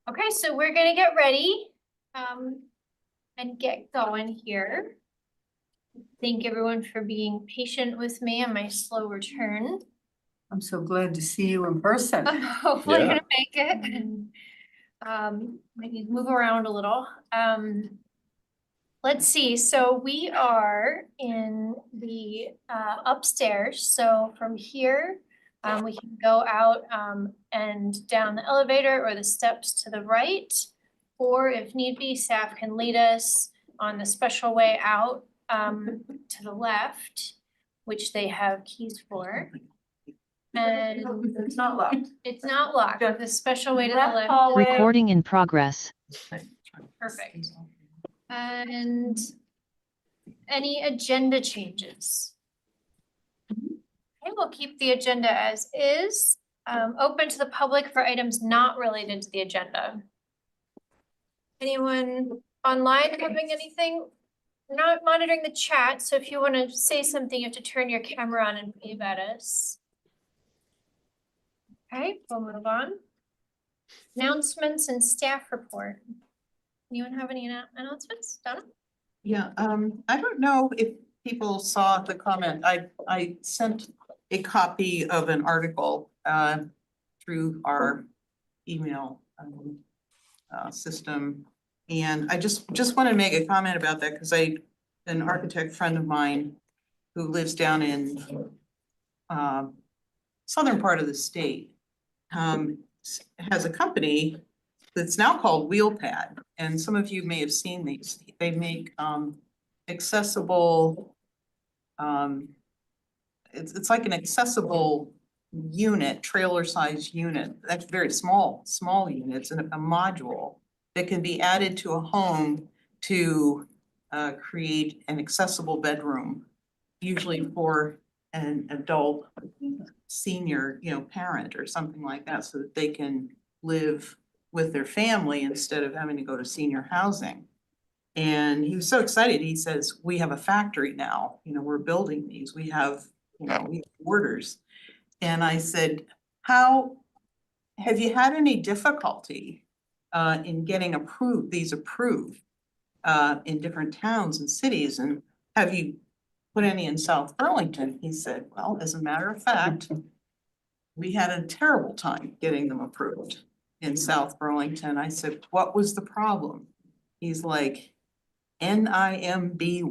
Okay, so we're gonna get ready and get going here. Thank everyone for being patient with me on my slow return. I'm so glad to see you in person. I'm hopefully Yeah. gonna make it. Might need to move around a little. Let's see, so we are in the upstairs, so from here, we can go out and down the elevator or the steps to the right. Or if need be, staff can lead us on the special way out to the left, which they have keys for. And It's not locked. it's not locked, the special way to the Left left. hallway. Recording in progress. Perfect. And any agenda changes? Okay, we'll keep the agenda as is, open to the public for items not related to the agenda. Anyone online having anything? We're not monitoring the chat, so if you want to say something, you have to turn your camera on and wave at us. Okay, we'll move on. Announcements and staff report. Anyone have any announcements? Donna? Yeah, I don't know if people saw the comment. I sent a copy of an article through our email system. And I just want to make a comment about that because an architect friend of mine who lives down in southern part of the state has a company that's now called Wheelpad, and some of you may have seen these. They make accessible, it's like an accessible unit, trailer size unit, that's very small units, and a module that can be added to a home to create an accessible bedroom, usually for an adult senior, parent or something like that, so that they can live with their family instead of having to go to senior housing. And he was so excited. He says, we have a factory now, we're building these. We have, we have orders. And I said, have you had any difficulty in getting these approved in different towns and cities? And have you put any in South Burlington? He said, well, as a matter of fact, we had a terrible time getting them approved in South Burlington. I said, what was the problem? He's like, NIMBY.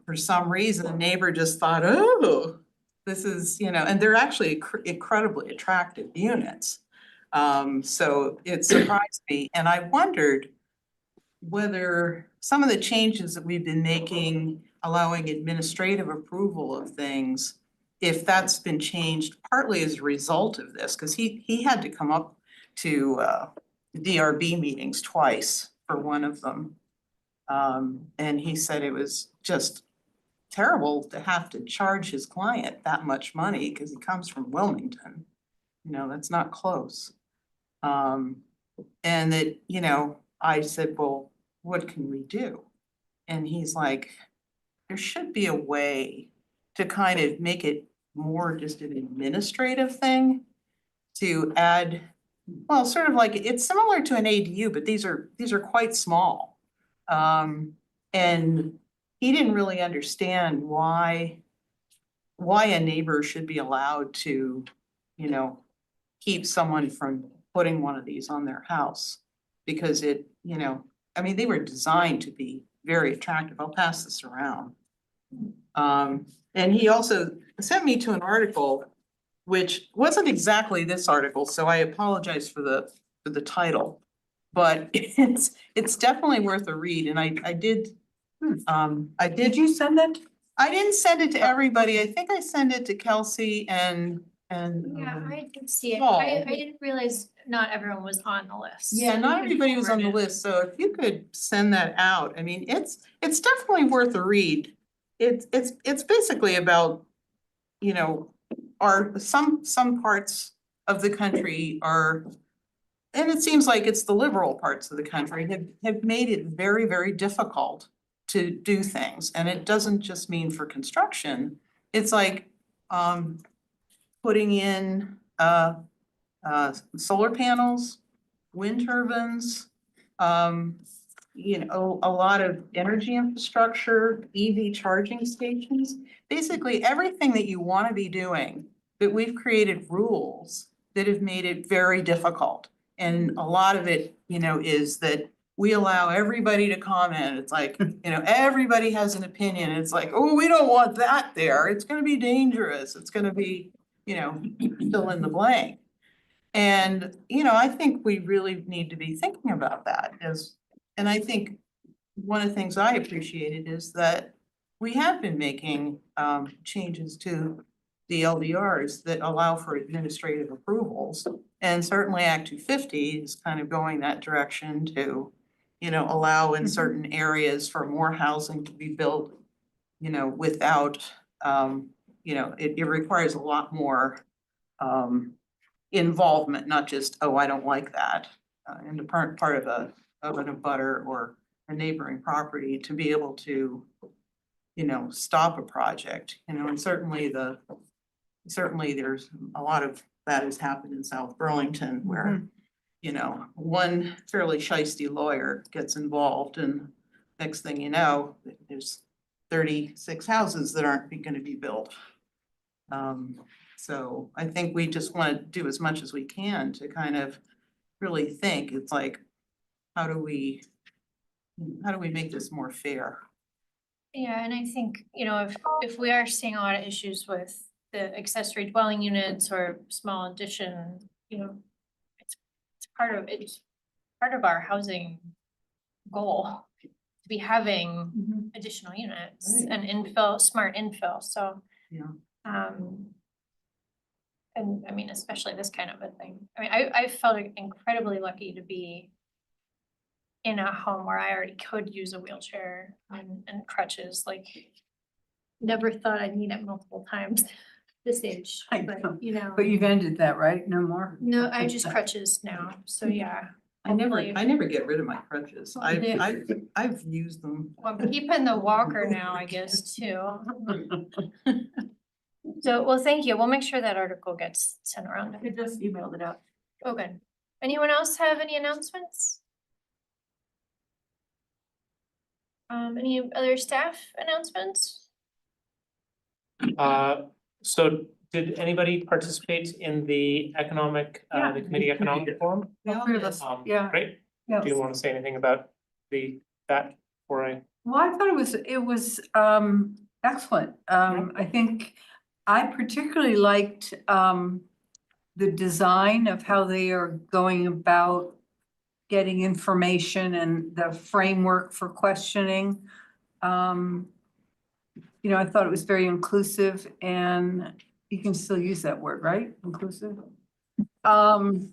For some reason, the neighbor just thought, oh, this is, and they're actually incredibly attractive units. So it surprised me, and I wondered whether some of the changes that we've been making, allowing administrative approval of things, if that's been changed partly as a result of this, because he had to come up to DRB meetings twice for one of them. And he said it was just terrible to have to charge his client that much money because he comes from Wilmington. That's not close. And that, I said, well, what can we do? And he's like, there should be a way to kind of make it more just an administrative thing to add, well, sort of like, it's similar to an ADU, but these are quite small. And he didn't really understand why a neighbor should be allowed to, keep someone from putting one of these on their house. Because they were designed to be very attractive. I'll pass this around. And he also sent me to an article, which wasn't exactly this article, so I apologize for the title. But it's definitely worth a read, and I did. Did you send that? I didn't send it to everybody. I think I sent it to Kelsey and. Yeah, I did see it. Paul. I didn't realize not everyone was on the list. Yeah, not everybody was on the list, so if you could send that out, I mean, it's definitely worth a read. It's basically about, some parts of the country are, and it seems like it's the liberal parts of the country have made it very, very difficult to do things. And it doesn't just mean for construction. It's like putting in solar panels, wind turbines, a lot of energy infrastructure, EV charging stations. Basically, everything that you want to be doing, but we've created rules that have made it very difficult. And a lot of it, is that we allow everybody to comment. It's like, everybody has an opinion. It's like, oh, we don't want that there. It's gonna be dangerous. It's gonna be, fill in the blank. And, I think we really need to be thinking about that and I think one of the things I appreciated is that we have been making changes to the LDRs that allow for administrative approvals. And certainly Act 250 is kind of going that direction to, allow in certain areas for more housing to be built, without, it requires a lot more involvement, not just, oh, I don't like that, in the part of an abutter or a neighboring property to be able to, stop a project, and certainly there's a lot of that has happened in South Burlington where, one fairly shisty lawyer gets involved and next thing you know, there's 36 houses that aren't gonna be built. So I think we just want to do as much as we can to kind of really think, it's like, how do we make this more fair? Yeah, and I think, if we are seeing a lot of issues with the accessory dwelling units or small addition, it's part of our housing goal to be having additional units Right. and smart infill, so. Yeah. And I mean, especially this kind of a thing. I mean, I felt incredibly lucky to be in a home where I already could use a wheelchair and crutches, like never thought I'd need it multiple times this age, I but know. But you've ended that, right? No more? No, I just crutches now, so yeah. I never hopefully- get rid of my crutches. Yeah. I've used them. Well, I'm keeping the walker now, I guess, too. So, well, thank you. We'll make sure that article gets sent around. I just emailed it out. Oh, good. Anyone else have any announcements? Any other staff announcements? So did anybody participate in the Yeah. the committee economic forum? All three of us, yeah. Great. Yeah. Do you want to say anything about that before I? Well, I thought it was excellent. I think I particularly liked the design of how they are going about getting information and the framework for questioning. I thought it was very inclusive, and you can still use that word, right? Inclusive. I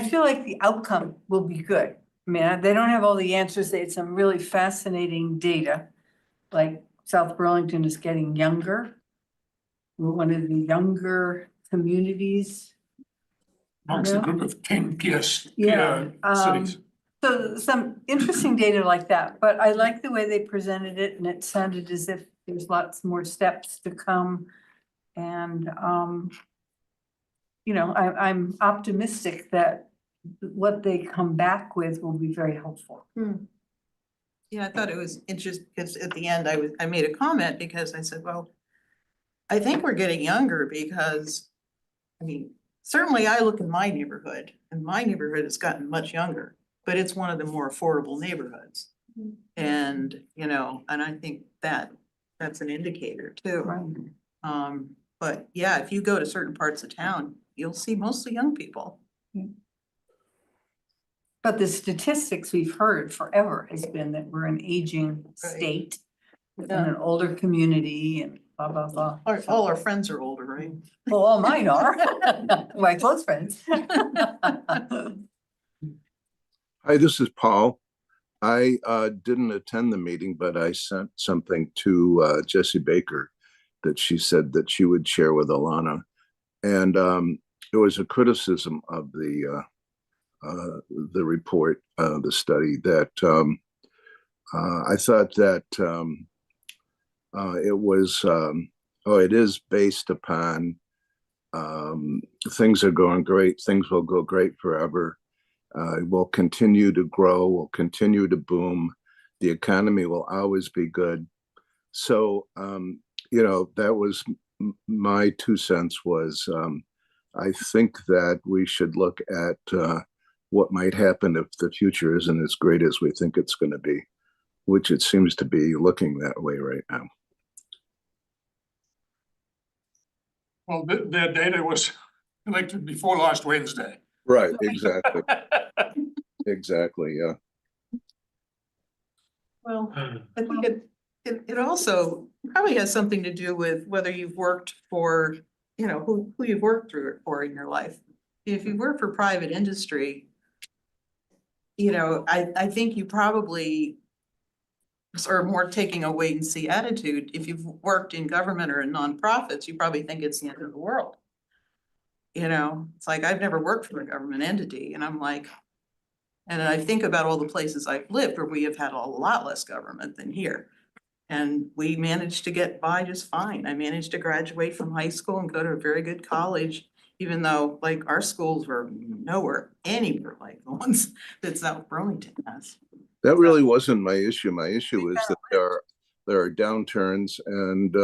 feel like the outcome will be good. I mean, they don't have all the answers. They had some really fascinating data. Like South Burlington is getting younger. We're one of the younger communities. Amongst a Yeah. group of 10 Yeah, cities. So some interesting data like that, but I like the way they presented it, and it sounded as if there's lots more steps to come. And I'm optimistic that what they come back with will be very helpful. Yeah, I thought it was interesting because at the end I made a comment because I said, well, I think we're getting younger because, I mean, certainly I look in my neighborhood and my neighborhood has gotten much younger, but it's one of the more affordable neighborhoods. And, and I think that's an indicator too. Right. But yeah, if you go to certain parts of town, you'll see mostly young people. But the statistics we've heard forever has been that we're an aging Right. state and an older community and blah, blah, blah. All our friends are older, right? Well, all mine are, my close friends. Hi, this is Paul. I didn't attend the meeting, but I sent something to Jessie Baker that she said that she would share with Alana. And it was a criticism of the report, the study, that I thought that it was oh, it is based upon things are going great, things will go great forever. Will continue to grow, will continue to boom. The economy will always be good. So, that was my 2 cents was, I think that we should look at what might happen if the future isn't as great as we think it's going to be, which it seems to be looking that way right now. Well, their data was collected before last Wednesday. Right, exactly. Exactly, yeah. Well, I think it also probably has something to do with whether you've worked for, who you've worked for in your life. If you work for private industry, I think you probably are more taking a wait and see attitude. If you've worked in government or in nonprofits, you probably think it's the end of the world. It's like, I've never worked for a government entity, and I'm like, and I think about all the places I've lived where we have had a lot less government than here. And we managed to get by just fine. I managed to graduate from high school and go to a very good college, even though like our schools were anywhere like the ones that South Burlington has. That really wasn't my issue. My issue is that there are downturns and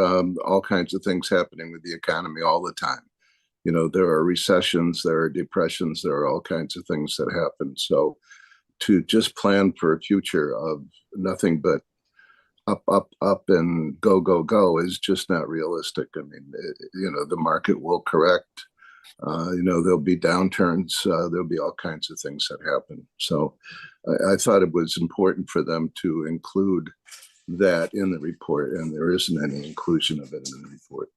all kinds of things happening with the economy all the time. There are recessions, there are depressions, there are all kinds of things that happen. So to just plan for a future of nothing but up and go is just not realistic. I mean, the market will correct. There'll be downturns, there'll be all kinds of things that happen. So I thought it was important for them to include that in the report, and there isn't any inclusion of it in the report.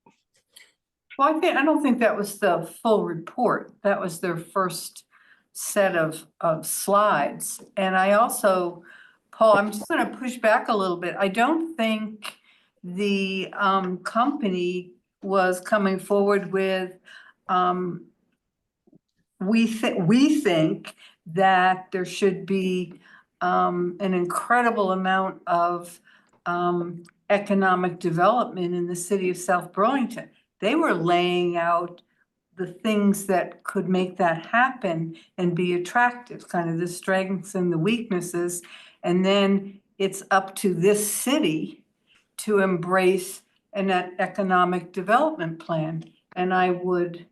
Well, I don't think that was the full report. That was their first set of slides. And I also, Paul, I'm just gonna push back a little bit. I don't think the company was coming forward with, we think that there should be an incredible amount of economic development in the city of South Burlington. They were laying out the things that could make that happen and be attractive, kind of the strengths and the weaknesses. And then it's up to this city to embrace an economic development plan. And I would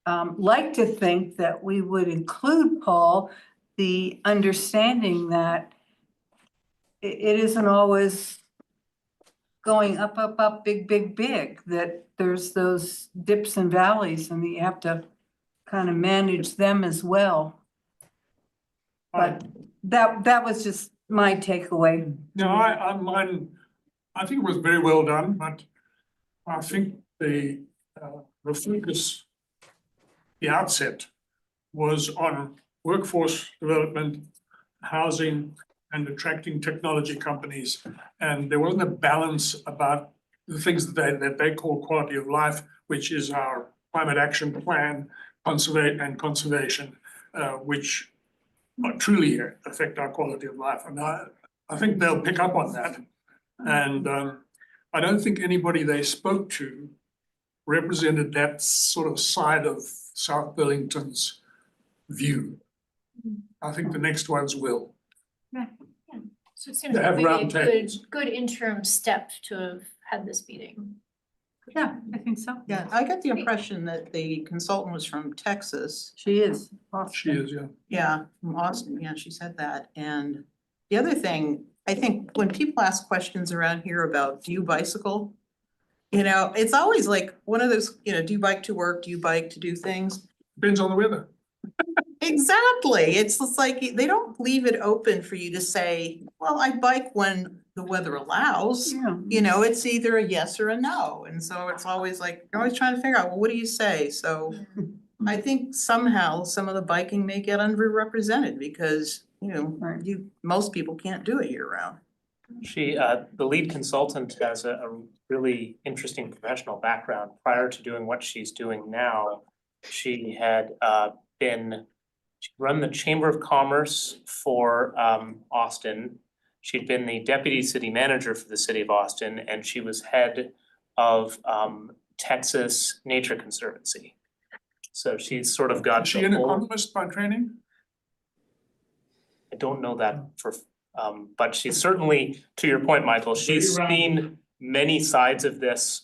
like to think that we would include, Paul, the understanding that it isn't always going up, big, that there's those dips and valleys and you have to kind of manage them as well. But that was just my takeaway. No, I think it was very well done, but I think the focus, the outset was on workforce development, housing, and attracting technology companies. And there wasn't a balance about the things that they call quality of life, which is our climate action plan, conservation, which truly affect our quality of life. And I think they'll pick up on that. And I don't think anybody they spoke to represented that sort of side of South Burlington's view. I think the next ones will. So it seems They like have maybe a round tables. good interim step to have had this meeting. Yeah, I think so. Yeah, I got the impression that the consultant was from Texas. She is. She is, yeah. Yeah, from Austin. Yeah, she said that. And the other thing, I think when people ask questions around here about, do you bicycle? It's always like one of those, do you bike to work? Do you bike to do things? Depends on the weather. Exactly. It's just like, they don't leave it open for you to say, well, I bike when the weather allows. Yeah. It's either a yes or a no. And so it's always like, you're always trying to figure out, well, what do you say? So I think somehow some of the biking may get underrepresented because, Right. most people can't do it year round. She, the lead consultant has a really interesting professional background. Prior to doing what she's doing now, she had run the Chamber of Commerce for Austin. She'd been the deputy city manager for the city of Austin, and she was head of Texas Nature Conservancy. So she's sort of got Is she the an whole, economist by training? I don't know that for, but she's certainly, to your point, Michael, she's seen many sides of this,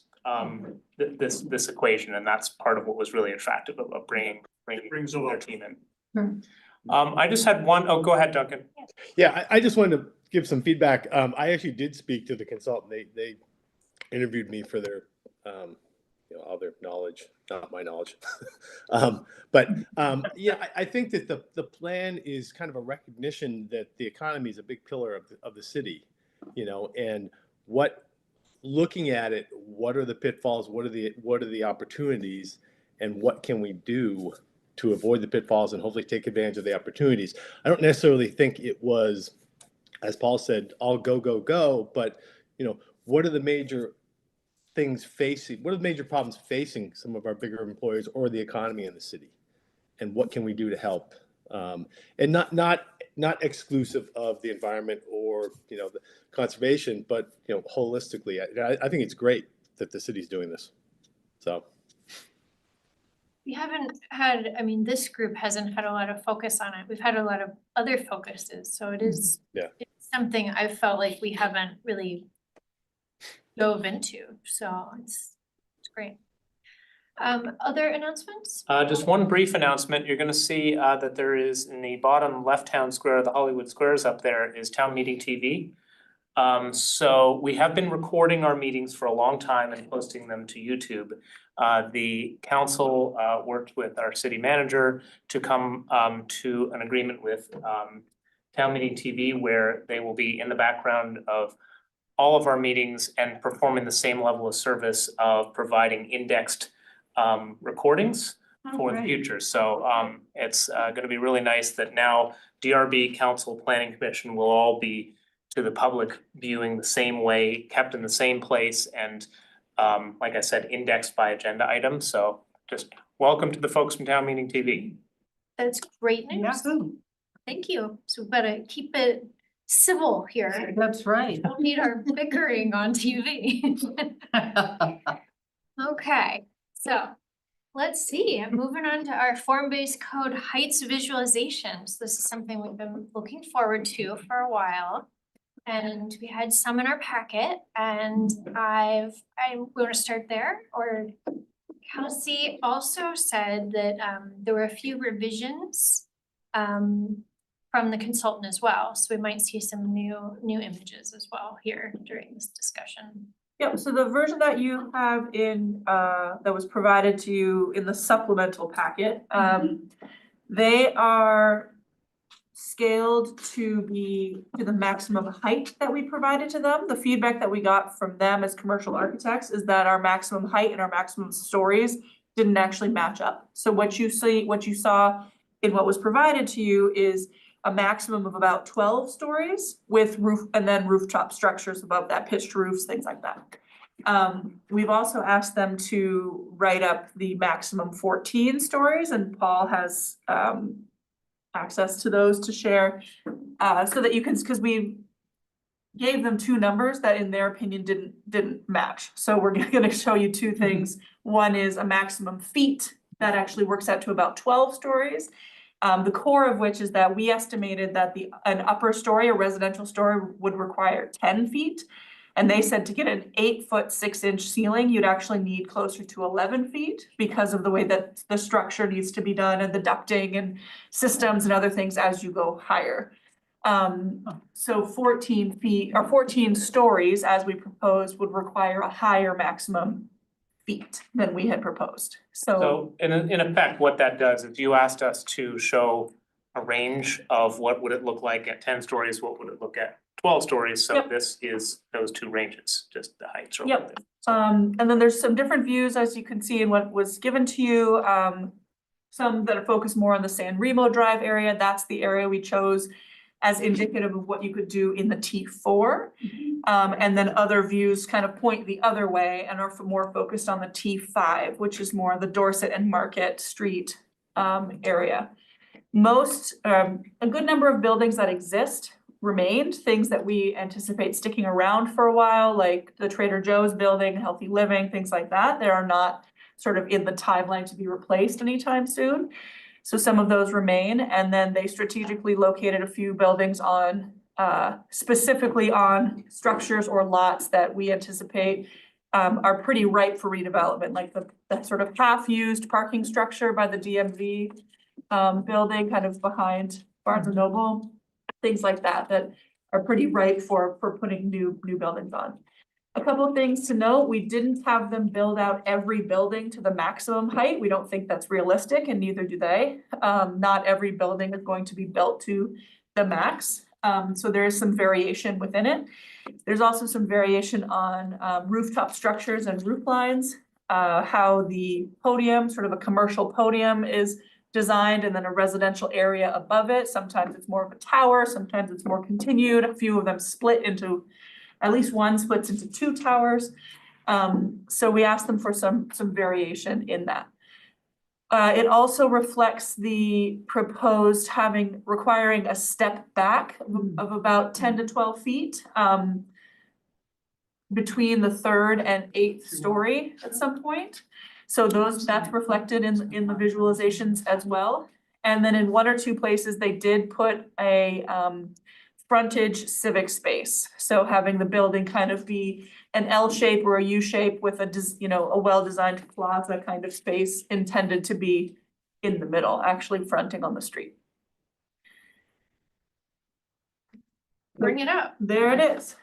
this equation, and that's part of what was really attractive about bringing Brings a their lot. team in. Hmm. I just had one. Oh, go ahead, Duncan. Yeah, I just wanted to give some feedback. I actually did speak to the consultant. They interviewed me for their, all their knowledge, not my knowledge. Yeah, I think that the plan is kind of a recognition that the economy is a big pillar of the city, and looking at it, what are the pitfalls? What are the opportunities, and what can we do to avoid the pitfalls and hopefully take advantage of the opportunities? I don't necessarily think it was, as Paul said, all go, but what are the major problems facing some of our bigger employers or the economy in the city, and what can we do to help? And not exclusive of the environment or the conservation, but holistically. I think it's great that the city's doing this. So. We haven't had, I mean, this group hasn't had a lot of focus on it. We've had a lot of other focuses, so it is. Yeah. It's something I felt like we haven't really dove into, so it's great. Other announcements? Just one brief announcement. You're gonna see that there is in the bottom left-hand square, the Hollywood Squares up there is Town Meeting TV. So we have been recording our meetings for a long time and posting them to YouTube. The council worked with our city manager to come to an agreement with Town Meeting TV, where they will be in the background of all of our meetings and performing the same level of service of providing indexed recordings for the future. So it's gonna be really nice that now DRB, Council, Planning Commission will all be to the public viewing the same way, kept in the same place, and like I said, indexed by agenda item. So just welcome to the folks from Town Meeting TV. That's great news. Thank you. So we better keep it civil here. That's right. Don't need our bickering on TV. Okay, so let's see, moving on to our form-based code heights visualizations. This is something we've been looking forward to for a while. And we had some in our packet, and I want to start there, or Kelsey also said that there were a few revisions from the consultant as well, so we might see some new images as well here during this discussion. Yep, so the version that you have in, that was provided to you in the supplemental packet, they are scaled to the maximum height that we provided to them. The feedback that we got from them as commercial architects is that our maximum height and our maximum stories didn't actually match up. So what you saw in what was provided to you is a maximum of about 12 stories with roof and then rooftop structures above that, pitched roofs, things like that. We've also asked them to write up the maximum 14 stories, and Paul has access to those to share, so that you can, because we gave them two numbers that in their opinion didn't match. So we're gonna show you two things. One is a maximum feet that actually works out to about 12 stories. The core of which is that we estimated that an upper story, a residential story, would require 10 feet. And they said to get an 8-foot 6-inch ceiling, you'd actually need closer to 11 feet because of the way that the structure needs to be done and the ducting and systems and other things as you go higher. So 14 feet or 14 stories, as we proposed, would require a higher maximum feet than we had proposed. So in effect, what that does is you asked us to show a range of what would it look like at 10 stories, what would it look at 12 stories, so Yep. this is those two ranges, just the heights are. Yep. And then there's some different views, as you can see in what was given to you. Some that are focused more on the San Remo Drive area. That's the area we chose as indicative of what you could do in the T4. And then other views kind of point the other way and are more focused on the T5, which is more the Dorset and Market Street area. A good number of buildings that exist remained, things that we anticipate sticking around for a while, like the Trader Joe's building, Healthy Living, things like that. They are not sort of in the timeline to be replaced anytime soon. So some of those remain, and then they strategically located a few buildings on, specifically on structures or lots that we anticipate are pretty ripe for redevelopment, like that sort of half-used parking structure by the DMV building, kind of behind Barnes and Noble, things like that, that are pretty ripe for putting new buildings on. A couple of things to note, we didn't have them build out every building to the maximum height. We don't think that's realistic, and neither do they. Not every building is going to be built to the max. So there is some variation within it. There's also some variation on rooftop structures and roof lines, how the podium, sort of a commercial podium, is designed, and then a residential area above it. Sometimes it's more of a tower, sometimes it's more continued. A few of them split into, at least one splits into 2 towers. So we asked them for some variation in that. It also reflects the proposed requiring a step back of about 10 to 12 feet between the 3rd and 8th story at some point. So that's reflected in the visualizations as well. And then in 1 or 2 places, they did put a frontage civic space. So having the building kind of be an L shape or a U shape with a well-designed plaza kind of space intended to be in the middle, actually fronting on the street. Bring it up, There it is.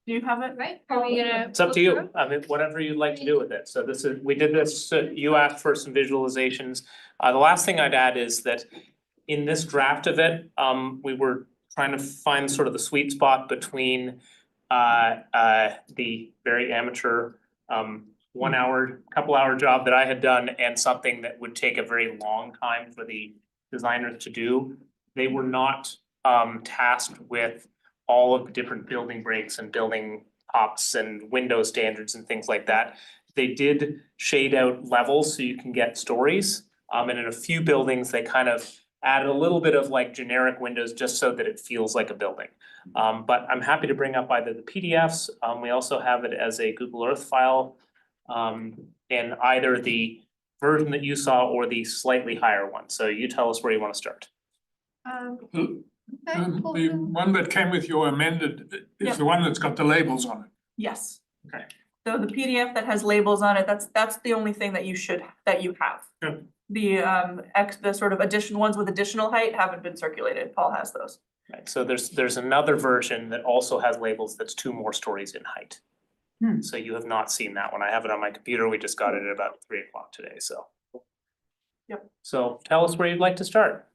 Do you have it? right? Are we gonna? It's up to you. I mean, whatever you'd like to do with it. So we did this, so you asked for some visualizations. The last thing I'd add is that in this draft of it, we were trying to find sort of the sweet spot between the very amateur 1 hour, couple hour job that I had done and something that would take a very long time for the designers to do. They were not tasked with all of the different building breaks and building tops and window standards and things like that. They did shade out levels so you can get stories. And in a few buildings, they kind of added a little bit of like generic windows just so that it feels like a building. But I'm happy to bring up either the PDFs, we also have it as a Google Earth file, and either the version that you saw or the slightly higher one. So you tell us where you want to start. The one that came with your amended is the one that's got the labels on it. Yes. Okay. So the PDF that has labels on it, that's the only thing that you have. Good. The sort of ones with additional height haven't been circulated. Paul has those. Right, so there's another version that also has labels that's 2 more stories in height. So you have not seen that one. I have it on my computer. We just got it at about 3 o'clock today, so. Yep. So tell us where you'd like to start.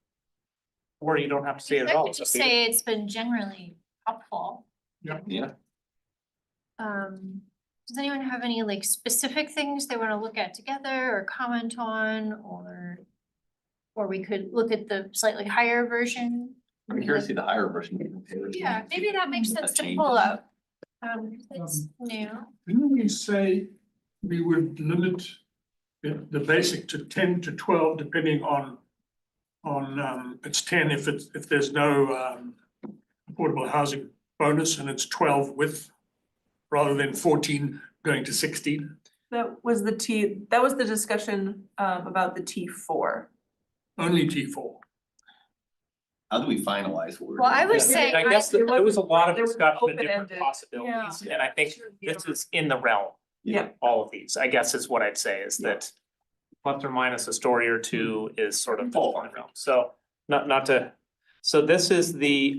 Or you don't have to say it at all. I could just say it's been generally helpful. Yeah. Does anyone have any like specific things they wanna look at together or comment on, or we could look at the slightly higher version? I'm curious to see the higher version. Yeah, maybe that makes sense to change. pull up. It's new. Didn't we say we would limit the basic to 10 to 12 depending on it's 10 if there's no affordable housing bonus, and it's 12 with rather than 14 going to 16? That was the discussion about the T4. Only T4. How do we finalize what we're? Well, I doing? would say, I guess there was a lot of There was discussion of different open-ended, possibilities, yeah. and I think this is in the realm. Yeah. All of these, I guess is what I'd say, is that plus or minus a story or two is sort of in the realm. So not to, so this is the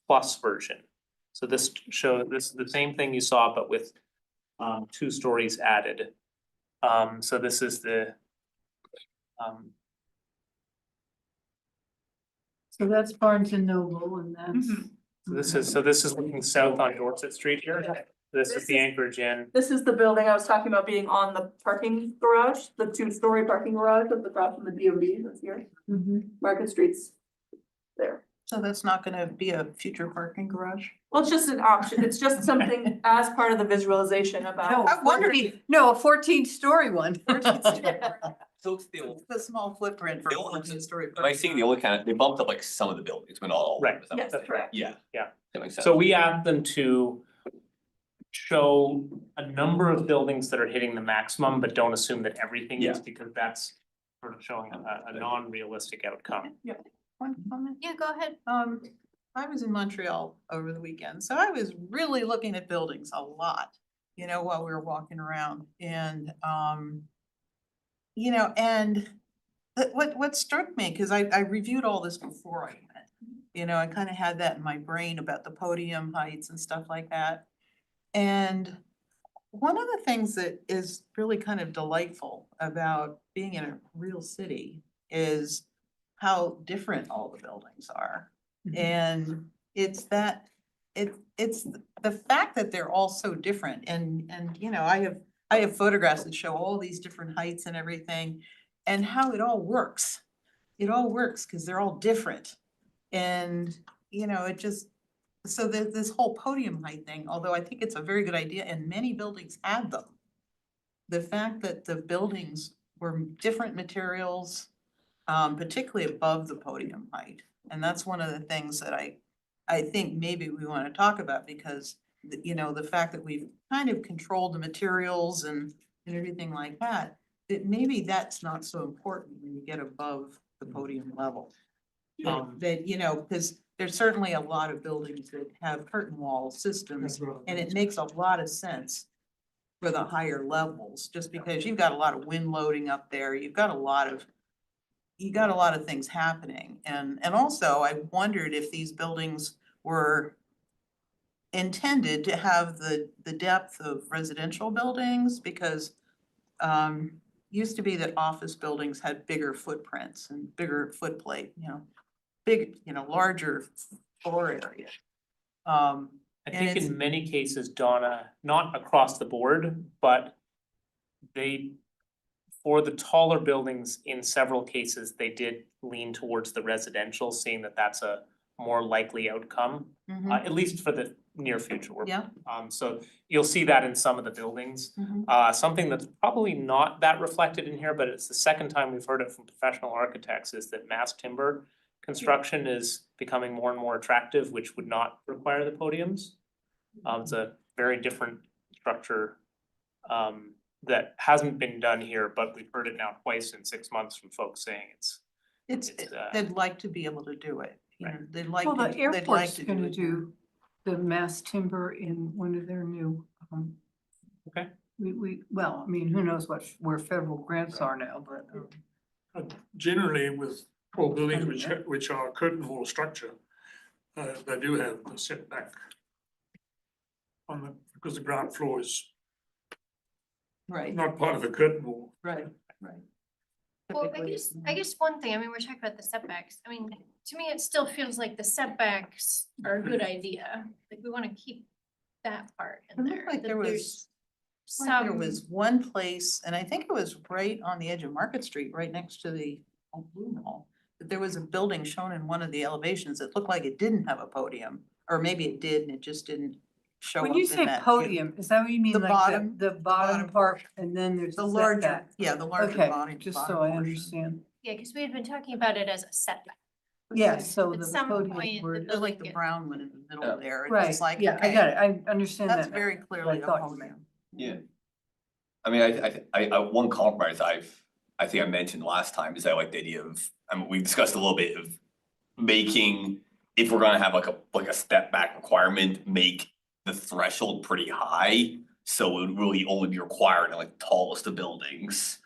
plus version. So this is the same thing you saw, but with 2 stories added. So this is the So that's Barnes and Noble, and that's. this is looking south on Dorset Street here. This is the Anchorage Inn. This is the building I was talking about being on the parking garage, the 2-story parking garage that's across from the DMV that's here. Market Street's there. So that's not gonna be a future parking garage? Well, it's just an option. It's just something as part of the visualization about. I wondered if- No, a 14-story one. So it's the old, The small footprint for The a old- 14-story. am I seeing the only kind of, they bumped up like some of the buildings, but not all. of them, Right. is that- Yes, correct. Yeah. Yeah. That makes sense. So we asked them to show a number of buildings that are hitting the maximum, but don't assume that everything is, Yeah. because that's sort of showing a non-realistic outcome. One comment. Yeah, go ahead. I was in Montreal over the weekend, so I was really looking at buildings a lot, you know, while we were walking around and, you know, and what struck me, cause I reviewed all this before I went. You know, I kind of had that in my brain about the podium heights and stuff like that. And one of the things that is really kind of delightful about being in a real city is how different all the buildings are. And it's that, it's the fact that they're all so different and, you know, I have photographs that show all these different heights and everything and how it all works. It all works because they're all different. And, you know, it just, so this whole podium height thing, although I think it's a very good idea and many buildings had them. The fact that the buildings were different materials, particularly above the podium height. And that's one of the things that I think maybe we want to talk about because, you know, the fact that we've kind of controlled the materials and everything like that, that maybe that's not so important when you get above the podium level. That, you know, because there's certainly a lot of buildings that have curtain wall systems and it makes a lot of sense for the higher levels, just because you've got a lot of wind loading up there, you got a lot of things happening. And also I wondered if these buildings were intended to have the depth of residential buildings because used to be that office buildings had bigger footprints and bigger footplate, you know, larger floor area. I And think it's- in many cases, Donna, not across the board, but they, for the taller buildings, in several cases, they did lean towards the residential, seeing that that's a more likely outcome, at least for the near future. Yeah. So you'll see that in some of the buildings. Something that's probably not that reflected in here, but it's the second time we've heard it from professional architects, is that mass timber construction is becoming more and more attractive, which would not require the podiums. It's a very different structure that hasn't been done here, but we've heard it now twice in 6 months from folks saying it's They'd like to be able to do it, you know, they'd like Well, to, the they'd like airport's to gonna it now. do the mass timber in one of their new, Okay. Well, I mean, who knows where federal grants are now, but. Generally with tall buildings which are curtain wall structure, they do have the setback on the, because the ground floor is Right, not part of the curtain wall. right. Well, Typically, I guess one thing, I mean, we're talking about the setbacks. I mean, to me, it still feels like the setbacks are a good idea. Like, we wanna keep that part in It there. looked like that there there's was, like there some- was one place, and I think it was right on the edge of Market Street, right next to the old Blue Mall. But there was a building shown in one of the elevations that looked like it didn't have a podium, or maybe it did and it just didn't show up When you in say that view. podium, is that what you mean, The like bottom- the bottom bottom part and then there's The a larger, setback? yeah, the larger Okay, bottom. just bottom so I portion. understand. Yeah, cause we had been talking about it as a setback. Yes, so At the some podium point, word. They're like building the gets- brown one in the middle Yeah. there, it's Right, just like, yeah, I okay, got it, I understand that that's now. very clearly a thought you podium. Yeah. I mean, I one compromise I think I mentioned last time is I like the idea of, I mean, we discussed a little bit of making, if we're gonna have like a step back requirement, make the threshold pretty high. So it would really only be required in like the tallest of buildings.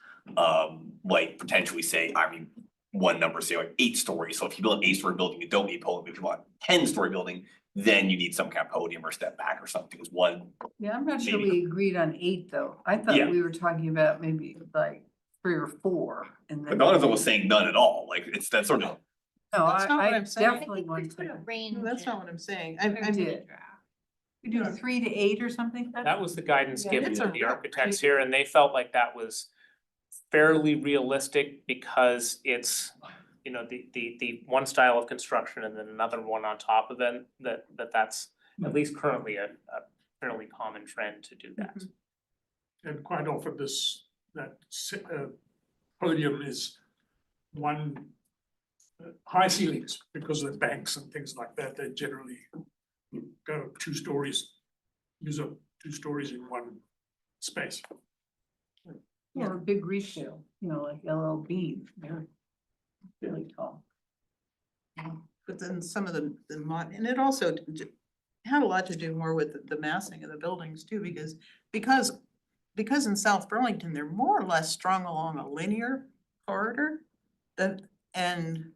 Like potentially say, I mean, one number, say like 8 stories. So if you build an 8-story building, you don't need a podium. If you want a 10-story building, then you need some kind of podium or step back or something. It's one. Yeah, I'm not sure Maybe. we agreed on 8 though. I Yeah. thought we were talking about maybe like 3 or 4 and But then. none of them was saying none at all. Like it's that sort of. No, That's not what I I'm saying. I I definitely think we want put a to. range. No, that's not what I'm saying, in I mean, did. We do 3 to 8 or something? That was the guidance Yeah, given it's to a the real architects here, and they felt like that was fairly realistic because it's, you know, the one style of construction and then another one on top of it, that's at least currently a fairly common trend to do that. And quite often podium is one high ceilings because of the banks and things like that. They generally go 2 stories, use up 2 stories in one space. Or a big retail, like LLB, they're really tall. But then some of and it also had a lot to do more with the massing of the buildings too, because in South Burlington, they're more or less strung along a linear corridor. And,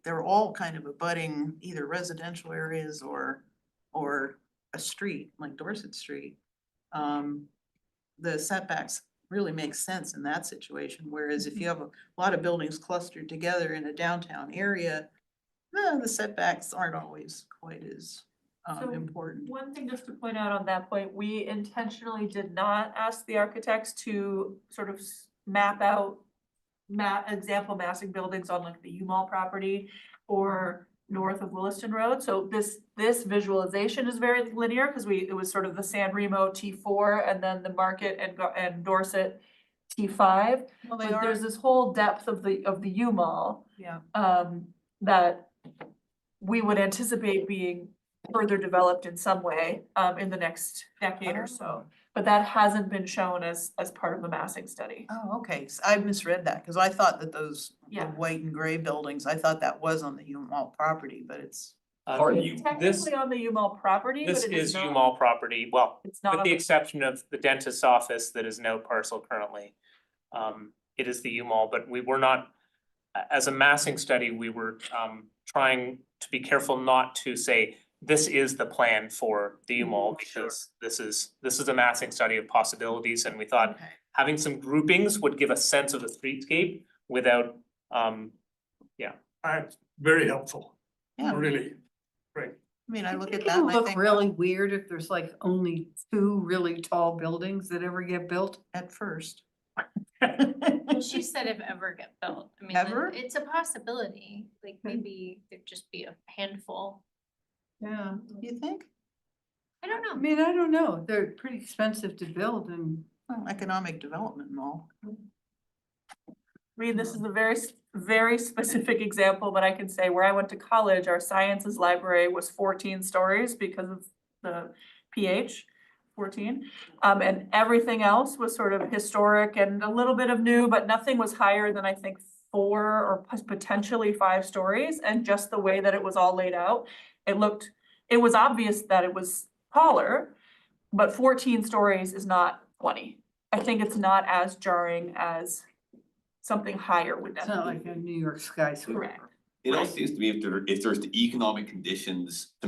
they're all kind of abutting either residential areas or a street, like Dorset Street. The setbacks really make sense in that situation, whereas if you have a lot of buildings clustered together in a downtown area, the setbacks aren't always quite as So, important. One thing just to point out on that point, we intentionally did not ask the architects to sort of map out example massing buildings on like the U-Mall property or north of Williston Road. So this visualization is very linear because it was sort of the San Remo T4 and then the Market and Dorset T5. Well, But there's this whole depth of the U-Mall yeah. that we would anticipate being further developed in some way in the next decade or so. But that hasn't been shown as part of the massing study. Oh, okay, so I misread that, because I thought that the Yeah. white and gray buildings, I thought that was on the U-Mall property, but it's. Are It's you, this, technically on the U-Mall property, but this it is is not. U-Mall property, well, It's not with on the the, exception of the dentist's office that is no parcel currently. It is the U-Mall, but we were not, as a massing study, we were trying to be careful not to say, this is the plan for the U-Mall, because this is a massing study of possibilities, and we thought Okay. having some groupings would give a sense of the streetscape without, Very helpful, Yeah, really, great. I mean, I look at It that and I look think, really weird if there's like only 2 really tall buildings that ever get built. at first. Well, she said if ever get built, I mean, Ever? it's a possibility, like maybe there'd just be a handful. Yeah. You think? I don't I know. mean, I don't know, they're pretty expensive to build and Well, economic development and all. I mean, this is a very specific example, but I can say where I went to college, our sciences library was 14 stories because of the PH, 14. And everything else was sort of historic and a little bit of new, but nothing was higher than I think 4 or potentially 5 stories. And just the way that it was all laid out, it was obvious that it was taller, but 14 stories is not 20. I think it's not as jarring as something higher would it's not definitely like be. a New York skyscraper. Correct. it also seems to me if there's the economic conditions to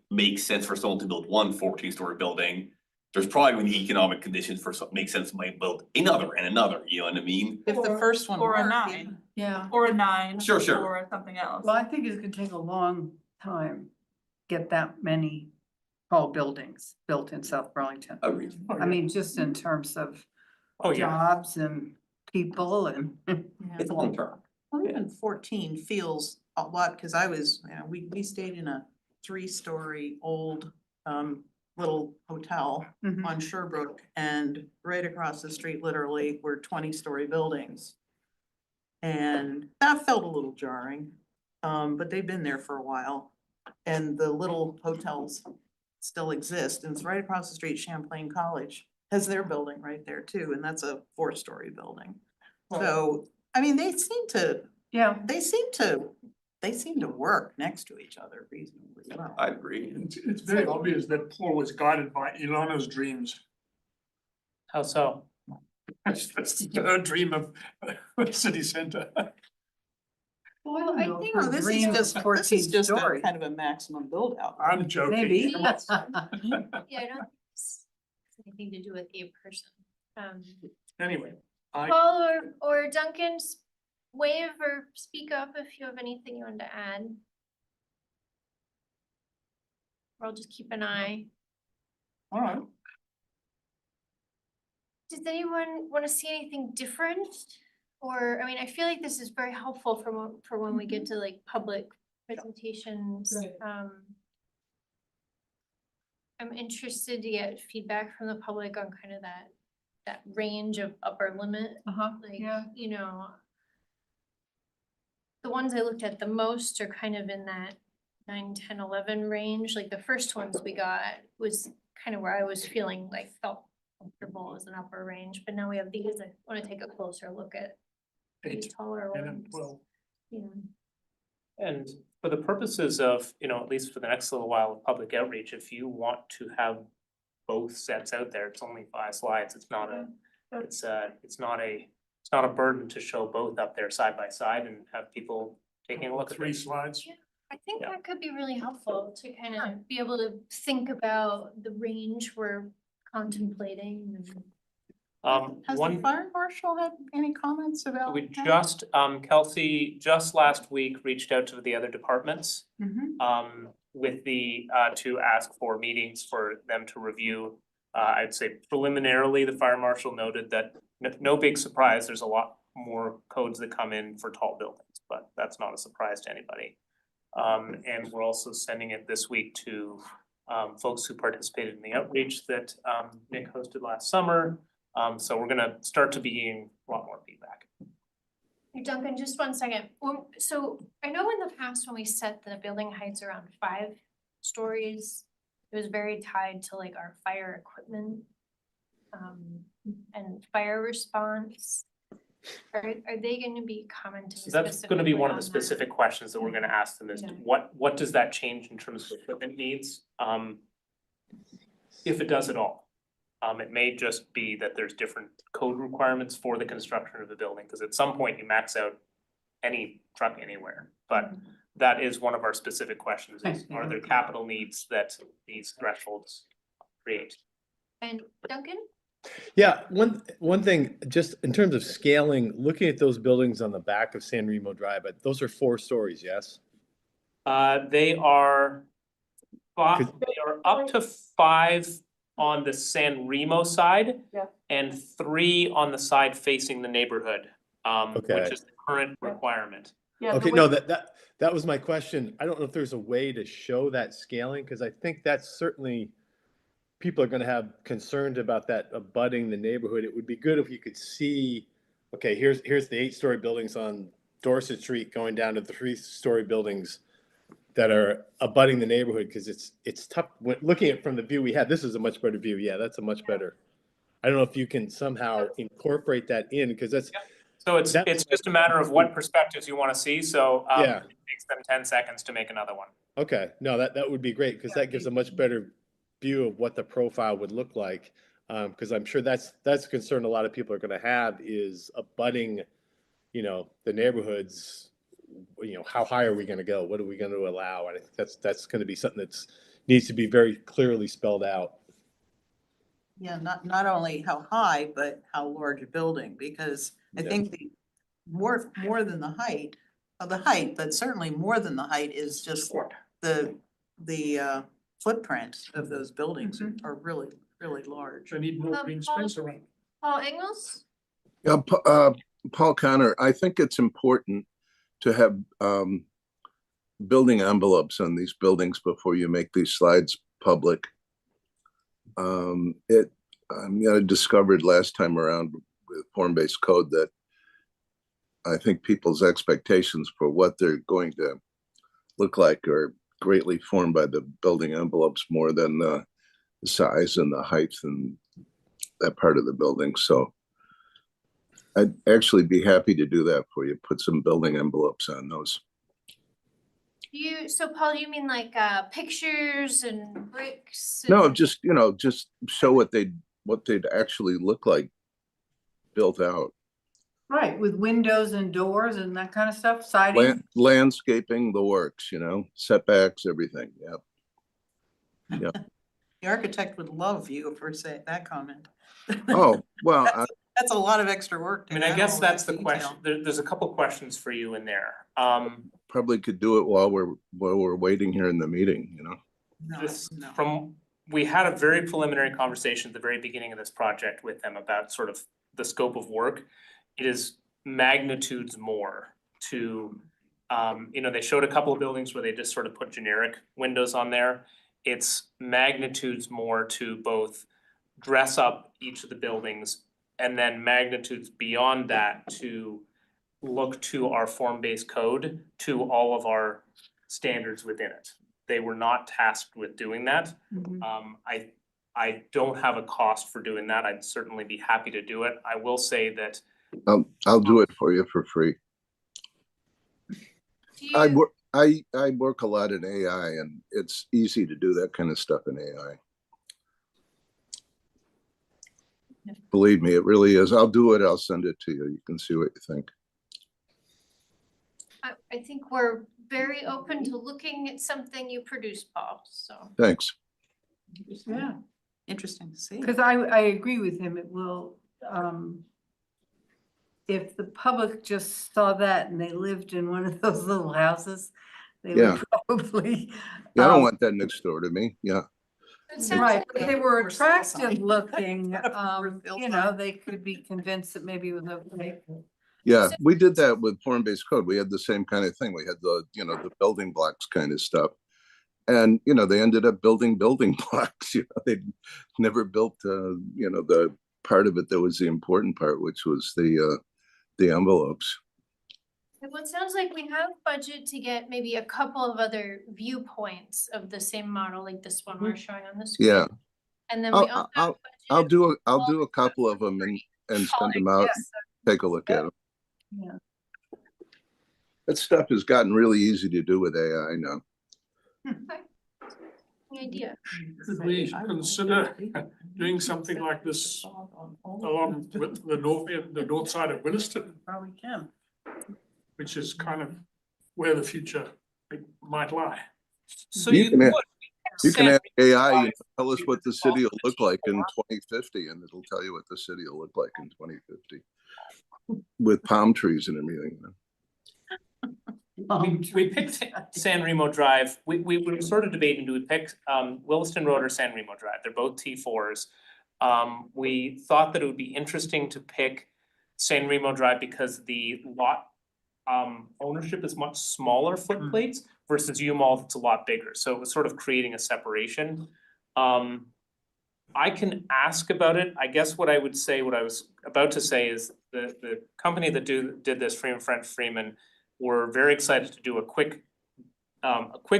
make sense for someone to build 14-story building, there's probably when the economic conditions for make sense might build another and another, you know what I mean? If the first one Or a worked, 9, Yeah, or a 9. Sure. Or something else. well, I think it's gonna take a long time, get that many tall buildings built in South Burlington. Agreed. I mean, just in terms of oh yeah. jobs and people and. Yeah. It's long term. Well, even 14 feels a lot, because we stayed in a 3-story old little hotel Mhm. on Sherbrooke, and right across the street literally were 20-story buildings. And that felt a little jarring, but they've been there for a while. And the little hotels still exist, and it's right across the street. Champlain College has their building right there too, and that's a 4-story building. So, I mean, they seem to work next to each other reasonably well. I agree. It's very obvious that Paul was guided by Ilana's dreams. How so? That's her dream of a city center. Well, I think- No, this is just a 14 kind of a maximum build out. I'm joking. Maybe. Yeah, I don't think it's anything to do with a person. Anyway, Paul or Duncan, wave or speak up if you have anything you want to add. Or I'll just keep an eye. all right. Does anyone want to see anything different? Or, I mean, I feel like this is very helpful for when we get to like public presentations. Right. I'm interested to get feedback from the public on kind of that that range of upper limit, like, yeah. you know. The ones I looked at the most are kind of in that 9, 10, 11 range, like the first ones we got was kind of where I was feeling like felt comfortable as an upper range, but now we have these, I wanna take a closer look at these 8 taller and then ones. 12. You know. And for the purposes of, you know, at least for the next little while of public outreach, if you want to have both sets out there, it's only 5 slides, it's not a, it's not a burden to show both up there side by side and have people taking a look at 3 it. slides. I think Yeah. that could be really helpful to kind of be able to think about the range we're contemplating and. Has the One, fire marshal had any comments about we that? just, Kelsey, just last week reached out to the other departments. Mhm. With the, to ask for meetings for them to review. I'd say preliminarily, the fire marshal noted that no big surprise, there's a lot more codes that come in for tall buildings, but that's not a surprise to anybody. And we're also sending it this week to, folks who participated in the outreach that, Nick hosted last summer. So we're gonna start to be getting a lot more feedback. Hey Duncan, just 1 second. So I know in the past when we set the building heights around 5 stories, it was very tied to like our fire equipment. And fire response. Are they gonna be commenting So that's gonna be specifically one of the on that? specific questions that we're gonna ask them is Yeah. what does that change in terms of equipment needs? If it does at all. It may just be that there's different code requirements for the construction of the building, because at some point you max out any truck anywhere. But that is one of our specific questions is, are there capital needs that these thresholds create? And Duncan? Yeah, one thing, just in terms of scaling, looking at those buildings on the back of San Remo Drive, but those are 4 stories, yes? They are up to 5 on the San Remo side. Yeah. And 3 on the side facing the neighborhood, which Okay. is the current requirement. Yeah, the Okay, way- no, that was my question. I don't know if there's a way to show that scaling, because I think that's certainly, people are gonna have concerns about that abutting the neighborhood. It would be good if you could see, okay, here's the 8-story buildings on Dorset Street going down to the 3-story buildings that are abutting the neighborhood, because it's tough, when looking at it from the view we had, this is a much better view. Yeah, that's a much better. I don't know if you can somehow incorporate that in, because that's. So it's just a matter of what perspectives you wanna see, so Yeah. it takes them 10 seconds to make another one. Okay, no, that would be great, because that gives a much better view of what the profile would look like. Because I'm sure that's a concern a lot of people are gonna have is abutting, you know, the neighborhoods. You know, how high are we gonna go? What are we gonna allow? And I think that's gonna be something that's needs to be very clearly spelled out. Yeah, not only how high, but how large a building, because I Yeah. think the more than the height, but certainly more than the height is just the footprint of those buildings are really, really large. They need more green space around. Paul Engels? Yeah, Paul Connor, I think it's important to have building envelopes on these buildings before you make these slides public. I discovered last time around with form-based code that I think people's expectations for what they're going to look like are greatly formed by the building envelopes more than the size and the height and that part of the building. So I'd actually be happy to do that for you, put some building envelopes on those. So Paul, you mean like pictures and bricks? No, and- just, just show what they'd actually look like built out. Right, with windows and doors and that kind of stuff, siding. Landscaping, the works, setbacks, everything, yeah. The architect would love you for saying that comment. Oh, well, That's a lot of extra work. I mean, I guess that's the question. There's a couple questions for you in there. probably could do it while we're waiting here in the meeting, We had a very preliminary conversation at the very beginning of this project with them about sort of the scope of work. It is magnitudes more to, they showed a couple of buildings where they just sort of put generic windows on there. It's magnitudes more to both dress up each of the buildings and then magnitudes beyond that to look to our form-based code to all of our standards within it. They were not tasked with doing that. I don't have a cost for doing that. I'd certainly be happy to do it. I will say that I'll do it for you for free. Do I you, work, I work a lot in AI, and it's easy to do that kind of stuff in AI. Believe me, it really is. I'll do it. I'll send it to you. You can see what you think. I think we're very open to looking at something you produce, Paul, so. Thanks. Yeah, Interesting to see. because I agree with him. It will, if the public just saw that and they lived in one of those little houses, they Yeah. would probably. Yeah, I don't want that next door to me. Yeah. It sounds Right, like if they were We're still attractive sign. looking, Still you know, they could be convinced that maybe it was okay. Yeah, we did that with form-based code. We had the same kind of thing. We had the, you know, the building blocks kind of stuff. And, you know, they ended up building building blocks, you know, they never built, you know, the part of it that was the important part, which was the envelopes. well, it sounds like we have budget to get maybe a couple of other viewpoints of the same model, like this one we're showing on the screen. Yeah, And then we also have I'll budget. do a couple of them and send them out, Yes. take a look at them. Yeah. That stuff has gotten really easy to do with AI now. Any idea? Could we consider doing something like this along with the north side of Williston, Probably can. which is kind of where the future might lie? so You you can would. have- You can ask AI, you know, tell us what the city will look like in 2050, and it'll tell you what the city will look like in 2050. With palm trees and everything. We picked San Remo Drive. We were sort of debating, do we pick Williston Road or San Remo Drive? They're both T4s. We thought that it would be interesting to pick San Remo Drive because the lot ownership is much smaller foot plates versus U Mall that's a lot bigger. So it was sort of creating a separation. I can ask about it. I guess what I would say, what I was about to say is the company that did this, Freeman French Freeman, were very excited to do a quick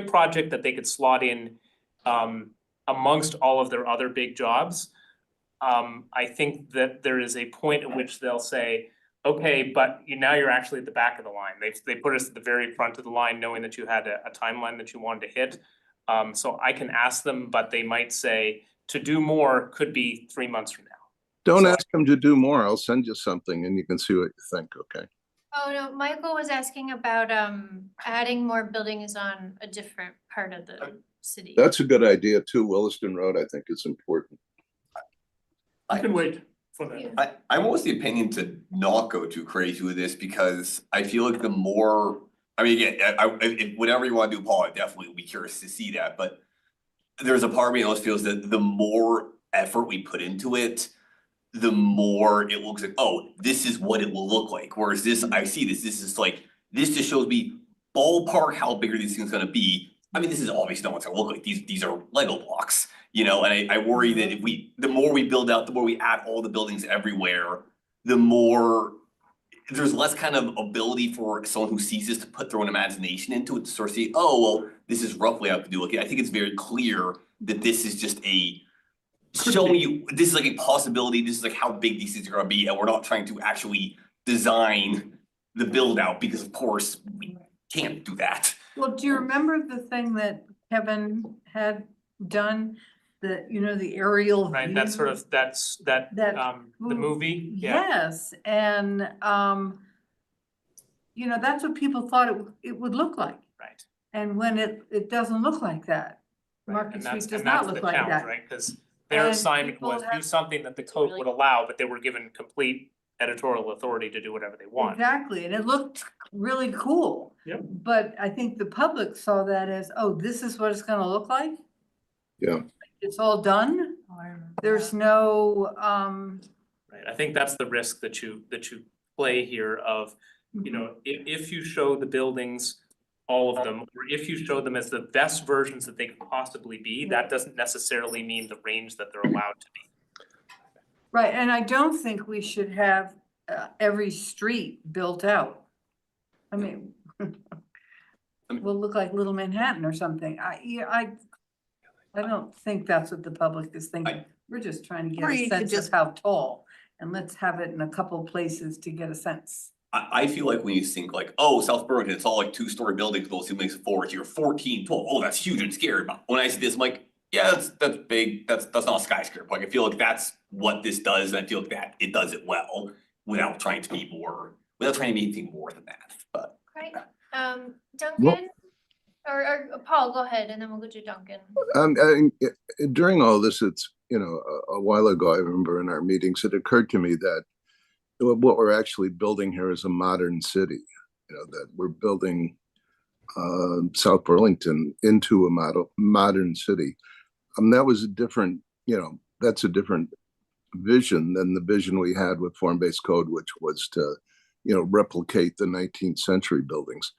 project that they could slot in amongst all of their other big jobs. I think that there is a point at which they'll say, okay, but now you're actually at the back of the line. They put us at the very front of the line, knowing that you had a timeline that you wanted to hit. So I can ask them, but they might say to do more could be 3 months from now. Don't So ask them to do more. I'll send you something and you can see what you think, okay? Oh, no, Michael was asking about adding more buildings on a different part of the city. That's a good idea too. Williston Road, I think, is important. I can wait for that. I'm almost the opinion to not go too crazy with this because I feel like the more, I mean, again, whatever you wanna do, Paul, I definitely would be curious to see that, but there's a part of me that almost feels that the more effort we put into it, the more it looks like, oh, this is what it will look like. Whereas this, I see this is like, this just shows me ballpark how big are these things gonna be. I mean, this is obviously not what's gonna look like. These are Lego blocks, you know, and I worry that if the more we build out, the more we add all the buildings everywhere, the more there's less kind of ability for someone who sees this to put their own imagination into it to sort of see, oh, well, this is roughly how it could do. Okay, I think it's very clear that this is just a showing you, this is like a possibility, this is like how big these things are gonna be, and we're not trying to actually design the build out, because of course, we can't do that. Well, do you remember the thing that Kevin had done? The, you know, the aerial right, view? that's sort of, that, the movie, yeah. Yes, and you know, that's what people thought it would look like. Right. And when it doesn't look like that. Right, Market and Street that's, does and not that's look the like challenge, that. right? Cause their And assignment people was do have- something that the code would allow, but they were given complete editorial authority to do whatever they want. Exactly, and it looked really cool. Yep. But I think the public saw that as, oh, this is what it's gonna look like? Yeah. It's all done? There's no, Right, I think that's the risk that you play here of, you know, if you show the buildings, all of them, or if you show them as the best versions that they could possibly be, that doesn't necessarily mean the range that they're allowed to be. Right, and I don't think we should have every street built out. I mean, we'll look like Little Manhattan or something. I don't think that's what the public is thinking. We're just trying to get Or a you could sense just- of how tall, and let's have it in a couple places to get a sense. I feel like when you think like, oh, South Burlington, it's all like two-story buildings, those two makes it forward, you're 14, 12. Oh, that's huge and scary. But when I see this, I'm like, yeah, that's big, that's not a skyscraper. Like, I feel like that's what this does, and I feel like that it does it well without trying to be without trying to be anything more than that, but. Right, Duncan, or Paul, go ahead, and then we'll go to Duncan. During all this, it's, you know, a while ago, I remember in our meetings, it occurred to me that what we're actually building here is a modern city, you know, that we're building South Burlington into a modern city. That was a different, you know, that's a different vision than the vision we had with form-based code, which was to, you know, replicate the 19th century buildings.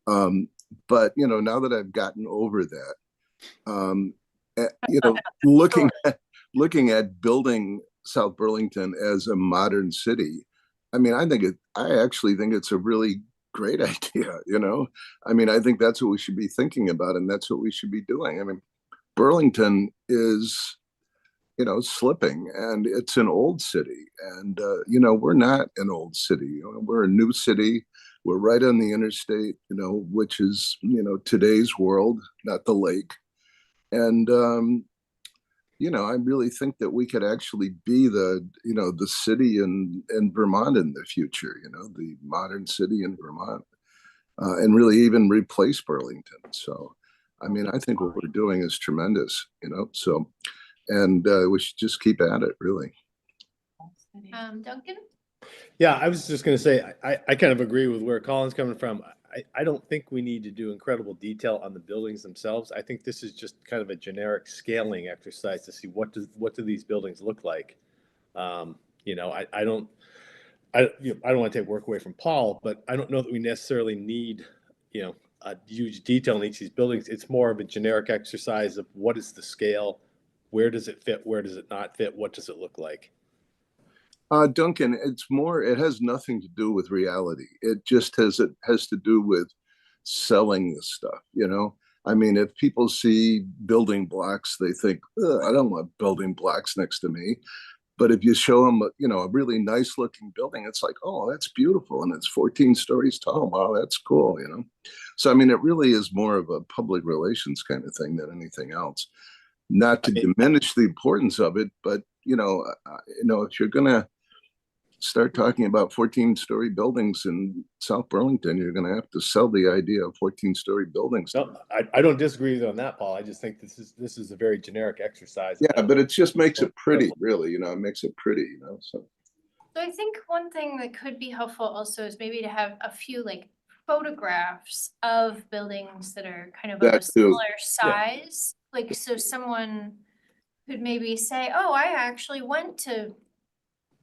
But, you know, now that I've gotten over that, you know, looking at building South Burlington as a modern city, I mean, I actually think it's a really great idea, you know? I mean, I think that's what we should be thinking about, and that's what we should be doing. I mean, Burlington is, you know, slipping, and it's an old city, and, you know, we're not an old city, you know, we're a new city. We're right on the interstate, you know, which is, you know, today's world, not the lake. And, you know, I really think that we could actually be the, you know, the city in Vermont in the future, you know, the modern city in Vermont, and really even replace Burlington. So, I mean, I think what we're doing is tremendous, you know, so, and we should just keep at it, really. Duncan? Yeah, I was just gonna say, I kind of agree with where Colin's coming from. I don't think we need to do incredible detail on the buildings themselves. I think this is just kind of a generic scaling exercise to see what do these buildings look like. You know, I don't want to take work away from Paul, but I don't know that we necessarily need, you know, a huge detail in each of these buildings. It's more of a generic exercise of what is the scale, where does it fit, where does it not fit, what does it look like? Duncan, it has nothing to do with reality. It has to do with selling this stuff, you know? I mean, if people see building blocks, they think, I don't want building blocks next to me. But if you show them, you know, a really nice looking building, it's like, oh, that's beautiful. And it's 14 stories tall. Wow, that's cool, you know? So, I mean, it really is more of a public relations kind of thing than anything else. Not to diminish the importance of it, but, you know, if you're going to start talking about 14-story buildings in South Burlington, you're going to have to sell the idea of 14-story buildings. No, I don't disagree with you on that, Paul. I just think this is a very generic exercise. Yeah, but it just makes it pretty, really, you know, it makes it pretty, you know, so. So I think one thing that could be helpful also is maybe to have a few like photographs of buildings that are kind of a That too. similar size. Like, so someone could maybe say, oh, I actually went to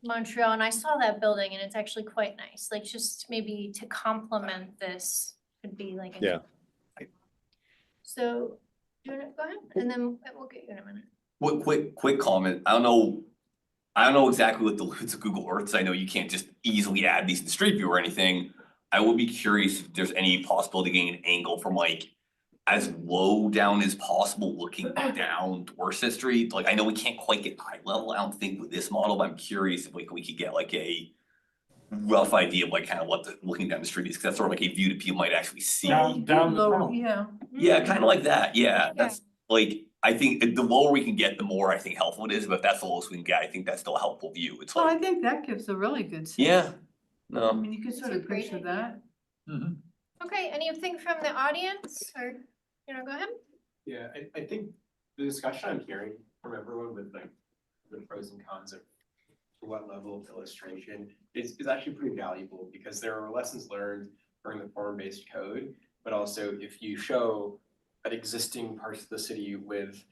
Montreal and I saw that building and it's actually quite nice. Like, just maybe to complement this could be like. Yeah. So, do you wanna go ahead? And then we'll get you in a minute. What quick comment, I don't know exactly what the limits of Google Earth is. I know you can't just easily add these to Street View or anything. I would be curious if there's any possibility of getting an angle from like as low down as possible looking down Dorset Street. Like, I know we can't quite get eye level, I don't think with this model, but I'm curious if we could get like a rough idea of like kind of what the looking down the street is, because that's sort of like a view that people might actually see. Down the Lower, tunnel. yeah. Yeah, kind of like that, yeah, Yeah. that's like, I think the lower we can get, the more I think helpful it is, but if that's the lowest we can get, I think that's still a helpful view, it's Well, I like, think that gives a really good sense. yeah. I No. mean, you could sort That's a of great picture idea. that. Okay, anything from the audience or, go ahead? Yeah, I think the discussion I'm hearing from everyone with like the pros and cons of to what level of illustration is actually pretty valuable, because there are lessons learned from the form-based code, but also if you show an existing parts of the city with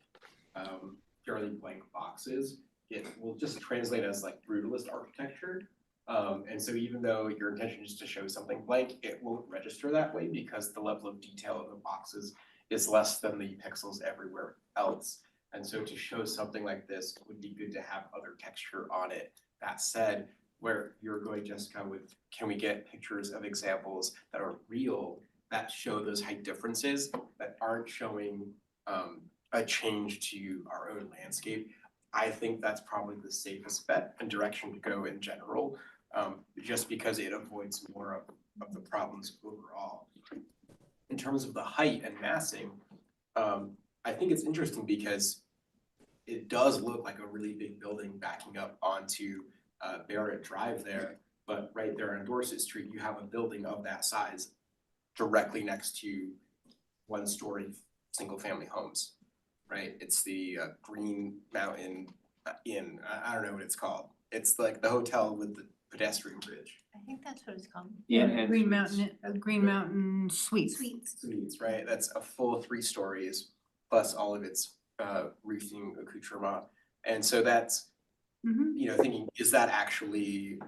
purely blank boxes, it will just translate as like brutalist architecture. And so even though your intention is to show something blank, it won't register that way because the level of detail of the boxes is less than the pixels everywhere else. And so to show something like this would be good to have other texture on it. That said, where you're going, Jessica, with can we get pictures of examples that are real that show those height differences that aren't showing a change to our own landscape? I think that's probably the safest bet and direction to go in general, just because it avoids more of the problems overall. In terms of the height and massing, I think it's interesting because it does look like a really big building backing up onto Barrett Drive there, but right there on Dorset Street, you have a building of that size directly next to one-story single-family homes, right? It's the Green Mountain Inn. I don't know what it's called. It's like the hotel with the pedestrian bridge. I think that's what it's called. Yeah. Green Mountain Suites. Suites, right? That's a full 3 stories plus all of its roofing accoutrement. And so that's, you know, thinking, is that actually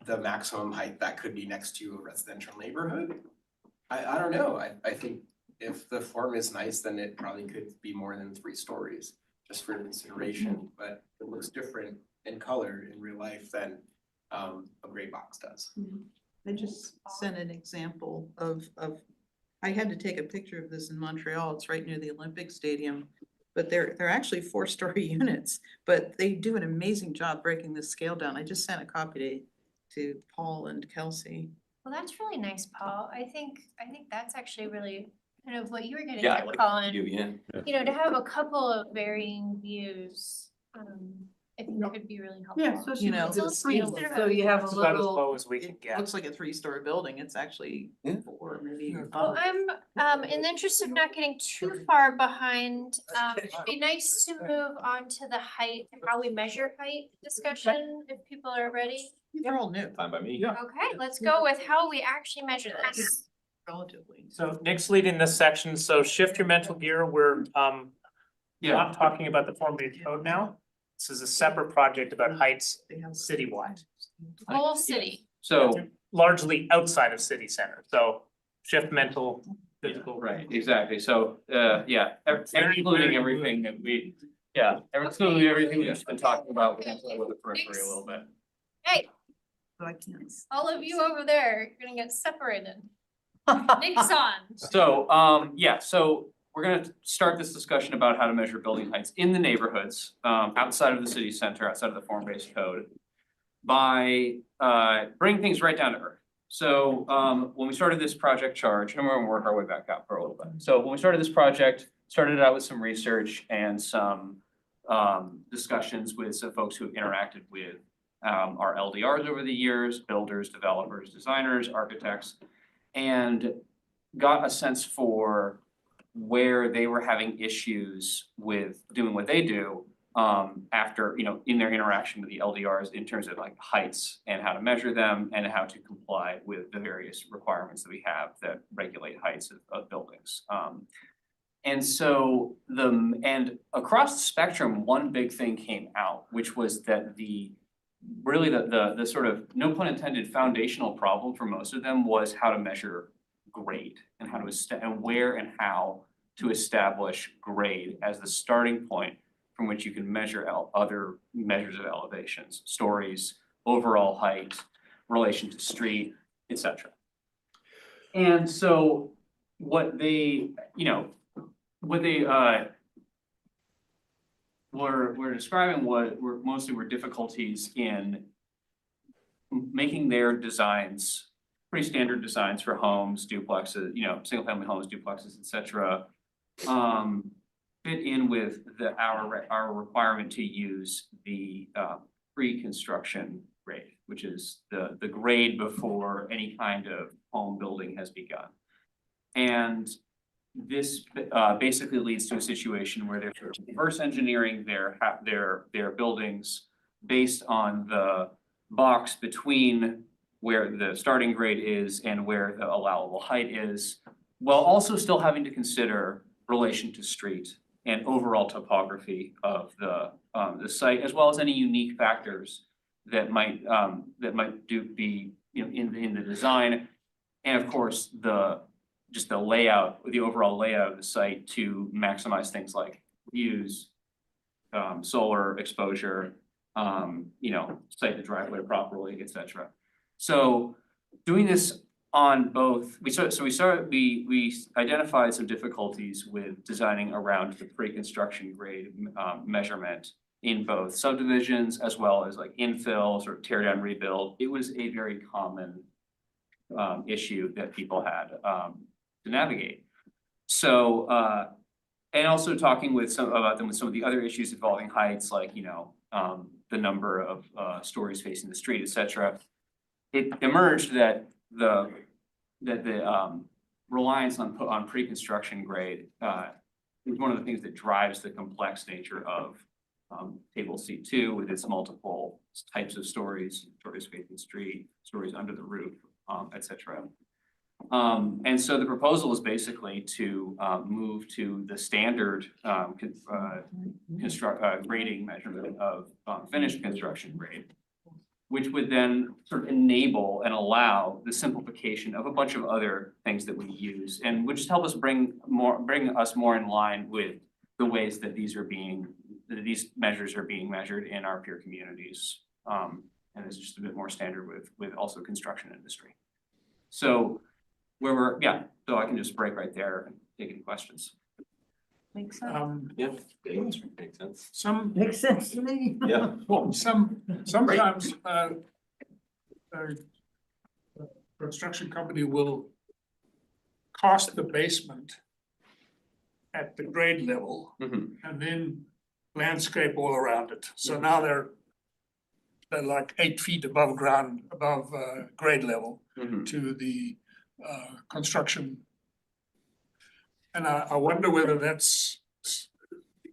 the maximum height that could be next to a residential neighborhood? I don't know. I think if the form is nice, then it probably could be more than 3 stories, just for consideration, but it looks different in color in real life than a gray box does. I just sent an example of, I had to take a picture of this in Montreal. It's right near the Olympic Stadium. But they're actually 4-story units, but they do an amazing job breaking the scale down. I just sent a copy to Paul and Kelsey. Well, that's really nice, Paul. I think that's actually really kind of what you were getting Yeah, at, like Colin. you, yeah. You know, to have a couple of varying views, I think that could be really helpful. Yeah, so You know, it's the a scale suite, of so you have a It's about as little, low as we can It get. looks like a 3-story building. It's actually Yeah. 4, maybe even Well, 5. I'm in the interest of not getting too far behind, it'd be nice to move on to the height, how we measure height discussion, if people are ready. They're all new, Fine by me. Okay, let's go with how we actually measure this. relatively. So Nick's leading this section, so shift your mental gear. We're not talking about the form-based code now. This is a separate project about heights They have citywide. Whole city. So, Largely outside of city center, so shift mental, physical. Right, exactly, so, yeah, excluding everything that we, excluding everything we've just been talking about, we're gonna play with the periphery a little bit. Hey, So I can't. all of you over there, you're gonna get separated. Nick's on. So, so we're gonna start this discussion about how to measure building heights in the neighborhoods, outside of the city center, outside of the form-based code, by bringing things right down to earth. So when we started this project charge, and we're gonna work our way back out for a little bit. So when we started this project, started it out with some research and some discussions with some folks who have interacted with our LDRs over the years, builders, developers, designers, architects, and got a sense for where they were having issues with doing what they do after, you know, in their interaction with the LDRs in terms of like heights and how to measure them and how to comply with the various requirements that we have that regulate heights of buildings. And so and across the spectrum, one big thing came out, which was that the sort of, no pun intended, foundational problem for most of them was how to measure grade and how to and where and how to establish grade as the starting point from which you can measure other measures of elevations, stories, overall height, relation to street, etc. And so what they, were describing were difficulties in making their designs, pretty standard designs for homes, duplexes, single family homes, duplexes, etc. Fit in with our requirement to use the pre-construction grade, which is the grade before any kind of home building has begun. And this basically leads to a situation where they're sort of reverse engineering their buildings based on the box between where the starting grade is and where the allowable height is, while also still having to consider relation to street and overall topography of the site, as well as any unique factors that might be in the design, and of course the overall layout of the site to maximize things like views, solar exposure, site the driveway properly, et cetera. So doing this on both, we identified some difficulties with designing around the pre-construction grade measurement in both subdivisions as well as like infill, sort of tear down, rebuild. It was a very common issue that people had to navigate. So and also talking with some of the other issues involving heights, like the number of stories facing the street, et cetera. It emerged that the reliance on pre-construction grade is one of the things that drives the complex nature of table C2 with its multiple types of stories facing the street, stories under the roof, et cetera. And so the proposal is basically to move to the standard grading measurement of finished construction grade, which would then sort of enable and allow the simplification of a bunch of other things that we use, and would just help us bring us more in line with the ways that these measures are being measured in our peer communities. And it's just a bit more standard with also construction industry. So so I can just break right there and take any questions. Makes sense. Yeah, makes sense. Makes sense to me. Yeah. Well, sometimes a construction company will cast the basement at the grade level Mhm. and then landscape all around it. So now they're like 8 feet above ground, above grade level Mhm. to the construction. And I wonder whether that's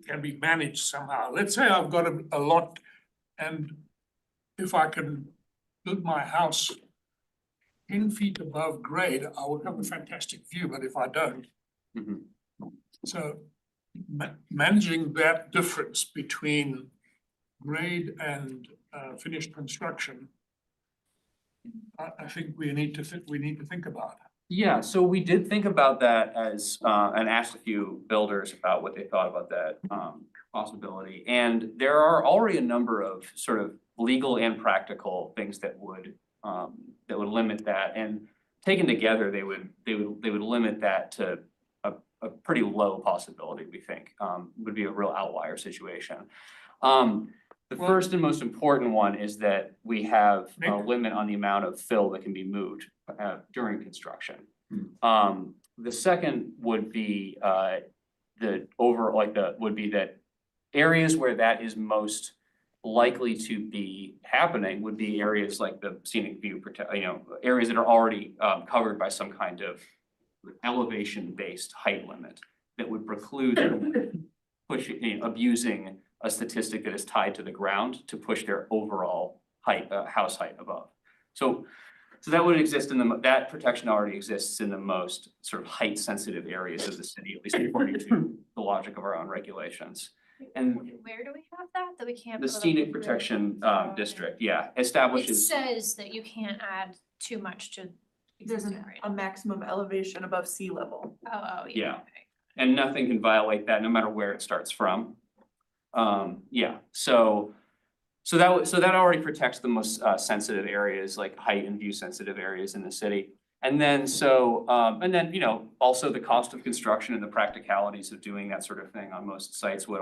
can be managed somehow. Let's say I've got a lot, and if I can build my house 10 feet above grade, I would have a fantastic view, but if I don't. Mhm. So managing that difference between grade and finished construction, I think we need to think about. Yeah, so we did think about that as, and asked a few builders about what they thought about that possibility. And there are already a number of sort of legal and practical things that would limit that. And taken together, they would limit that to a pretty low possibility, we think, would be a real outlier situation. The first and most important one is that we have a limit on the amount of fill that can be moved during construction. The second would be that areas where that is most likely to be happening would be areas like the scenic view, areas that are already covered by some kind of elevation-based height limit that would preclude abusing a statistic that is tied to the ground to push their overall height, house height above. So that would exist that protection already exists in the most sort of height sensitive areas of the city, at least according to the logic of our own regulations. And Where do we have that we can't? the put up scenic with protection it? district, yeah, It establishes. says that you can't add too much to. There's a maximum elevation above sea level. Oh, Yeah. yeah. Okay. And nothing can violate that, no matter where it starts from. So that already protects the most sensitive areas, like height and view sensitive areas in the city. And then also the cost of construction and the practicalities of doing that sort of thing on most sites would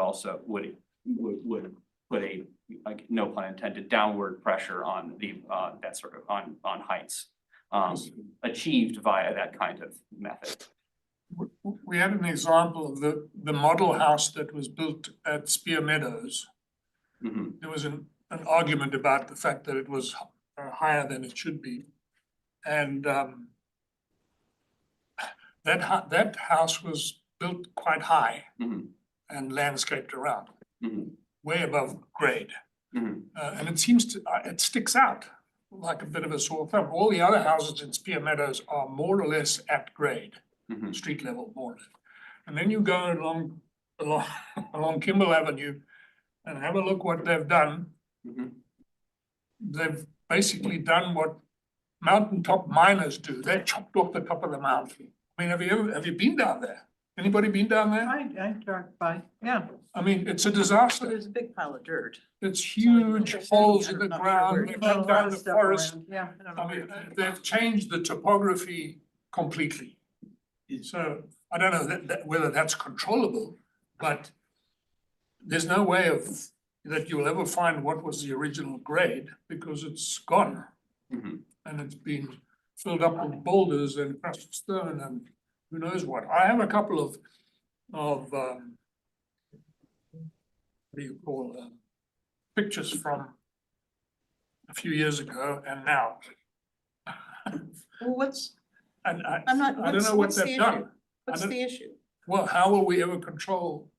put a, like, no pun intended, downward pressure on the that sort of on heights achieved via that kind of method. We had an example of the model house that was built at Spear Meadows. Mhm. There was an argument about the fact that it was higher than it should be. And that house was built quite high Mhm. and landscaped around, Mhm. way above grade. Mhm. And it seems to, it sticks out like a bit of a sore thumb. All the other houses in Spear Meadows are more or less at grade, Mhm. street level more or less. And then you go along Kimball Avenue and have a look what they've done. Mhm. They've basically done what mountaintop miners do. They chopped off the top of the mountain. I mean, have you been down there? Anybody been down there? I drive by, yeah. I mean, it's a So disaster. there's a big pile of dirt. It's So huge there's holes any- in the I'm not sure ground, where they it cut A lot down of the stuff forest. around, yeah. I don't know I where mean, it- they've changed the topography completely. So I don't know whether that's controllable, but there's no way that you'll ever find what was the original grade because it's gone. Mhm. And it's been filled up with boulders and crushed stone and who knows what. I have a couple of what do you call them? Pictures from a few years ago and now. Well, what's, And I'm not, I don't what's, know what what's the they've issue? done. What's don't- the issue? Well, how will we ever control,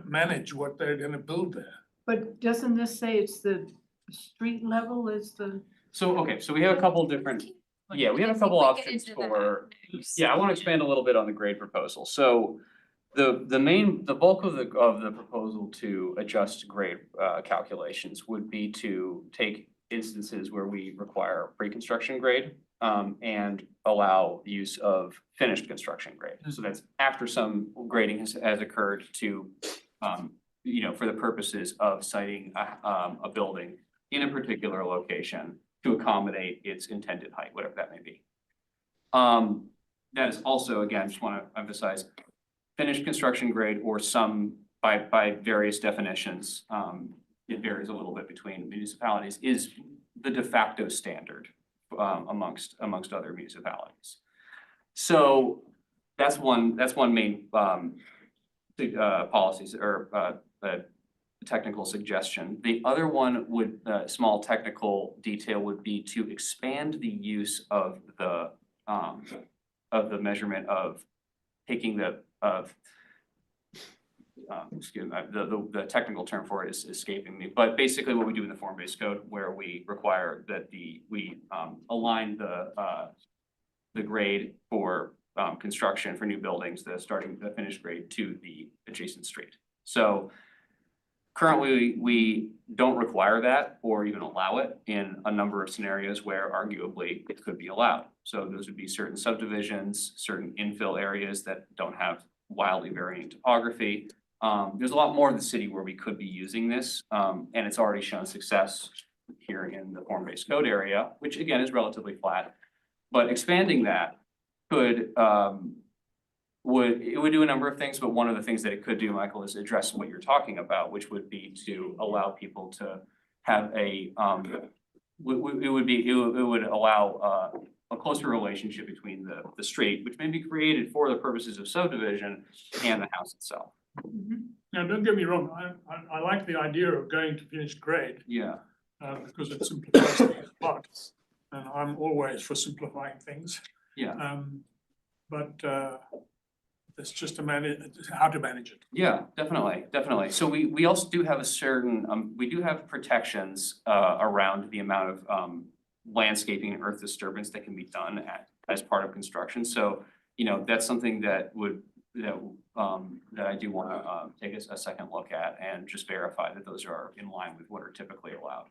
manage what they're gonna build there? But doesn't this say it's the street level is the? So, okay, so we have a couple different, yeah, we have a couple options for, yeah, I wanna expand a little bit on the grade proposal. So the bulk of the proposal to adjust grade calculations would be to take instances where we require pre-construction grade and allow use of finished construction grade. So that's after some grading has occurred to for the purposes of siting a building in a particular location to accommodate its intended height, whatever that may be. That is also, again, just wanna emphasize, finished construction grade or some by various definitions, it varies a little bit between municipalities, is the de facto standard amongst other municipalities. So that's one main policies or technical suggestion. The other one would, small technical detail would be to expand the use of the measurement of taking excuse me, the technical term for it is escaping me, but basically what we do in the form-based code where we require that we align the grade for construction for new buildings, the finished grade to the adjacent street. So currently, we don't require that or even allow it in a number of scenarios where arguably it could be allowed. So those would be certain subdivisions, certain infill areas that don't have wildly varying topography. There's a lot more of the city where we could be using this, and it's already shown success here in the form-based code area, which again is relatively flat. But expanding that could would do a number of things, but one of the things that it could do, Michael, is address what you're talking about, which would be to allow people to have a it would allow a closer relationship between the street, which may be created for the purposes of subdivision, and the house itself. Now, don't get me wrong, I like the idea of going to finished grade, Yeah. because it simplifies things a lot. And I'm always for simplifying things. Yeah. But it's just how to manage it. Yeah, definitely. So we also do have a certain, we do have protections around the amount of landscaping and earth disturbance that can be done as part of construction. So, that's something that I do wanna take a second look at and just verify that those are in line with what are typically allowed.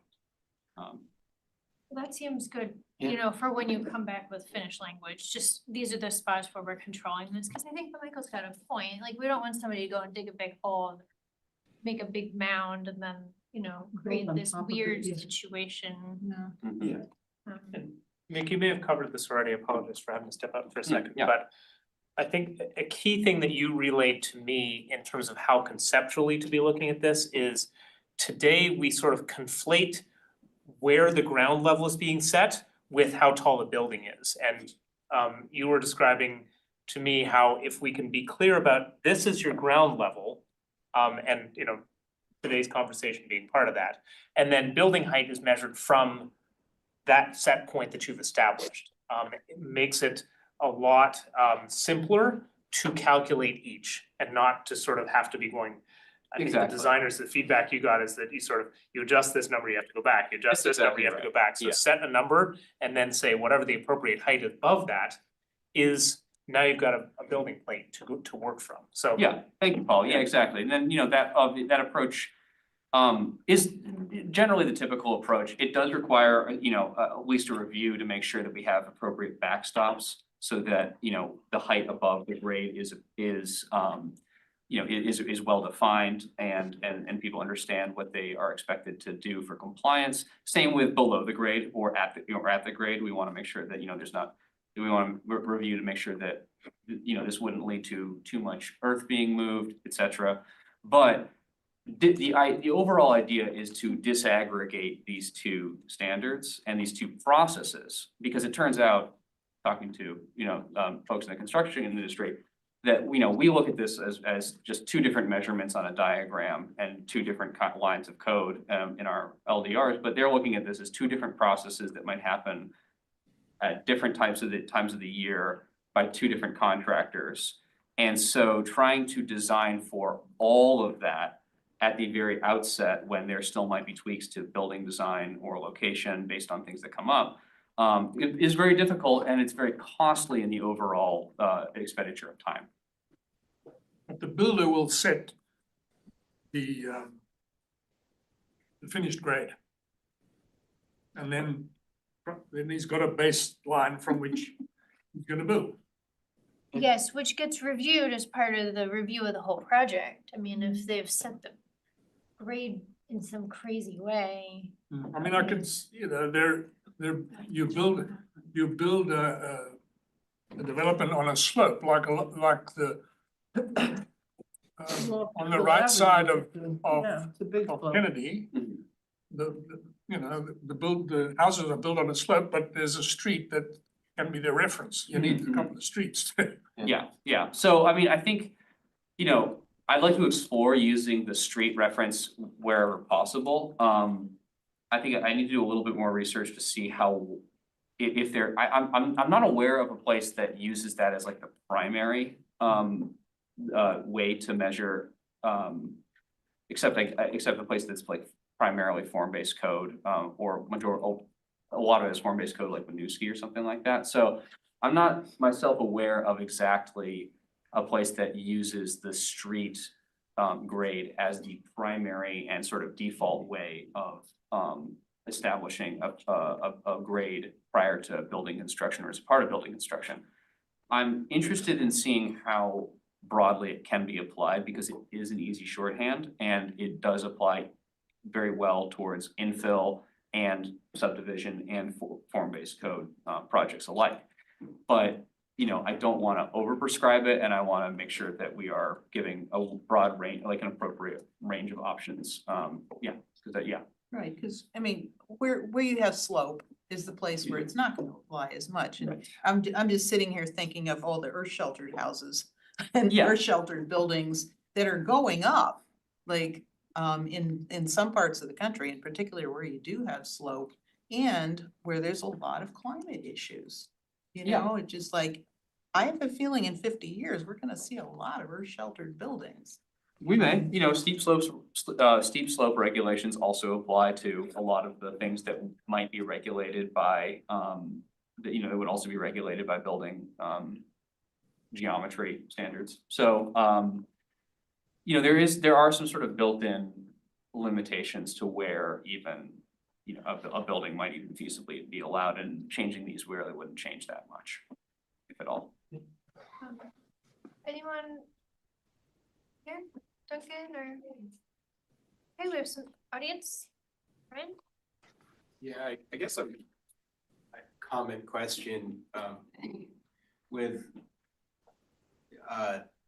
Well, that seems good, Yeah. for when you come back with finished language, just these are the spots where we're controlling this, cause I think that Michael's got a point, like, we don't want somebody to go and dig a big hole, and make a big mound and then, create on this top of it, weird yeah. situation. Mhm. Mick, you may have covered this already, I apologize for having to step out for a second, yeah. but I think a key thing that you relayed to me in terms of how conceptually to be looking at this is today we sort of conflate where the ground level is being set with how tall the building is. And you were describing to me how if we can be clear about this is your ground level, and today's conversation being part of that, and then building height is measured from that set point that you've established. It makes it a lot simpler to calculate each and not to sort of have to be going. I think the Exactly. designers, the feedback you got is that you adjust this number, you have to go back, you adjust That's this number, you exactly have to go back. So Yeah. set a number and then say whatever the appropriate height above that is, now you've got a building plate to work from, so. Yeah, thank you, Paul. Yeah, exactly. And then, that approach is generally the typical approach. It does require, at least a review to make sure that we have appropriate backstops so that, you know, the height above the grade is you know, is well defined and people understand what they are expected to do for compliance. Same with below the grade or at the grade, we wanna make sure that, you know, we wanna review to make sure that, you know, this wouldn't lead to too much earth being moved, et cetera. But the overall idea is to disaggregate these two standards and these two processes, because it turns out, talking to, you know, folks in the construction industry, that, you know, we look at this as just two different measurements on a diagram and two different lines of code in our LDRs, but they're looking at this as two different processes that might happen at different times of the year by two different contractors. And so trying to design for all of that at the very outset, when there still might be tweaks to building design or location based on things that come up, it is very difficult, and it's very costly in the overall expenditure of time. But the builder will set the finished grade. And then he's got a baseline from which he's gonna build. Yes, which gets reviewed as part of the review of the whole project. I mean, if they've set the grade in some crazy way. I mean, I could, you know, you build a development on a slope, like the on the right side of Yeah, it's a big flow. Kennedy. The houses are built on a slope, but there's a street that can be the reference. You need a couple of streets. Yeah, so I mean, I think, you know, I'd like to explore using the street reference wherever possible. I think I need to do a little bit more research to see how, if there, I'm not aware of a place that uses that as like the primary way to measure, except a place that's like primarily form-based code, or a lot of it is form-based code like Winooski or something like that. So I'm not myself aware of exactly a place that uses the street grade as the primary and sort of default way of establishing a grade prior to building construction or as part of building construction. I'm interested in seeing how broadly it can be applied, because it is an easy shorthand and it does apply very well towards infill and subdivision and form-based code projects alike. But, you know, I don't wanna overprescribe it, and I wanna make sure that we are giving a broad range, like an appropriate range of options. Right, because I mean, where you have slope is the place where it's not gonna apply as much. And I'm just sitting here thinking of all the earth sheltered houses and Yeah. earth sheltered buildings that are going up. Like in some parts of the country, in particular where you do have slope and where there's a lot of climate issues. You Yeah. know, it's just like, I have a feeling in 50 years, we're gonna see a lot of earth sheltered buildings. We may, you know, steep slope regulations also apply to a lot of the things that might be regulated by, that, you know, it would also be regulated by building, geometry standards. So, you know, there are some sort of built-in limitations to where even, you know, a building might even feasibly be allowed, and changing these really wouldn't change that much, if at all. Anyone here? Duncan or? Hey, we have some audience. Ryan? Yeah, I guess a common question, with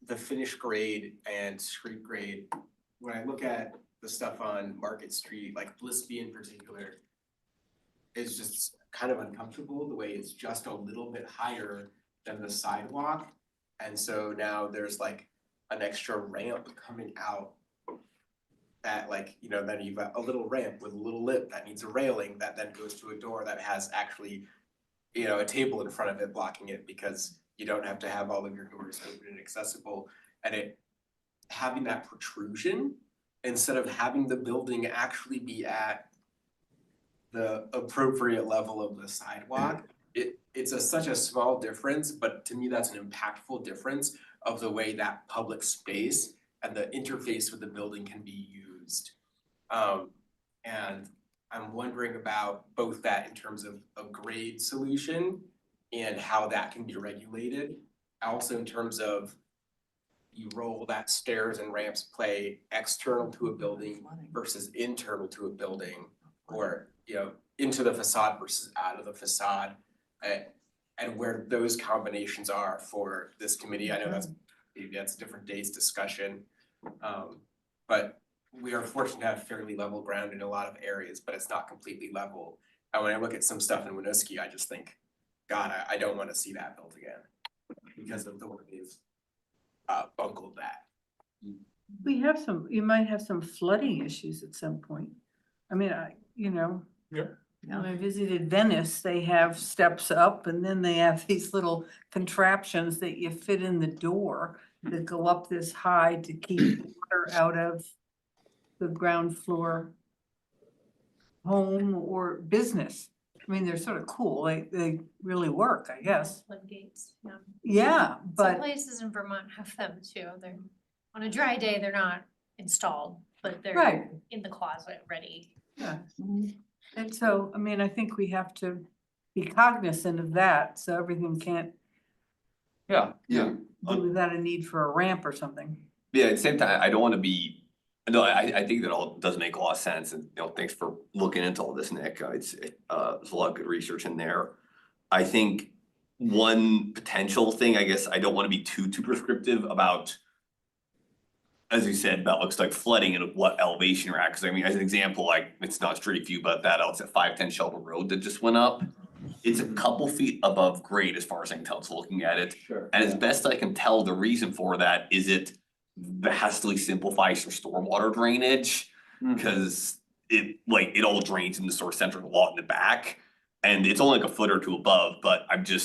the finished grade and street grade. When I look at the stuff on Market Street, like Blissby in particular, it's just kind of uncomfortable the way it's just a little bit higher than the sidewalk. And so now there's like an extra ramp coming out that, like, you know, then you've got a little ramp with a little lip that needs a railing that then goes to a door that has actually, you know, a table in front of it blocking it, because you don't have to have all of your doors open and accessible. And it having that protrusion instead of having the building actually be at the appropriate level of the sidewalk, it's such a small difference, but to me that's an impactful difference of the way that public space and the interface with the building can be used. And I'm wondering about both that in terms of a grade solution and how that can be regulated. Also in terms of you roll that stairs and ramps play external to a building versus internal to a building, or, you know, into the facade versus out of the facade. And where those combinations are for this committee. I know that's a different day's discussion. But we are fortunate to have fairly level ground in a lot of areas, but it's not completely level. And when I look at some stuff in Winooski, I just think, God, I don't want to see that built again because of the way they've bungled that. You might have some flooding issues at some point. I mean, when I visited Venice, they have steps up and then they have these little contraptions that you fit in the door that go up this high to keep water out of the ground floor home or business. I mean, they're sort of cool. They really work, I guess. Floodgates, yeah. Yeah, Some but places in Vermont have them too. They're, on a dry day, they're not installed, but they're right. in the closet, ready. Yeah. And so, I mean, I think we have to be cognizant of that, so everything can't Yeah. Yeah. be without a need for a ramp or something. Yeah, at the same time, I don't wanna be, no, I think that all does make a lot of sense, and, you know, thanks for looking into all this, Nick, there's a lot of good research in there. I think one potential thing, I guess, I don't wanna be too prescriptive about, as you said, about looks like flooding and what elevation you're at, cause I mean, as an example, like, it's not street view, but that it's at 510 Shelburne Road that just went up. It's a couple feet above grade as far as I can tell, it's looking at it. Sure. And as best I can tell, the reason for that is it vastly simplifies your stormwater drainage. Cause it all drains in the sort of central lot in the back. And it's only like a foot or two above, but I do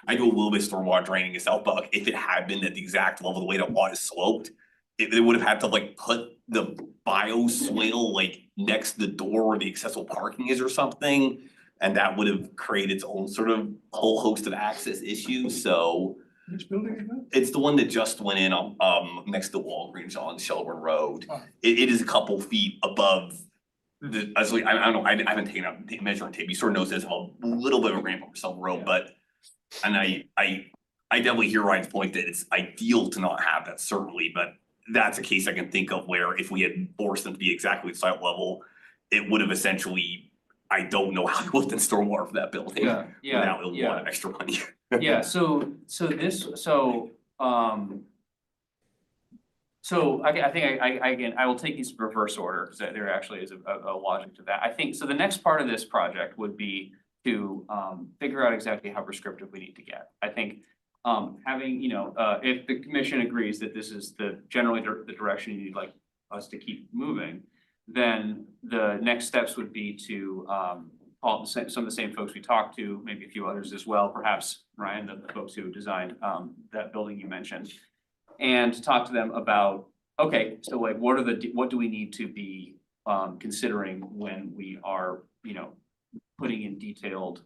a little bit of stormwater draining itself, but like if it had been at the exact level, the way that water is sloped, they would have had to like put the bioswale like next to the door where the accessible parking is or something. And that would have created its own sort of whole host of access issues, so. Which building is that? It's the one that just went in on next to Walgreens on Shelburne Road. Oh. It is a couple feet above the, I don't know, I haven't taken a measuring tape, you sort of notice there's a little bit of a ramp over Shelburne Road, but. And I definitely hear Ryan's point that it's ideal to not have that, certainly, but that's a case I can think of where if we had forced them to be exactly at site level, it would have essentially, I don't know how you would have stormwater for that building. Yeah, yeah, Without a yeah. lot of extra money. Yeah, so I think again, I will take these in reverse order, because there actually is a logic to that. I think, so the next part of this project would be to figure out exactly how prescriptive we need to get. I think having, if the commission agrees that this is generally the direction you'd like us to keep moving, then the next steps would be to call some of the same folks we talked to, maybe a few others as well, perhaps Ryan, the folks who designed that building you mentioned, and talk to them about, okay, so like what do we need to be considering when we are, putting in detailed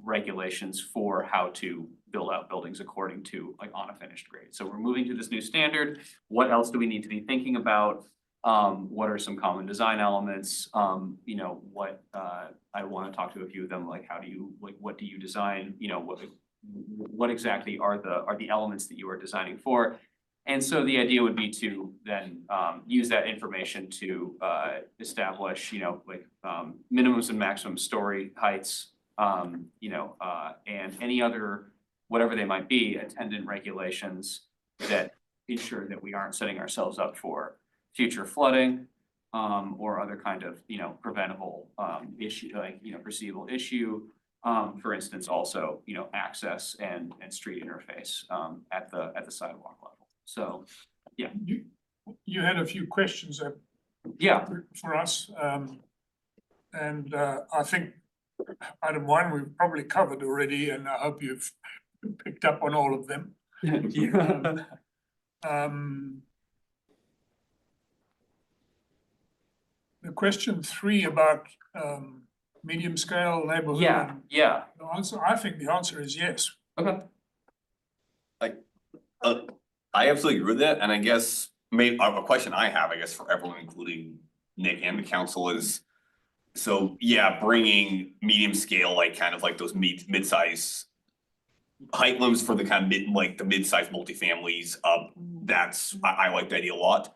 regulations for how to build out buildings according to like on a finished grade. So we're moving to this new standard. What else do we need to be thinking about? What are some common design elements? What I want to talk to a few of them, like what do you design? What exactly are the elements that you are designing for? And so the idea would be to then use that information to establish, minimums and maximum story heights, and any other, whatever they might be, attendant regulations that ensure that we aren't setting ourselves up for future flooding or other kind of, preventable issue, perceivable issue. For instance, also, access and street interface at the sidewalk level. So, yeah. You had a few questions Yeah. for us, and I think item one we've probably covered already, and I hope you've picked up on all of them. The question 3 about medium scale neighborhood. Yeah. I think the answer is yes. Okay. I absolutely agree with that, and I guess maybe a question I have, I guess, for everyone, including Nick and the council is, so yeah, bringing medium scale, like kind of like those mid-size height limits for the kind of the mid-sized multifamilies, I like that idea a lot.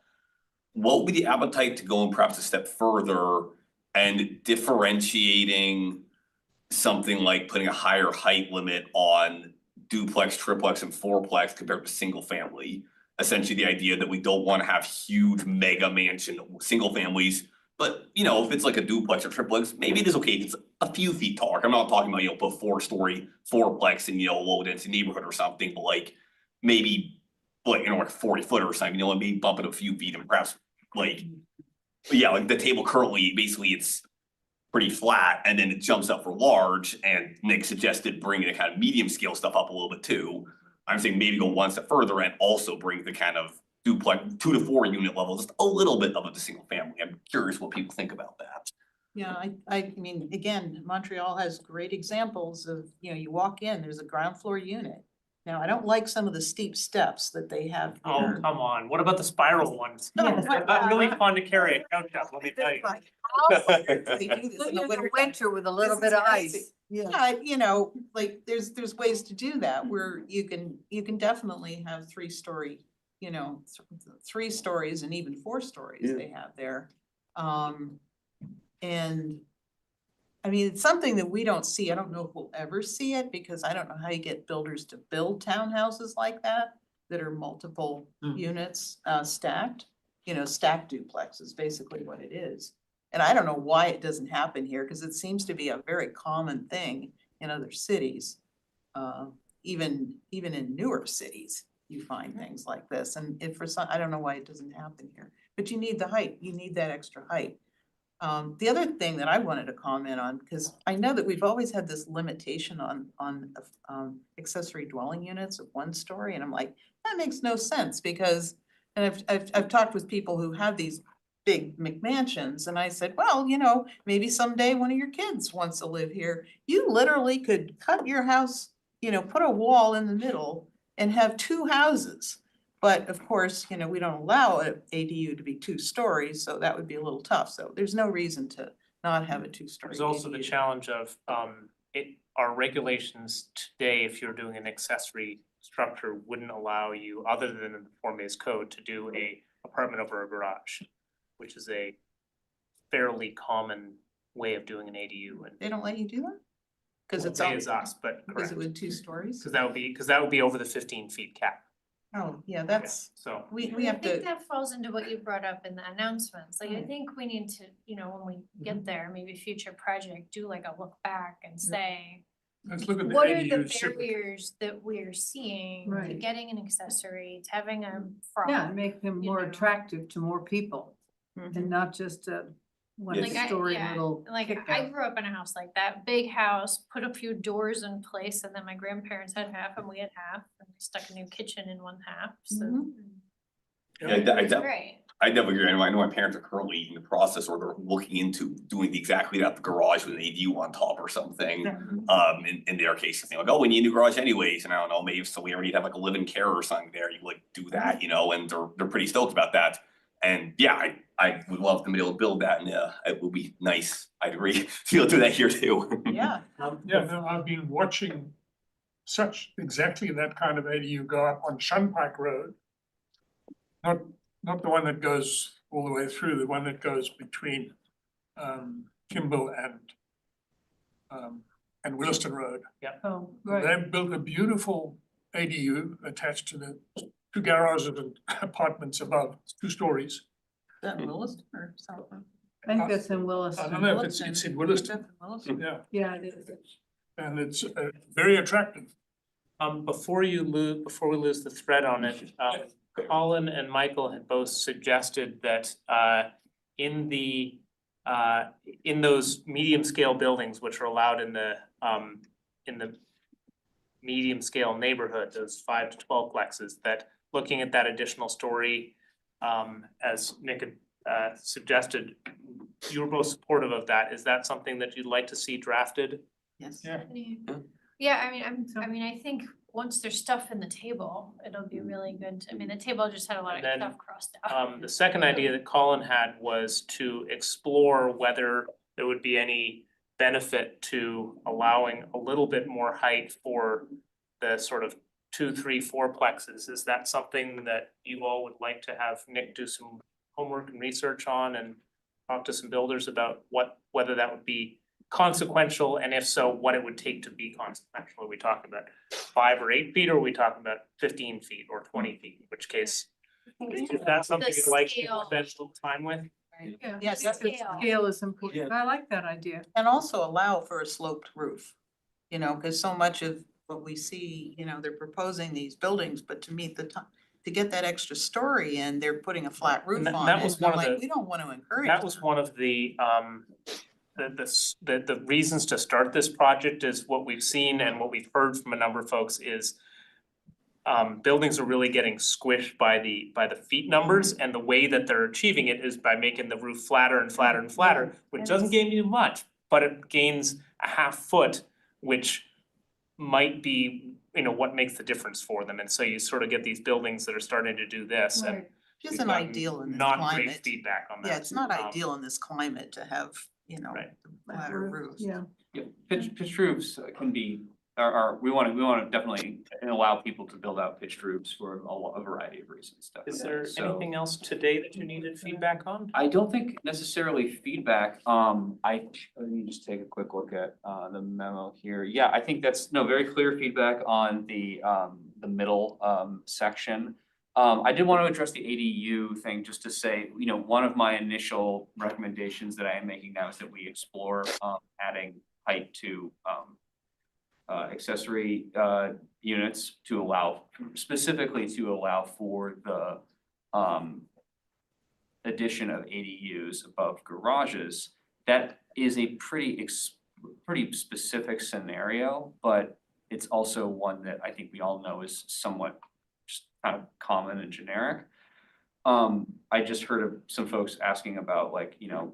What would be the appetite to go perhaps a step further and differentiating something like putting a higher height limit on duplex, triplex, and fourplex compared to single family? Essentially, the idea that we don't want to have huge mega mansion single families, but if it's like a duplex or triplex, maybe it is okay if it's a few feet taller. I'm not talking about put 4-story fourplex in low density neighborhood or something, but maybe like 40 foot or something, and maybe bump it a few feet and perhaps like the table currently basically it's pretty flat and then it jumps up for large, and Nick suggested bringing the kind of medium scale stuff up a little bit too. I'm saying maybe go one step further and also bring the kind of duplex 2 to 4 unit level just a little bit above the single family. I'm curious what people think about that. Yeah, I mean, again, Montreal has great examples of, you walk in, there's a ground floor unit. Now, I don't like some of the steep steps that they have Oh, there. come on, what about the spiral ones? Yes. They're really fun to carry a couch up, let me tell you. They do this in the winter. Winter with a little This bit is of crazy. ice. Yeah, there's ways to do that where you can definitely have 3-story, 3 stories and even 4 stories they have there. And I mean, it's something that we don't see. I don't know if we'll ever see it because I don't know how you get builders to build townhouses like that are multiple units stacked. Stacked duplex is basically what it is. And I don't know why it doesn't happen here because it seems to be a very common thing in other cities. Even in newer cities, you find things like this. And if for some, I don't know why it doesn't happen here, but you need the height, you need that extra height. The other thing that I wanted to comment on, because I know that we've always had this limitation on accessory dwelling units of 1 story, and I'm like, that makes no sense because, and I've talked with people who have these big McMansions, and I said, well, maybe someday one of your kids wants to live here. You literally could cut your house, put a wall in the middle and have 2 houses. But of course, we don't allow an ADU to be 2 stories, so that would be a little tough. So there's no reason to not have a 2-story. There's also the ADU. challenge of, our regulations today, if you're doing an accessory structure, wouldn't allow you, other than in the form-based code, to do a apartment over a garage, which is a fairly common way of doing an ADU, and They don't let you do that? Because it's okay all, is us, but because correct, it would 2 stories? cause that would be over the 15 feet cap. Oh, yeah, Yeah, that's, so. we I have think to, that falls into what you brought up in the announcements, like I Right. think we need to, when we get there, maybe future project, do like a look back and say, Let's look at the what are the ADUs separate. barriers that we're seeing to Right. getting an accessory, to having a front? Yeah, and make them more attractive to more people and not just a Like I, 1-story yeah, little like kick I out. grew up in a house like that, big house, put a few doors in place, and then my grandparents had half and we had half, and we stuck a new kitchen in one half, so. Mhm. It's great. I definitely agree. I know my parents are currently in the process or they're looking into doing exactly that, the garage with an ADU on top or something. In their case, they like, oh, we need a new garage anyways, and I don't know, maybe so we already have like a live-in care or something there, you do that, and they're pretty stoked about that. And yeah, I would love to be able to build that, and it would be nice, I'd agree, to be able to do that here too. yeah. Yeah, no, I've been watching exactly that kind of ADU go up on Shunpike Road. Not the one that goes all the way through, the one that goes between Kimball and Williston Road. Oh, right. They've built a beautiful ADU attached to the 2 garages and apartments above, 2 stories. Is that in Williston or something? I think that's in I Williston. don't know if it's in Williston, yeah, Yeah, it is. and it's very attractive. Before we lose the thread on it, Colin and Michael had both suggested that in those medium scale buildings, which are allowed in the medium scale neighborhood, those 5 to 12 plexes, that looking at that additional story, as Nick had suggested, you were both supportive of that. Is that something that you'd like to see drafted? Yes. Yeah. Yeah, I mean, I think once there's stuff in the table, it'll be really good. I mean, the table just had a lot of And then, stuff crossed out. The second idea that Colin had was to explore whether there would be any benefit to allowing a little bit more height for the sort of 2, 3, 4 plexes. Is that something that you all would like to have Nick do some homework and research on and talk to some builders about whether that would be consequential, and if so, what it would take to be consequential? Are we talking about 5 or 8 feet, or are we talking about 15 feet or 20 feet? In which case, is that something you'd like to scale. spend a little time with? Yeah, Yes, that's the scale. scale is important. I like that idea. And also allow for a sloped roof, you know, because so much of what we see, you know, they're proposing these buildings, but to meet the time, to get that extra story in, they're putting a flat roof that- on that it. was And I'm one of like, the- we don't want to encourage That was one of the reasons to start this project is what we've seen and what we've heard from a number of folks is buildings are really getting squished by the feet numbers, and the way that they're achieving it is by making the roof flatter and flatter and flatter, which doesn't gain you much, but it gains a half foot, which might be, you know, what makes the difference for them. And so you sort of get these buildings that are starting to do this, and Which we've isn't gotten ideal in this not great climate. feedback on that. Yeah, it's not ideal in this climate to have, you know, Right. flatter roofs. Yeah. Yeah, pitched roofs can be, we wanna definitely allow people to build out pitched roofs for a variety of reasons. Is definitely. there So- anything else today that you needed feedback on? I don't think necessarily feedback, let me just take a quick look at the memo here. Yeah, I think that's, very clear feedback on the middle section. I did want to address the ADU thing, just to say, you know, one of my initial recommendations that I am making now is that we explore adding height to accessory units to allow, specifically to allow for the addition of ADUs above garages. That is a pretty specific scenario, but it's also one that I think we all know is somewhat just kind of common and generic. I just heard of some folks asking about, like, you know,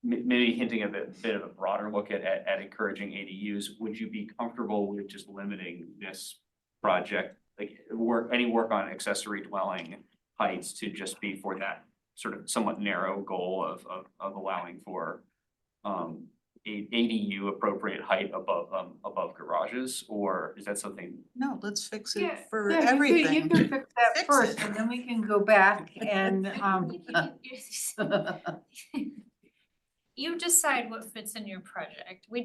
maybe hinting a bit of a broader look at encouraging ADUs. Would you be comfortable with just limiting this project, like any work on accessory dwelling heights, to just be for that sort of somewhat narrow goal of allowing for ADU appropriate height above garages? Or is that something? No, let's fix Yeah, it for yeah, everything. You can fix that Fix first, it. and then we can go back and You decide what fits in your project. We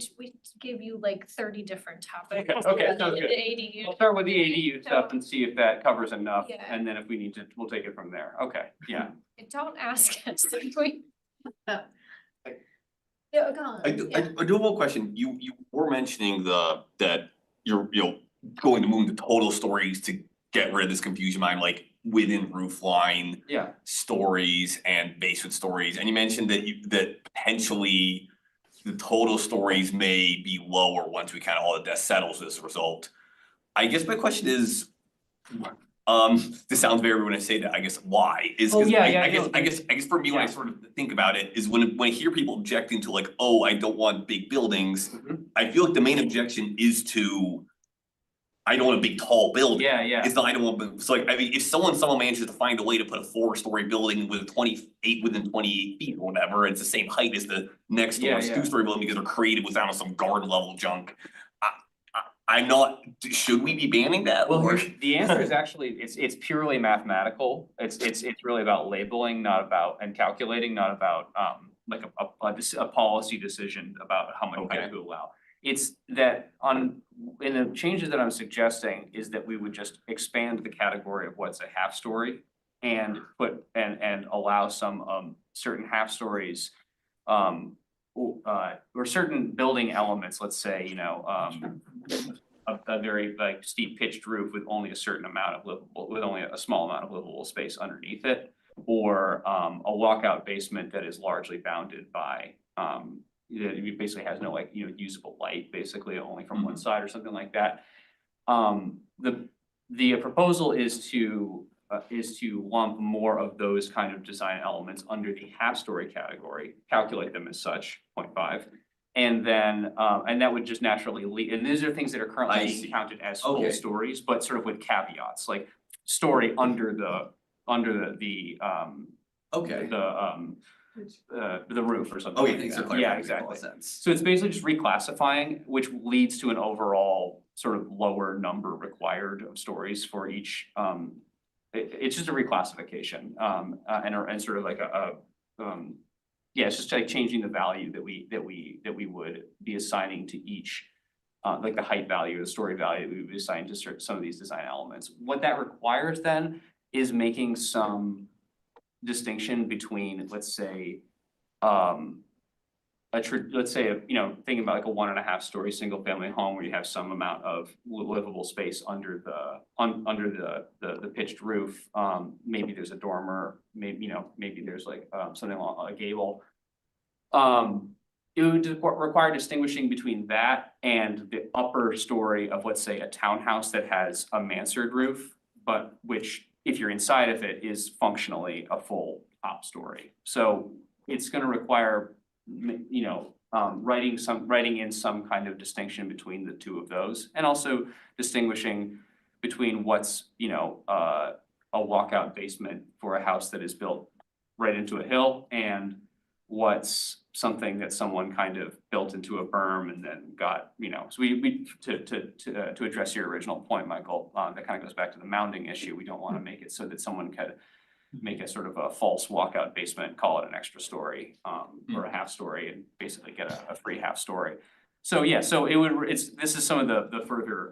give you like 30 different topics. Okay, other sounds than good. the ADU. We'll start with the ADU stuff and see if that covers enough, Yeah. and then if we need to, we'll take it from there. Okay, yeah. Don't ask us if we. Yeah, go on. I do have one question. You were mentioning that you're, going to move the total stories to get rid of this confusion mind, like within roof line Yeah. stories and basement stories, and you mentioned that potentially the total stories may be lower once we kind of all the dust settles as a result. I guess my question is, this sounds very when I say that, I guess why is, cause I guess for me, when I sort of think about it, is when I hear people objecting to, like, oh, I don't want big buildings, I feel like the main objection is to, I don't want a big tall building. Yeah. It's not, I don't want, so like, I mean, if someone manages to find a way to put a 4-story building with 28 within 28 feet or whatever, it's the same height as the next door's Yeah. 2-story building because they're created without some garden level junk. I'm not, should we be banning that? Well, Or- the answer is actually, it's purely mathematical. It's really about labeling, not about, and calculating, not about like a policy decision about how much height to allow. It's that in the changes that I'm suggesting is that we would just expand the category of what's a half story and put and allow some certain half stories or certain building elements, let's say, you know, a very like steep pitched roof with only a certain amount of livable, with only a small amount of livable space underneath it, or a walkout basement that is largely bounded by it basically has no, like, you know, usable light, basically only from one side or something like that. The proposal is to lump more of those kind of design elements under the half story category, calculate them as such, 0.5. And then, and that would just naturally lead, and these are things that are currently I being see. counted as full Okay. stories, but sort of with caveats, like story under the Okay. the roof or something Oh, yeah, like thanks for that. clarifying. Yeah, Makes a lot of exactly. sense. So it's basically just reclassifying, which leads to an overall sort of lower number required of stories for each, it's just a reclassification, and sort of like yeah, it's just like changing the value that we would be assigning to each, like the height value, the story value we would be assigning to some of these design elements. What that requires then is making some distinction between, let's say, let's say, you know, thinking about like a 1.5 story single family home where you have some amount of livable space under the pitched roof. Maybe there's a dormer, maybe, you know, maybe there's like something along a gable. It would require distinguishing between that and the upper story of, let's say, a townhouse that has a mansard roof, but which, if you're inside of it, is functionally a full top story. So it's gonna require, you know, writing in some kind of distinction between the two of those, and also distinguishing between what's, you know, a walkout basement for a house that is built right into a hill, and what's something that someone kind of built into a berm and then got, you know, so we to address your original point, Michael, that kind of goes back to the mounding issue. We don't want to make it so that someone could make a sort of a false walkout basement, call it an extra story, or a half story, and basically get a free half story. So yeah, so this is some of the further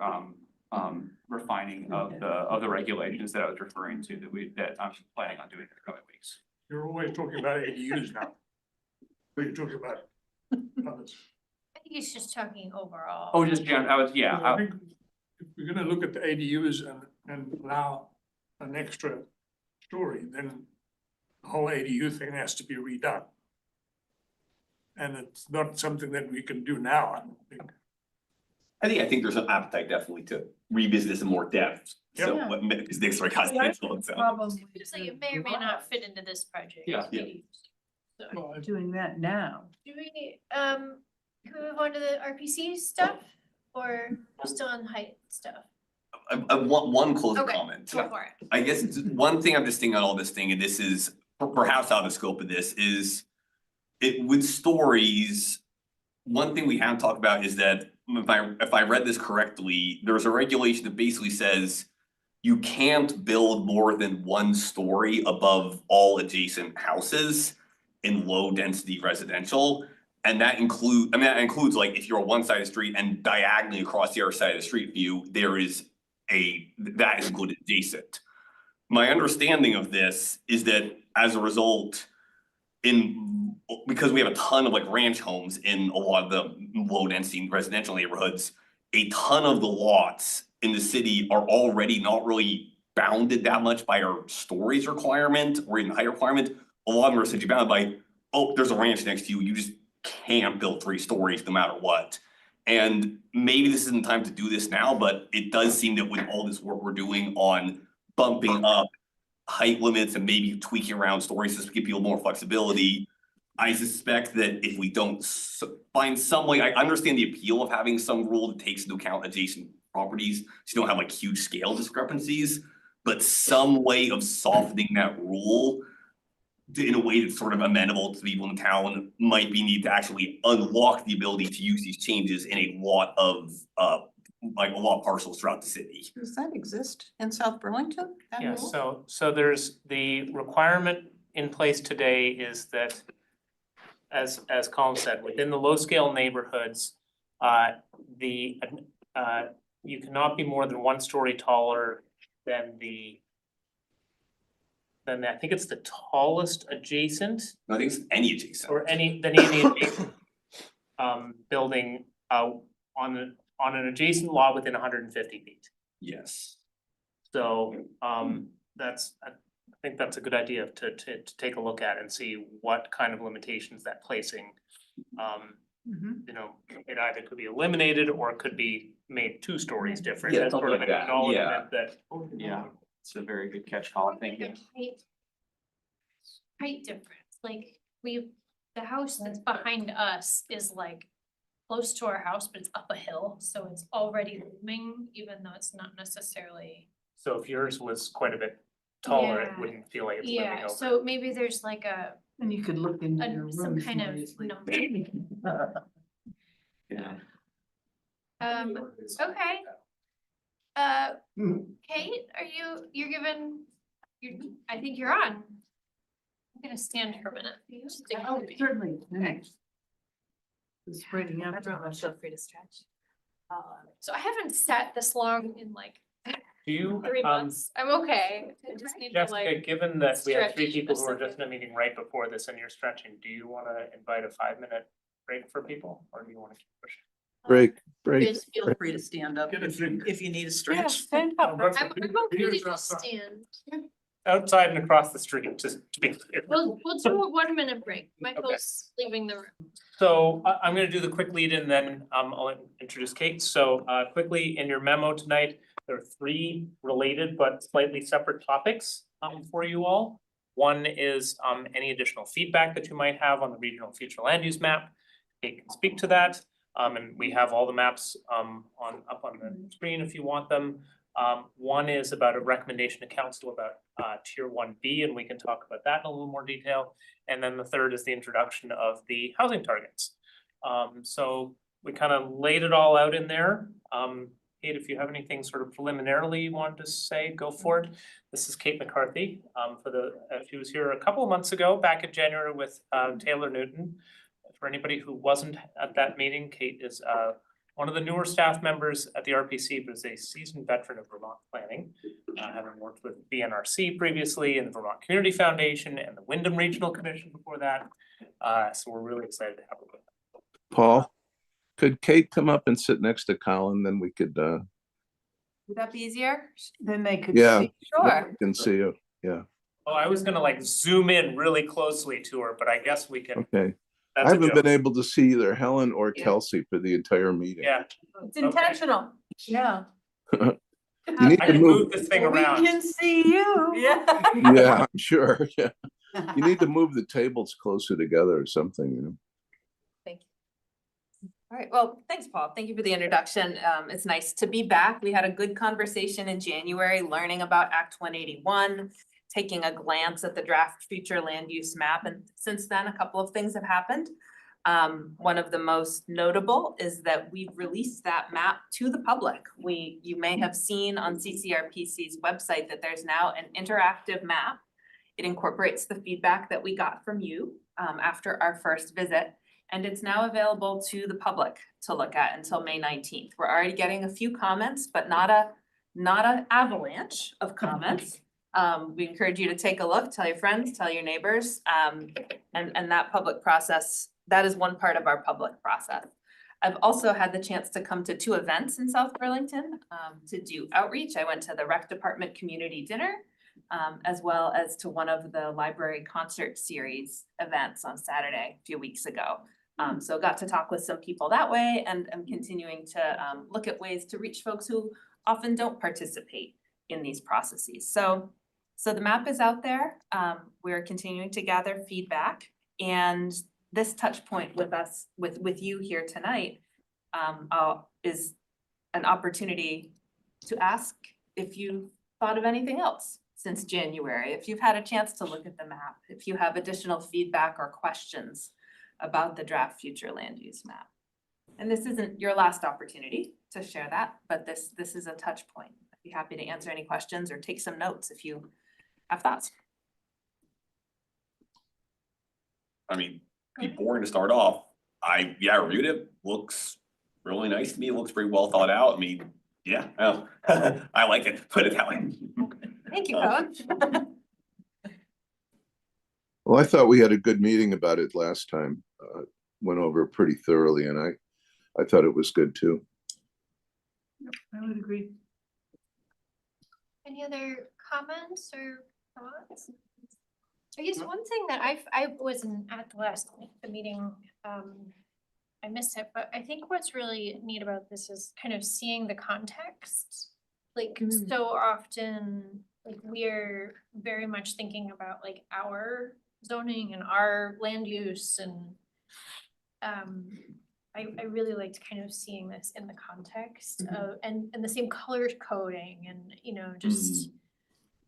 refining of the regulations that I was referring to that I'm planning on doing in the coming weeks. You're always talking about ADUs now. What are you talking about? Others? I think he's just talking overall. Oh, just I think if we're gonna look at the ADUs and allow an extra story, then the whole ADU thing has to be redone. And it's not something that we can do now, I don't think. I think there's an appetite definitely to revisit this in more depth. So Yeah. what, because Nick's already got Yeah, it, so. Probably Just like it may or may not fit into this project. Yeah. Yeah. So, Well, doing that now. do we, can we move on to the RPC stuff, or we're still on height stuff? I want one closing Okay, comment. go for it. I guess it's one thing I'm just thinking on all this thing, and this is perhaps out of the scope of this, is it with stories. One thing we haven't talked about is that if I read this correctly, there's a regulation that basically says you can't build more than one story above all adjacent houses in low density residential. And that includes like if you're on one side of the street and diagonally across the other side of the street view, that is included adjacent. My understanding of this is that as a result, because we have a ton of like ranch homes in a lot of the low density residential neighborhoods, a ton of the lots in the city are already not really bounded that much by our stories requirement or even height requirement. A lot of them are essentially bounded by, oh, there's a ranch next to you, you just can't build 3 stories no matter what. And maybe this isn't time to do this now, but it does seem that with all this work we're doing on bumping up height limits and maybe tweaking around stories to give people more flexibility, I suspect that if we don't find some way, I understand the appeal of having some rule that takes into account adjacent properties, so you don't have like huge scale discrepancies, but some way of softening that rule in a way that's sort of amenable to people in town might be needed to actually unlock the ability to use these changes in a lot of parcels throughout the city. Does that exist in South Burlington? That Yeah, rule? so there's the requirement in place today is that, as Colin said, within the low scale neighborhoods, you cannot be more than 1 story taller than I think it's the tallest adjacent, I think it's any adjacent. or any adjacent building on an adjacent lot within 150 feet. Yes. So I think that's a good idea to take a look at and see what kind of limitations that placing. You know, it either could be eliminated or it could be made 2 stories different. Yeah, That's something sort of like an that, acknowledgement that. Yeah, it's a very good catch, Colin, thank you. Height difference, like the house that's behind us is like close to our house, but it's up a hill, so it's already looming, even though it's not necessarily. So if yours was quite a bit taller, it Yeah. wouldn't feel like it's living Yeah, over. so maybe there's like And you could look into your rooms. some kind more of easily. number. Yeah. Okay. Kate, you're given, I think you're on. I'm gonna stand for a minute. Just stick with me. Certainly. Okay. It's spreading out. Feel free to stretch. So I haven't sat this long in like Do you, 3 months. I'm okay. I just need to Jessica, like, given that we had three stretch people a who were just in second. a meeting right before this and you're stretching, do you wanna invite a 5-minute break for people, or do you wanna keep pushing? break. Just feel free to stand up Get a if drink. if you need a Yeah, stretch. stand up. I'm okay to just stand. Outside and across the street, just to be clear. We'll do a 1-minute break. Michael's leaving the room. So I'm gonna do the quick lead and then I'll introduce Kate. So quickly, in your memo tonight, there are 3 related but slightly separate topics for you all. One is any additional feedback that you might have on the regional future land use map. Kate can speak to that. And we have all the maps up on the screen if you want them. One is about a recommendation to council about tier 1B, and we can talk about that in a little more detail. And then the third is the introduction of the housing targets. So we kind of laid it all out in there. Kate, if you have anything sort of preliminarily you wanted to say, go for it. This is Kate McCarthy. She was here a couple of months ago, back in January with Taylor Newton. For anybody who wasn't at that meeting, Kate is one of the newer staff members at the RPC, but is a seasoned veteran of Vermont planning, having worked with BNRC previously and the Vermont Community Foundation and the Wyndham Regional Commission before that. So we're really excited to have her with us. Paul, could Kate come up and sit next to Colin, then we could, Would that be easier? Then they could Yeah. see. Sure. can see you, yeah, Oh, I was gonna like zoom in really closely to her, but I guess we can, okay. I that's a haven't joke. been able to see either Helen or Kelsey for the entire meeting. Yeah, It's intentional. Yeah. You need I to can move, move this thing We around. can see you. Yeah. yeah, I'm sure, yeah. You need to move the tables closer together or something, you know? Thank you. All right, well, thanks, Paul. Thank you for the introduction. It's nice to be back. We had a good conversation in January, learning about Act 181, taking a glance at the draft future land use map, and since then, a couple of things have happened. One of the most notable is that we've released that map to the public. You may have seen on CCRPC's website that there's now an interactive map. It incorporates the feedback that we got from you after our first visit, and it's now available to the public to look at until May 19th. We're already getting a few comments, but not an avalanche of comments. We encourage you to take a look, tell your friends, tell your neighbors, and that public process, that is one part of our public process. I've also had the chance to come to 2 events in South Burlington to do outreach. I went to the Rec Department Community Dinner, as well as to one of the library concert series events on Saturday a few weeks ago. So got to talk with some people that way, and I'm continuing to look at ways to reach folks who often don't participate in these processes. So the map is out there. We're continuing to gather feedback, and this touch point with us, with you here tonight, is an opportunity to ask if you thought of anything else since January, if you've had a chance to look at the map, if you have additional feedback or questions about the draft future land use map. And this isn't your last opportunity to share that, but this is a touch point. I'd be happy to answer any questions or take some notes if you have thoughts. I mean, be boring to start off. I reviewed it, looks really nice to me, it looks pretty well thought out, I mean, yeah, I like it, put it that way. Thank you, Cohen. Well, I thought we had a good meeting about it last time, went over it pretty thoroughly, and I thought it was good too. I would agree. Any other comments or thoughts? I guess one thing that I wasn't at the meeting, I missed it, but I think what's really neat about this is kind of seeing the context. Like so often, like we're very much thinking about like our zoning and our land use, and I really liked kind of seeing this in the context of and the same color coding, and you know, just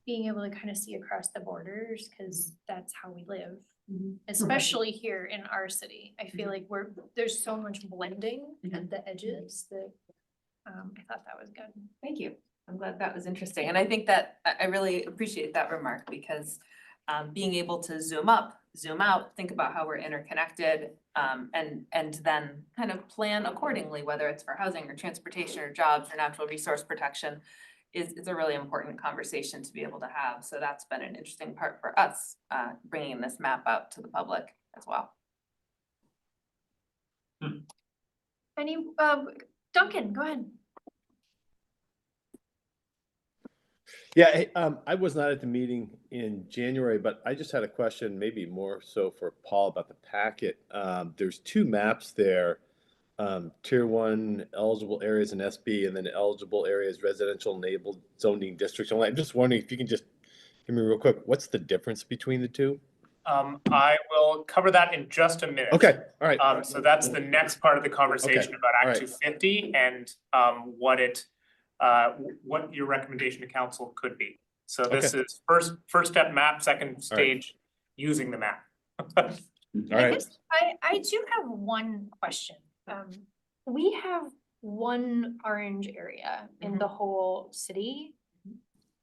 being able to kind of see across the borders, because that's how we live. especially here in our city. I feel like there's so much blending at the edges that, I thought that was good. Thank you. I'm glad that was interesting. And I think that I really appreciate that remark because being able to zoom up, zoom out, think about how we're interconnected, and then kind of plan accordingly, whether it's for housing or transportation or jobs or natural resource protection is a really important conversation to be able to have. So that's been an interesting part for us, bringing this map out to the public as well. Any, Duncan, go ahead. Yeah, hey, I was not at the meeting in January, but I just had a question, maybe more so for Paul about the packet. There's two maps there, tier 1 eligible areas in SB and then eligible areas residential enabled zoning districts. I'm just wondering if you can just give me real quick, what's the difference between the two? I will cover that in just a minute. Okay, all right. So that's the next part of the conversation Okay, about all Act right. 250 and what your recommendation to council could be. So this is first step map, second stage using the map. All right. I do have one question. We have one orange area in the whole city,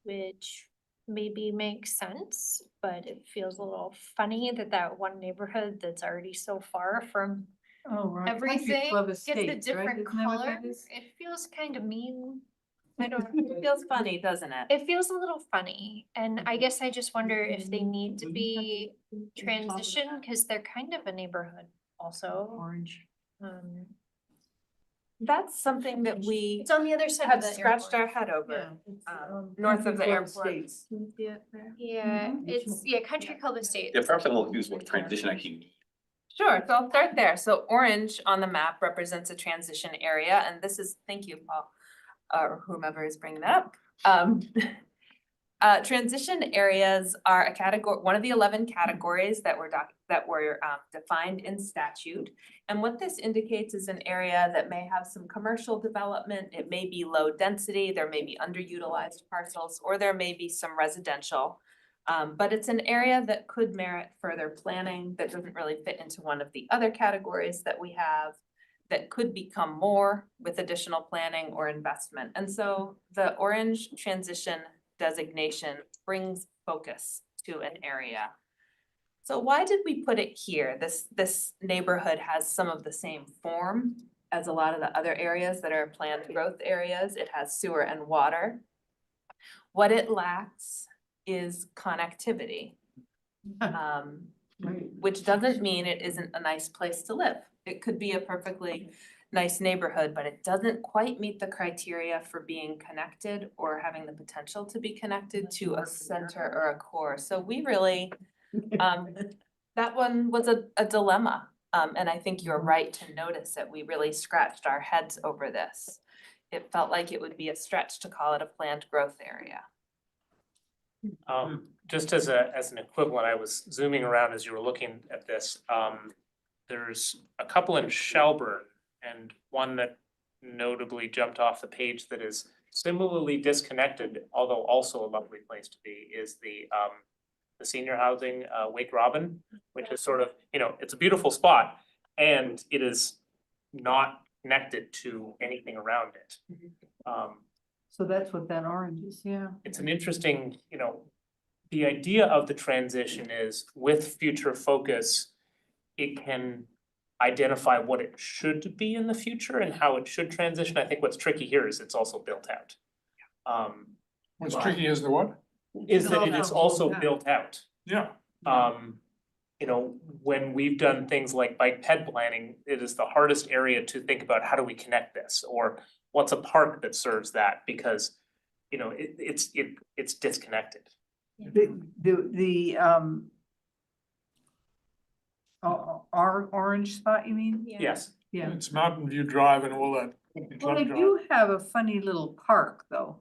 which maybe makes sense, but it feels a little funny that one neighborhood that's already so far from Oh, right. Country everything Club gets a Estates, right? different Isn't that what color. that is? It feels kind of mean. I don't It feels funny, doesn't it? It feels a little funny, and I guess I just wonder if they need to be transitioned, cause they're kind of a neighborhood also. Orange. That's something that we It's on the other side of have the scratched our airport. head over, Country north of the Club airport. Estates. Can you see it there? Yeah, it's, Country Club Estates. Yeah, perhaps I will use what transition actually means. Sure, so I'll start there. So orange on the map represents a transition area, and this is, thank you, Paul, or whomever is bringing that up. Transition areas are a category, one of the 11 categories that were defined in statute. And what this indicates is an area that may have some commercial development, it may be low density, there may be underutilized parcels, or there may be some residential. But it's an area that could merit further planning that doesn't really fit into one of the other categories that we have that could become more with additional planning or investment. And so the orange transition designation brings focus to an area. So why did we put it here? This neighborhood has some of the same form as a lot of the other areas that are planned growth areas. It has sewer and water. What it lacks is connectivity, which doesn't mean it isn't a nice place to live. It could be a perfectly nice neighborhood, but it doesn't quite meet the criteria for being connected or having the potential to be connected to a center or a core. So we really, that one was a dilemma. And I think you're right to notice that we really scratched our heads over this. It felt like it would be a stretch to call it a planned growth area. Just as an equivalent, I was zooming around as you were looking at this. There's a couple in Shelburne and one that notably jumped off the page that is similarly disconnected, although also a lovely place to be, is the senior housing, Wake Robin, which is sort of, it's a beautiful spot and it is not connected to anything around it. So that's what that orange is, yeah. It's an interesting, the idea of the transition is with future focus, it can identify what it should be in the future and how it should transition. I think what's tricky here is it's also built out. What's tricky is the what? Is that it is also built out. Yeah. When we've done things like bike ped planning, it is the hardest area to think about how do we connect this, or what's a park that serves that, because it's disconnected. Our orange spot, you mean? Yes. Yeah. It's Mountain View Drive and all that. Well, they do have a funny little park, though.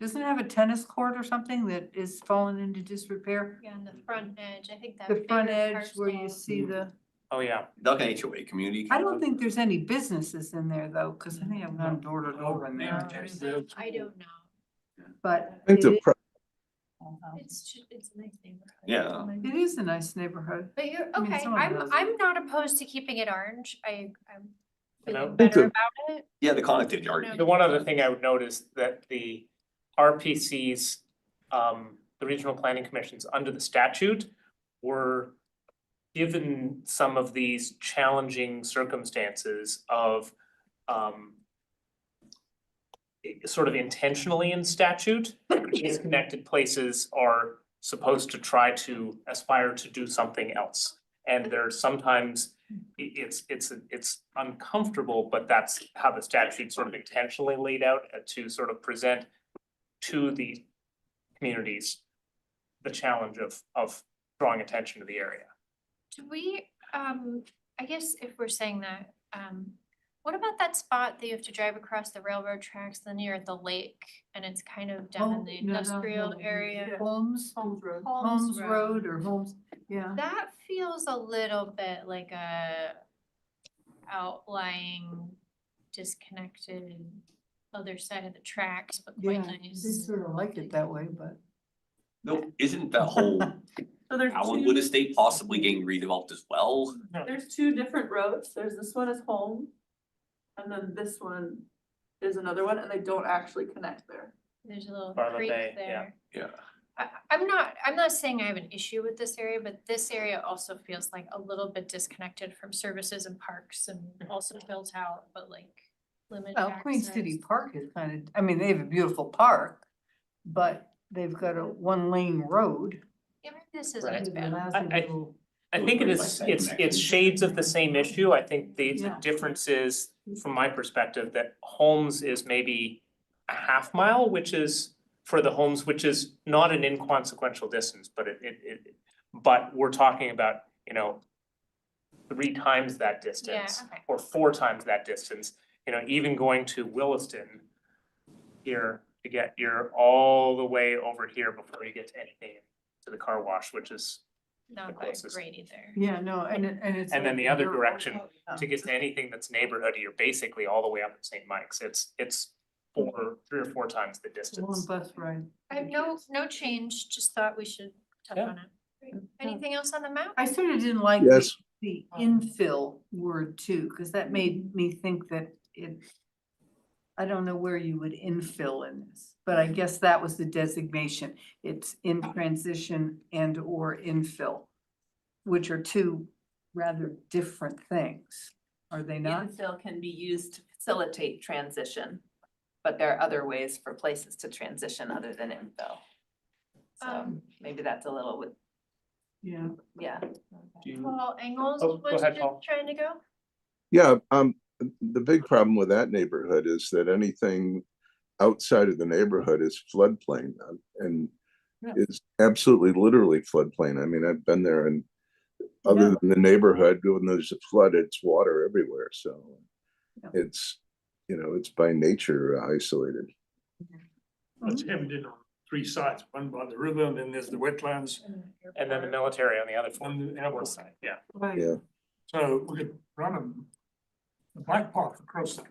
Doesn't it have a tennis court or something that is fallen into disrepair? Yeah, on the front edge, I think that. The front bigger edge where you parcel. see the, Oh, yeah. Duncan HOA community. I don't think there's any businesses in there though, cause I think I've gone door to door in there. I don't know. But I think it It's a nice neighborhood. Yeah. It is a nice neighborhood. But you're, I mean, okay, some of those- I'm not opposed to keeping it orange, I'm And I feeling think better the- about it. Yeah, the connectivity argument. The one other thing I would note is that the RPCs, the regional planning commissions under the statute were given some of these challenging circumstances of sort of intentionally in statute, disconnected places are supposed to try to aspire to do something else. And there's sometimes it's uncomfortable, but that's how the statute sort of intentionally laid out to sort of present to the communities the challenge of drawing attention to the area. Do we, I guess if we're saying that, what about that spot that you have to drive across the railroad tracks, then you're at the lake and it's kind of down in the industrial area? Holmes Road. Holmes Road or Holmes, yeah. That feels a little bit like a outlying, disconnected other side of the tracks, but Yeah, quite they nice. sort of like it that way, but. No, isn't that whole So there's Allenwood two, estate possibly getting redeveloped as well? there's two different roads. There's this one is home. And then this one is another one and they don't actually connect there. There's a little Bartlett creek Bay, yeah. there. Yeah. I'm not saying I have an issue with this area, but this area also feels like a little bit disconnected from services and parks and also built out, but like limited Well, Queen access. City Park is kind of, I mean, they have a beautiful park, but they've got a 1-lane road. Yeah, maybe this isn't Right. as bad. I think it is, it's shades of the same issue. I think the Yeah. difference is, from my perspective, that Holmes is maybe a half mile, which is for the homes, which is not an inconsequential distance, but but we're talking about, 3 times that distance. okay. Or 4 times that distance, even going to Williston here to you're all the way over here before you get to anything to the car wash, which is Not the that closest. great either. Yeah, no, and it's. And then like the other dirt road. direction, to get to anything that's neighborhood, you're basically all the way up to St. Mike's. It's 3 or 4 times the It's a long distance. bus ride. I have no change, just thought we should touch Yeah. on it. Great. Anything else on the map? I sort of didn't like Yes. the infill word too, because that made me think that I don't know where you would infill in this, but I guess that was the designation. It's in transition and or infill, which are two rather different things, are they not? Infill can be used to facilitate transition, but there are other ways for places to transition other than infill. So Um, maybe that's a little, Yeah. yeah. Do you- Paul Engels Oh, go was ahead, just Paul. trying to go. Yeah, the big problem with that neighborhood is that anything outside of the neighborhood is floodplain, and Yeah. is absolutely literally floodplain. I mean, I've been there, and other Yeah. than the neighborhood, when there's a flood, it's water everywhere, so Yeah. it's, it's by nature isolated. It's hemmed in on 3 sides, one by the river, and then there's the wetlands, And then the military on the other on the north airport. side, yeah. Right. Yeah. So we could run a bike path across the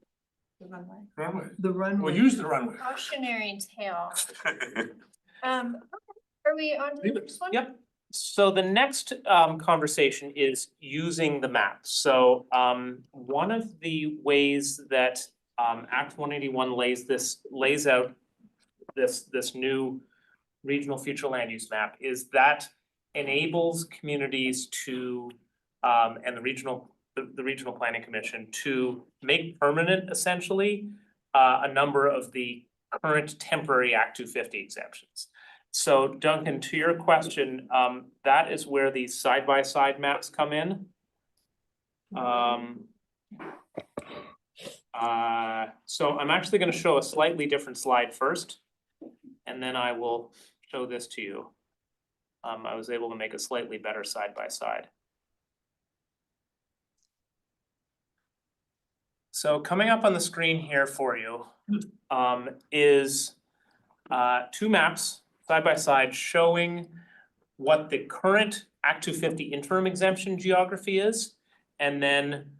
runway, The or runway. use the runway. Cautionary tale. Are we on to the Leave it. next one? Yep. So the next conversation is using the map. So one of the ways that Act 181 lays out this new regional future land use map is that enables communities to and the regional planning commission to make permanent essentially a number of the current temporary Act 250 exemptions. So Duncan, to your question, that is where these side-by-side maps come in. So I'm actually gonna show a slightly different slide first, and then I will show this to you. I was able to make a slightly better side-by-side. So coming up on the screen here for you is 2 maps side by side showing what the current Act 250 interim exemption geography is, and then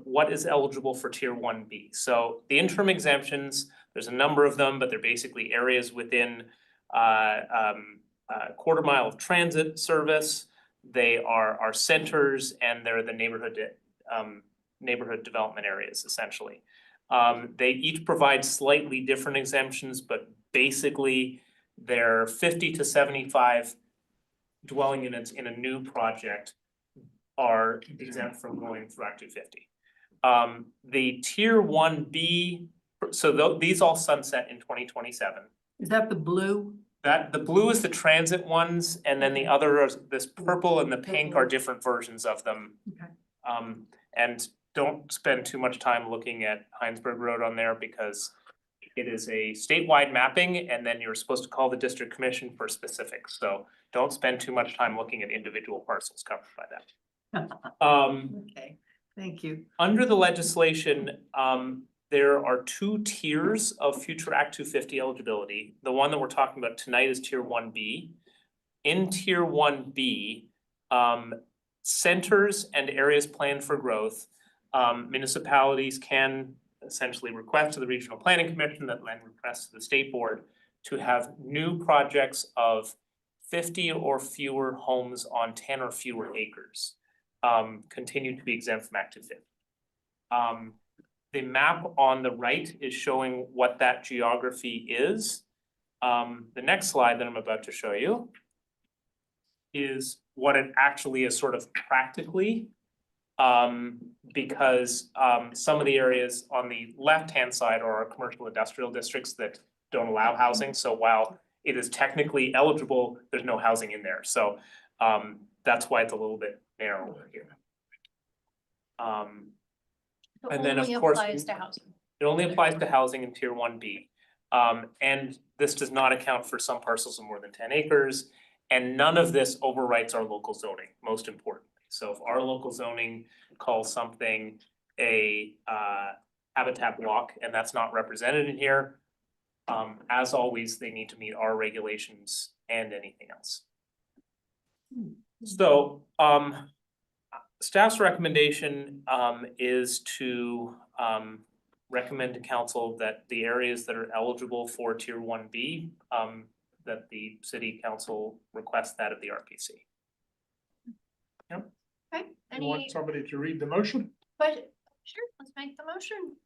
what is eligible for Tier 1B. So the interim exemptions, there's a number of them, but they're basically areas within quarter mile of transit service. They are our centers and they're the neighborhood development areas essentially. They each provide slightly different exemptions, but basically they're 50 to 75 dwelling units in a new project are exempt from going through Act 250. The tier 1B, so these all sunset in 2027. Is that the blue? The blue is the transit ones, and then the other is this purple and the pink are different versions of them. Okay. And don't spend too much time looking at Heinsberg Road on there because it is a statewide mapping and then you're supposed to call the district commission for specifics. So don't spend too much time looking at individual parcels covered by that. Okay, thank you. Under the legislation, there are 2 tiers of future Act 250 eligibility. The one that we're talking about tonight is tier 1B. In tier 1B, centers and areas planned for growth, municipalities can essentially request to the Regional Planning Commission that then request to the State Board to have new projects of 50 or fewer homes on 10 or fewer acres continue to be exempt from Act 250. The map on the right is showing what that geography is. The next slide that I'm about to show you is what it actually is sort of practically. Because some of the areas on the left-hand side are our commercial industrial districts that don't allow housing. So while it is technically eligible, there's no housing in there. So that's why it's a little bit narrower here. And then of course, Only applies to housing. it only applies to housing in tier 1B. And this does not account for some parcels of more than 10 acres. And none of this overwrites our local zoning, most importantly. So if our local zoning calls something a habitat block and that's not represented in here, as always, they need to meet our regulations and anything else. So staff's recommendation is to recommend to council that the areas that are eligible for tier 1B, that the city council request that of the RPC. Okay, You want any somebody to read the motion? question? Sure, let's make the motion.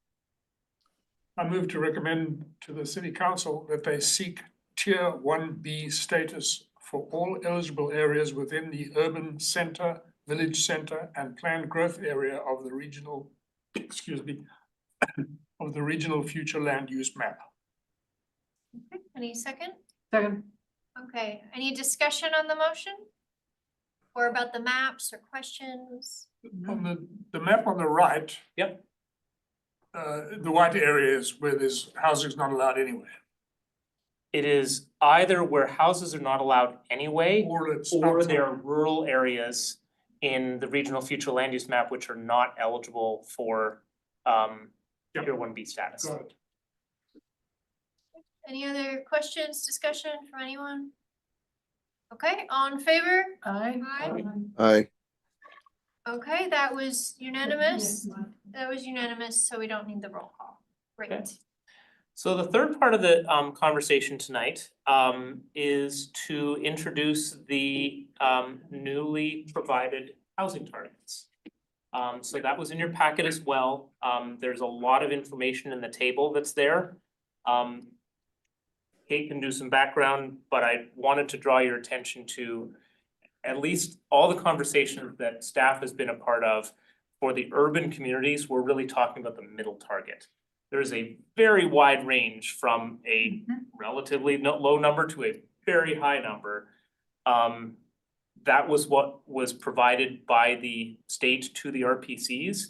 I move to recommend to the city council that they seek tier 1B status for all eligible areas within the urban center, village center, and planned growth area of the regional, of the regional future land use map. Okay, any second? Second. Okay, any discussion on the motion? Or about the maps or questions? On the map on the right. Yep. The white area is where there's housing is not allowed anyway. It is either where houses are not allowed anyway, or there are rural areas in the regional future land use map which are not eligible for tier 1B status. Got it. Any other questions, discussion from anyone? Okay, all in favor? Aye. Aye. Okay, that was unanimous. That was unanimous, so we don't need the roll call. Okay. Great. So the third part of the conversation tonight is to introduce the newly provided housing targets. So that was in your packet as well. There's a lot of information in the table that's there. Kate can do some background, but I wanted to draw your attention to at least all the conversations that staff has been a part of. For the urban communities, we're really talking about the middle target. There's a very wide range from a relatively low number to a very high number. That was what was provided by the state to the RPCs.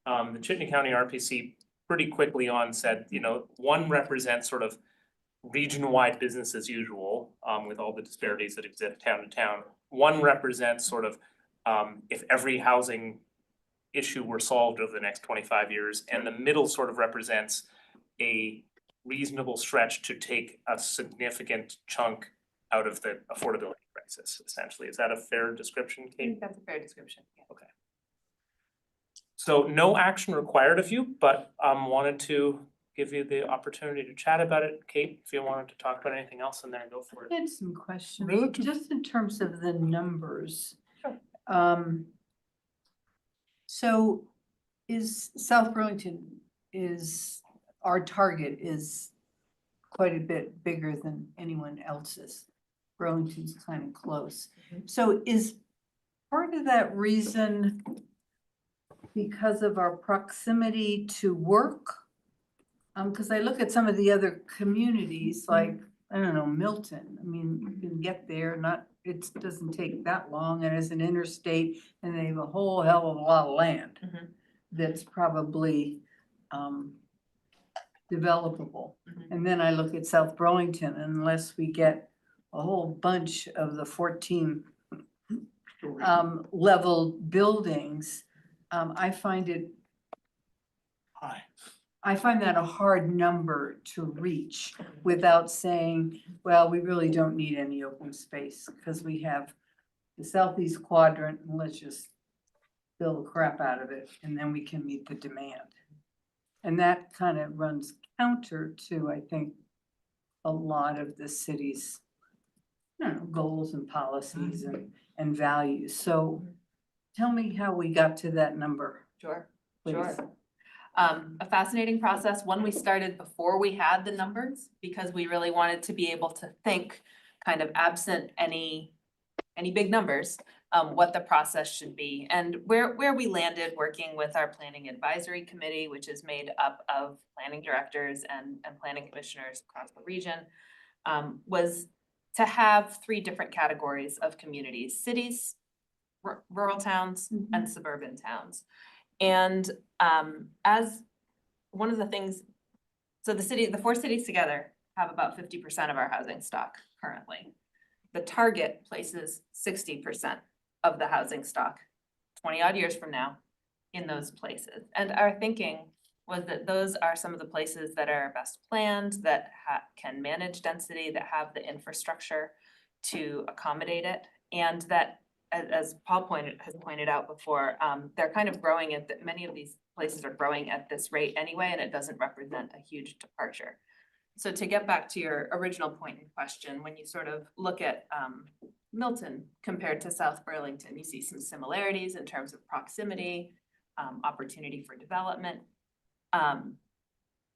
The Chittenden County RPC pretty quickly on said, you know, one represents sort of region-wide business as usual, with all the disparities that exist town to town. One represents sort of if every housing issue were solved over the next 25 years, and the middle sort of represents a reasonable stretch to take a significant chunk out of the affordability crisis, essentially. Is that a fair description, I Kate? think that's a fair description. Yeah. Okay. So no action required of you, but wanted to give you the opportunity to chat about it. Kate, if you wanted to talk about anything else in there, go for it. I had some questions, Relative- just in terms of the numbers. Sure. So is South Burlington our target is quite a bit bigger than anyone else's. Burlington's kind of close. So is part of that reason because of our proximity to work? Because I look at some of the other communities, like, I don't know, Milton, I mean, you can get there, it doesn't take that long, and it's an interstate, and they have a whole hell of a lot of land Mhm. that's probably developable. And then I look at South Burlington, unless we get a whole bunch of the 14 level buildings, I find that a hard number to reach without saying, well, we really don't need any open space because we have the southeast quadrant and let's just build the crap out of it and then we can meet the demand. And that kind of runs counter to, I think, a lot of the city's, goals and policies and values. So tell me how we got to that number, Sure, please. sure. A fascinating process, one we started before we had the numbers, because we really wanted to be able to think kind of absent any big numbers, what the process should be. And where we landed working with our planning advisory committee, which is made up of planning directors and planning commissioners across the region, was to have 3 different categories of communities: cities, rural towns, and suburban towns. And as one of the things, so the 4 cities together have about 50% of our housing stock currently. The target places 60% of the housing stock 20 odd years from now in those places. And our thinking was that those are some of the places that are best planned, that can manage density, that have the infrastructure to accommodate it, and that, as Paul has pointed out before, they're kind of growing many of these places are growing at this rate anyway, and it doesn't represent a huge departure. So to get back to your original point in question, when you sort of look at Milton compared to South Burlington, you see some similarities in terms of proximity, opportunity for development.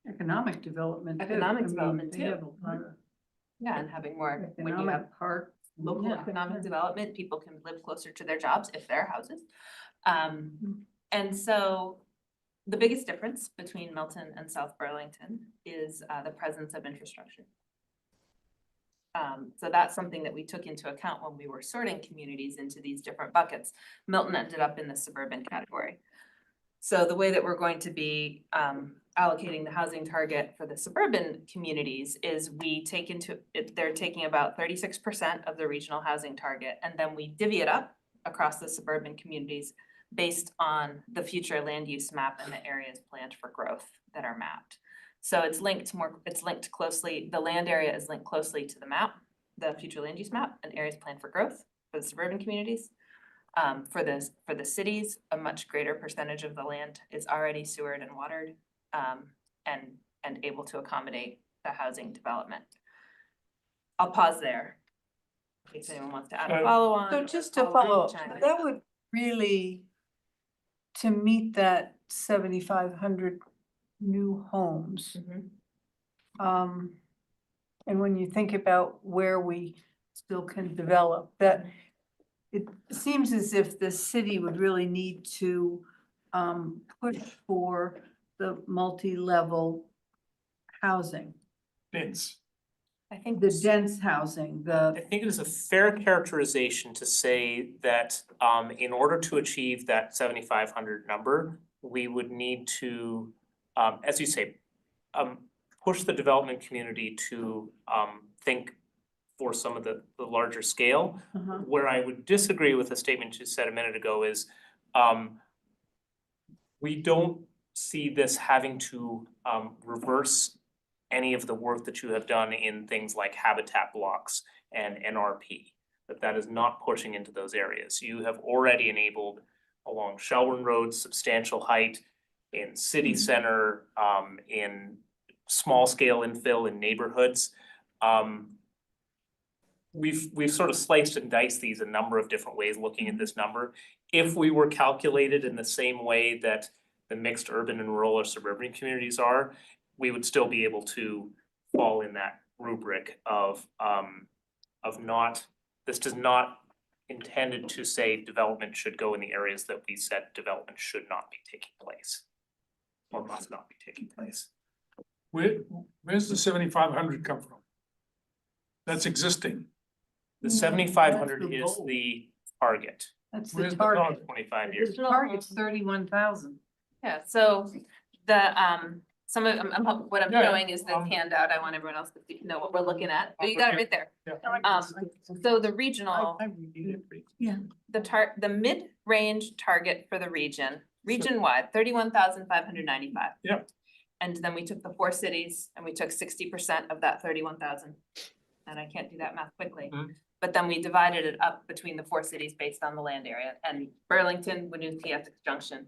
Economic development too. Economic I mean, development they too. have a lot of Yeah, and having more, when you have economic park. local yeah, economic yeah. development, people can live closer to their jobs if they're houses. And so the biggest difference between Milton and South Burlington is the presence of infrastructure. So that's something that we took into account when we were sorting communities into these different buckets. Milton ended up in the suburban category. So the way that we're going to be allocating the housing target for the suburban communities is they're taking about 36% of the regional housing target, and then we divvy it up across the suburban communities based on the future land use map and the areas planned for growth that are mapped. So it's linked closely, the land area is linked closely to the map, the future land use map and areas planned for growth for the suburban communities. For the cities, a much greater percentage of the land is already sewered and watered, and able to accommodate the housing development. I'll pause there in case anyone wants to add a So- follow on. So just to follow up, that would really, to meet that 7,500 new homes. And when you think about where we still can develop, that it seems as if the city would really need to push for the multi-level housing, Dense. I think the dense housing, I think it is a fair characterization to say that in order to achieve that 7,500 number, we would need to, as you say, push the development community to think for some of the larger scale. Where I would disagree with the statement you said a minute ago is we don't see this having to reverse any of the work that you have done in things like habitat blocks and NRP, that is not pushing into those areas. You have already enabled along Shelburne Road substantial height in city center, in small scale infill in neighborhoods. We've sort of sliced and diced these a number of different ways looking at this number. If we were calculated in the same way that the mixed urban and rural or suburban communities are, we would still be able to fall in that rubric of not, this does not intended to say development should go in the areas that we said development should not be taking place. Or must not be taking place. Where's the 7,500 come from? That's existing. The 7,500 is the target, That's the Where's the target. 25 years. The target's 31,000. Yeah, so the some of, what I'm Yeah, showing is the handout. I want everyone else to know what we're looking at. Oh, you got it right there. Yeah. So the regional, Yeah. the mid-range target for the region-wide, 31,595. Yep. And then we took the 4 cities and we took 60% of that 31,000. And I can't do that math quickly. But then we divided it up between the 4 cities based on the land area, and Burlington, Winooski, Essex Junction,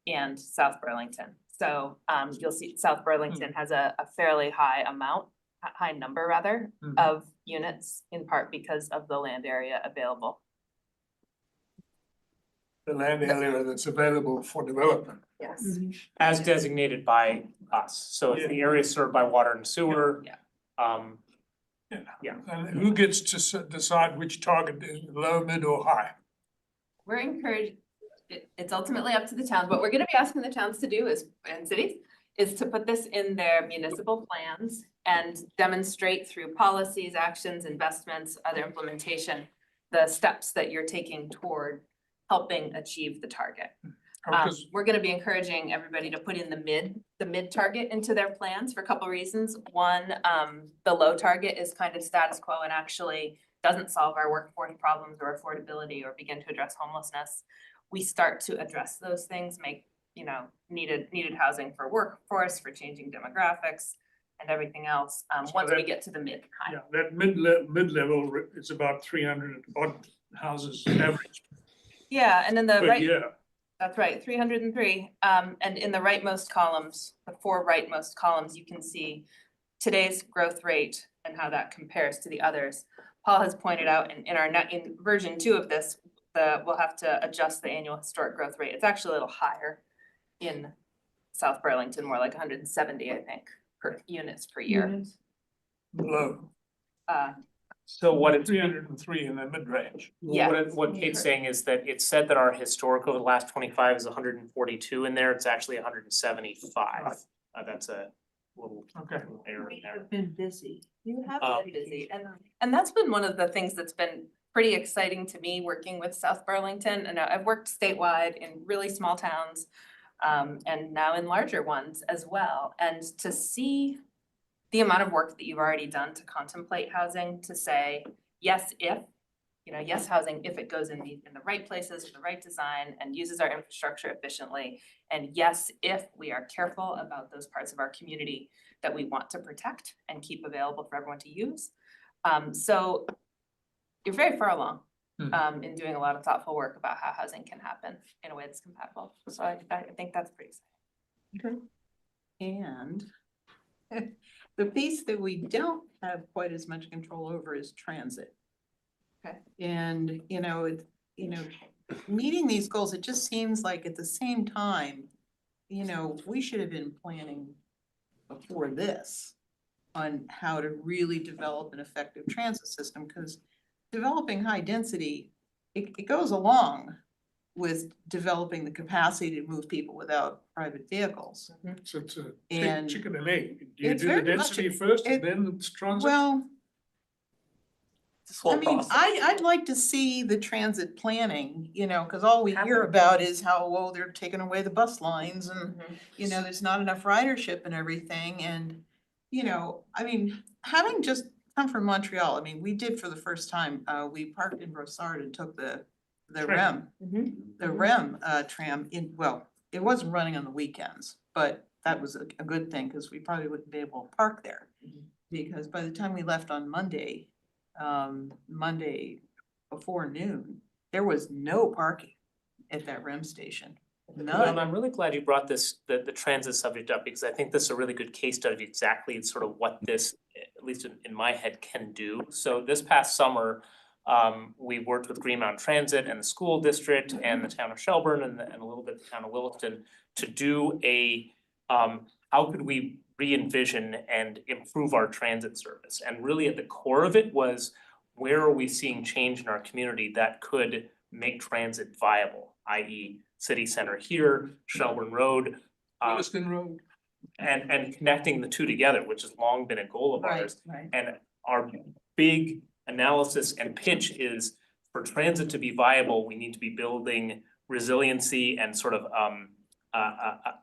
and South Burlington. So you'll see South Burlington has a fairly high number rather, of units, in part because of the land area available. The land area that's available for development. Yes. As designated by us, so if the area is served by water and sewer. Yeah. Yeah. And who gets to decide which target is low, mid, or high? We're encouraged, it's ultimately up to the towns. What we're gonna be asking the towns to do is, and cities, is to put this in their municipal plans and demonstrate through policies, actions, investments, other implementation, the steps that you're taking toward helping achieve the target. Because We're gonna be encouraging everybody to put in the mid target into their plans for a couple reasons. One, the low target is kind of status quo and actually doesn't solve our workforce problems or affordability or begin to address homelessness. We start to address those things, make, needed housing for workforce, for changing demographics and everything else, once we get to the mid high. yeah, that mid-level, it's about 300 odd houses average Yeah, and then the per right. year. That's right, 303. And in the rightmost columns, the 4 rightmost columns, you can see today's growth rate and how that compares to the others. Paul has pointed out in version 2 of this, we'll have to adjust the annual historic growth rate. It's actually a little higher in South Burlington, more like 170, I think, per units per year. Low, So what it's 303 in the mid-range. Yeah. What Kate's saying is that it said that our historic over the last 25 is 142 in there, it's actually 175. That's a little error in there. Been busy. You have been busy, and that's been one of the things that's been pretty exciting to me, working with South Burlington, and I've worked statewide in really small towns, and now in larger ones as well, and to see the amount of work that you've already done to contemplate housing, to say, yes, yes, housing, if it goes in the right places, with the right design, and uses our infrastructure efficiently. And yes, if we are careful about those parts of our community that we want to protect and keep available for everyone to use. So you're very far along in doing a lot of thoughtful work about how housing can happen in a way that's compatible. So I think that's pretty exciting. And the piece that we don't have quite as much control over is transit. Okay. And, meeting these goals, it just seems like at the same time, we should have been planning before this on how to really develop an effective transit system, because developing high density, it goes along with developing the capacity to move people without private vehicles. So it's a And chicken and egg. Do you it's do the very much density first and then it's transit? Well, It's a slow I mean, process. I'd like to see the transit planning, cause all we hear about is how, well, they're taking away the bus lines and, there's not enough ridership and everything. And, I mean, having just come from Montreal, I mean, we did for the first time, we parked in Brossard and took the Tram. REM tram it wasn't running on the weekends, but that was a good thing, cause we probably wouldn't be able to park there. Because by the time we left on Monday before noon, there was no parking at that REM station. None. I'm really glad you brought the transit subject up, because I think this is a really good case study of exactly sort of what this, at least in my head, can do. So this past summer, we worked with Green Mountain Transit and the school district and the town of Shelburne and a little bit the town of Williston to do how could we re-envision and improve our transit service? And really at the core of it was, where are we seeing change in our community that could make transit viable, i.e. city center here, Shelburne Road, Williston Road. and connecting the two together, which has long been a goal of ours. Right. And our big analysis and pitch is, for transit to be viable, we need to be building resiliency and sort of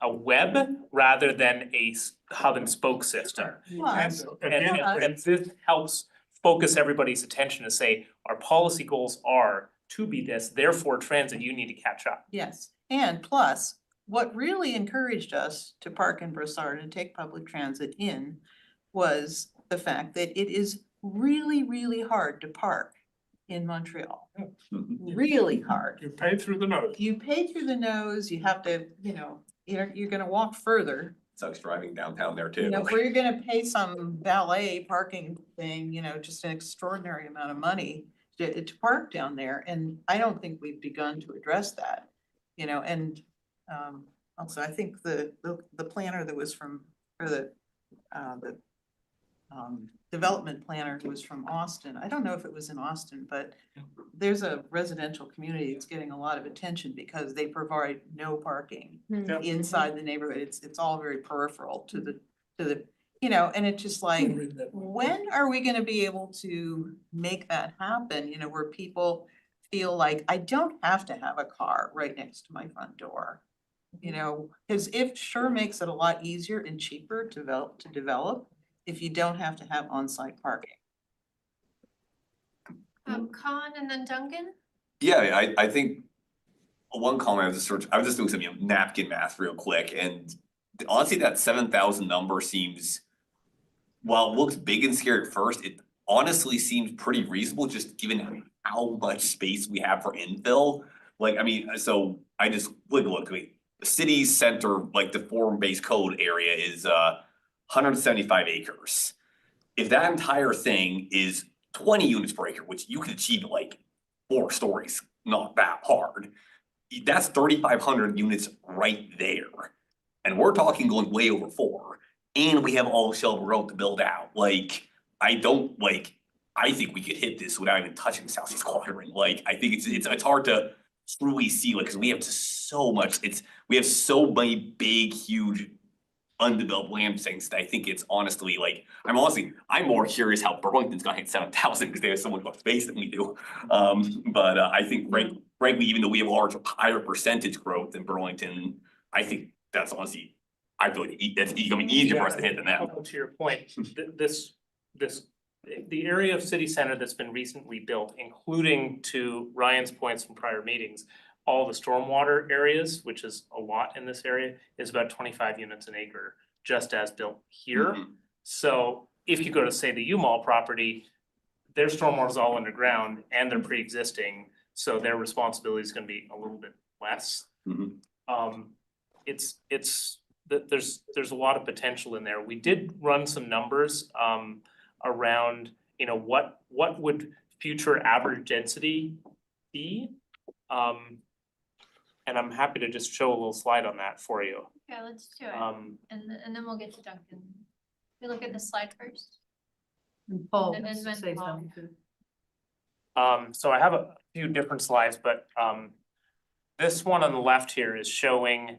a web rather than a hub and spoke system. Plus, And this helps focus everybody's attention to say, our policy goals are to be this, therefore transit, you need to catch up. yes, and plus, what really encouraged us to park in Brossard and take public transit in was the fact that it is really, really hard to park in Montreal. Really hard. You pay through the nose. You pay through the nose, you have to, you're gonna walk further. Sucks driving downtown there too. Where you're gonna pay some valet parking thing, just an extraordinary amount of money to park down there, and I don't think we've begun to address that. And also, I think the planner that was from, or the development planner who was from Austin, I don't know if it was in Austin, but there's a residential community that's getting a lot of attention because they provide no parking inside the neighborhood. It's all very peripheral to the, and it's just like, when are we gonna be able to make that happen, where people feel like, I don't have to have a car right next to my front door. Cause it sure makes it a lot easier and cheaper to develop if you don't have to have on-site parking. Con and then Duncan? Yeah, I think one comment, I was just doing some napkin math real quick, and honestly, that 7,000 number seems, while it looks big and scary at first, it honestly seems pretty reasonable, just given how much space we have for infill. So I just look, the city center, like the form-based code area is 175 acres. If that entire thing is 20 units per acre, which you can achieve like 4 stories, not that hard, that's 3,500 units right there. And we're talking going way over 4, and we have all of Shelburne Road to build out. I think we could hit this without even touching Southeast Quadrant. I think it's hard to truly see, because we have so much, we have so many big, huge undeveloped land things that I think it's honestly I'm more curious how Burlington's gonna hit 7,000 because they have so much more space than we do. But I think frankly, even though we have a higher percentage growth than Burlington, I think that's honestly, I feel like that's gonna be easier for us to hit than that. To your point, the area of city center that's been recently built, including, to Ryan's points from prior meetings, all the stormwater areas, which is a lot in this area, is about 25 units an acre, just as built here. So if you go to, say, the U-Mall property, their stormwater is all underground and they're pre-existing, so their responsibility is gonna be a little bit less. There's a lot of potential in there. We did run some numbers around, what would future average density be? And I'm happy to just show a little slide on that for you. Yeah, let's do it. And then we'll get to Duncan. We look at the slide first. And Paul And then wants to say Paul. something too. So I have a few different slides, but this one on the left here is showing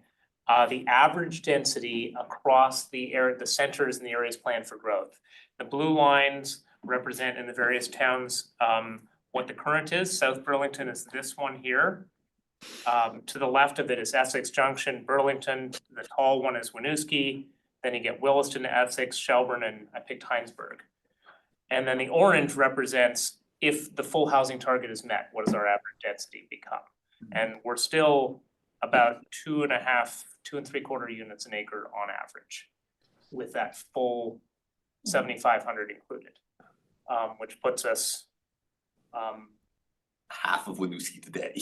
the average density across the area, the centers and the areas planned for growth. The blue lines represent in the various towns what the current is. South Burlington is this one here. To the left of it is Essex Junction, Burlington. The tall one is Winooski. Then you get Williston, Essex, Shelburne, and I picked Heinsberg. And then the orange represents, if the full housing target is met, what does our average density become? And we're still about 2.5, 2 3/4 units an acre on average, with that full 7,500 included, which puts us half of Winooski today.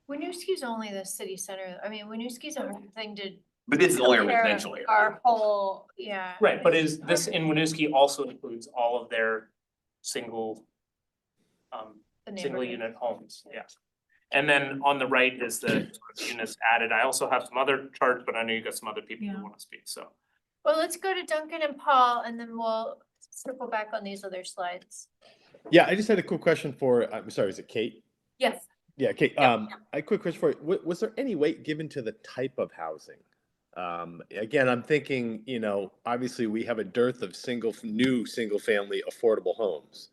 Winooski's only the city center. I mean, Winooski's a hard thing to But this is only a compare residential area. our whole, yeah. Right, but is this in Winooski also includes all of their single The single neighborhood. unit homes, yes. And then on the right is the units added. I also have some other charts, but I know you got some other people Yeah. who wanna speak, so. Well, let's go to Duncan and Paul and then we'll circle back on these other slides. Yeah, I just had a quick question for, I'm sorry, is it Kate? Yes. Yeah, Kate, Yep. a quick question for you. Was there any weight given to the type of housing? Again, I'm thinking, you know, obviously we have a dearth of new single-family affordable homes.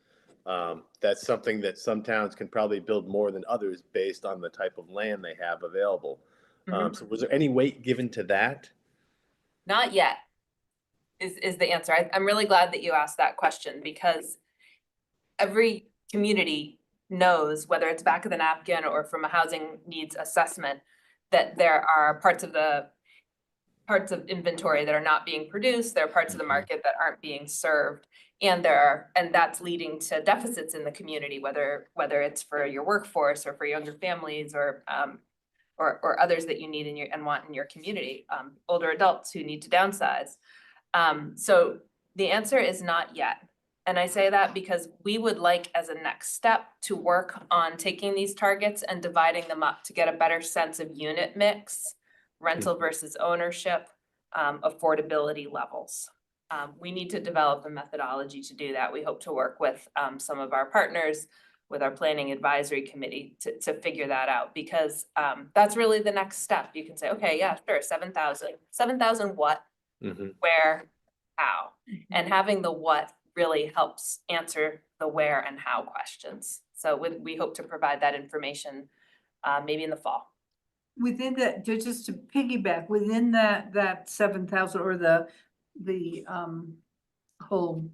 That's something that some towns can probably build more than others based on the type of land they have available. So was there any weight given to that? Not yet, is the answer. I'm really glad that you asked that question because every community knows, whether it's back of the napkin or from a housing needs assessment, that there are parts of inventory that are not being produced, there are parts of the market that aren't being served. And that's leading to deficits in the community, whether it's for your workforce or for younger families or others that you need and want in your community, older adults who need to downsize. So the answer is not yet. And I say that because we would like, as a next step, to work on taking these targets and dividing them up to get a better sense of unit mix, rental versus ownership, affordability levels. We need to develop a methodology to do that. We hope to work with some of our partners, with our planning advisory committee to figure that out, because that's really the next step. You can say, okay, yeah, sure, 7,000 what, where, how? And having the what really helps answer the where and how questions. So we hope to provide that information maybe in the fall. Within that, just to piggyback, within that 7,000 or the whole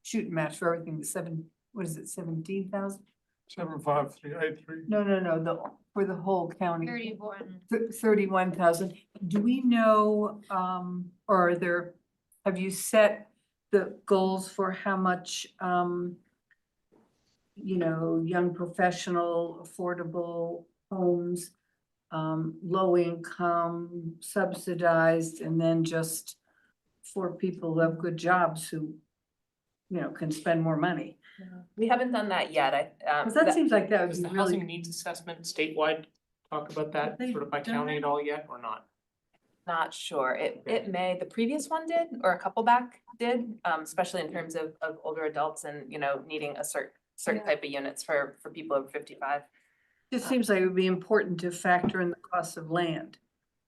shoot match for everything, what is it, 17,000? 75383. No, for the whole county. 31. 31,000. Do we know, or have you set the goals for how much, young professional, affordable homes, low income, subsidized, and then just for people who have good jobs who, can spend more money? We haven't done that yet. Because that seems like that would Does be the really. housing needs assessment statewide talk about that Have they sort of by done county that? at all yet or not? Not sure. It may, the previous one did, or a couple back did, especially in terms of older adults and, needing a certain type of units for people over 55. It seems like it would be important to factor in the cost of land.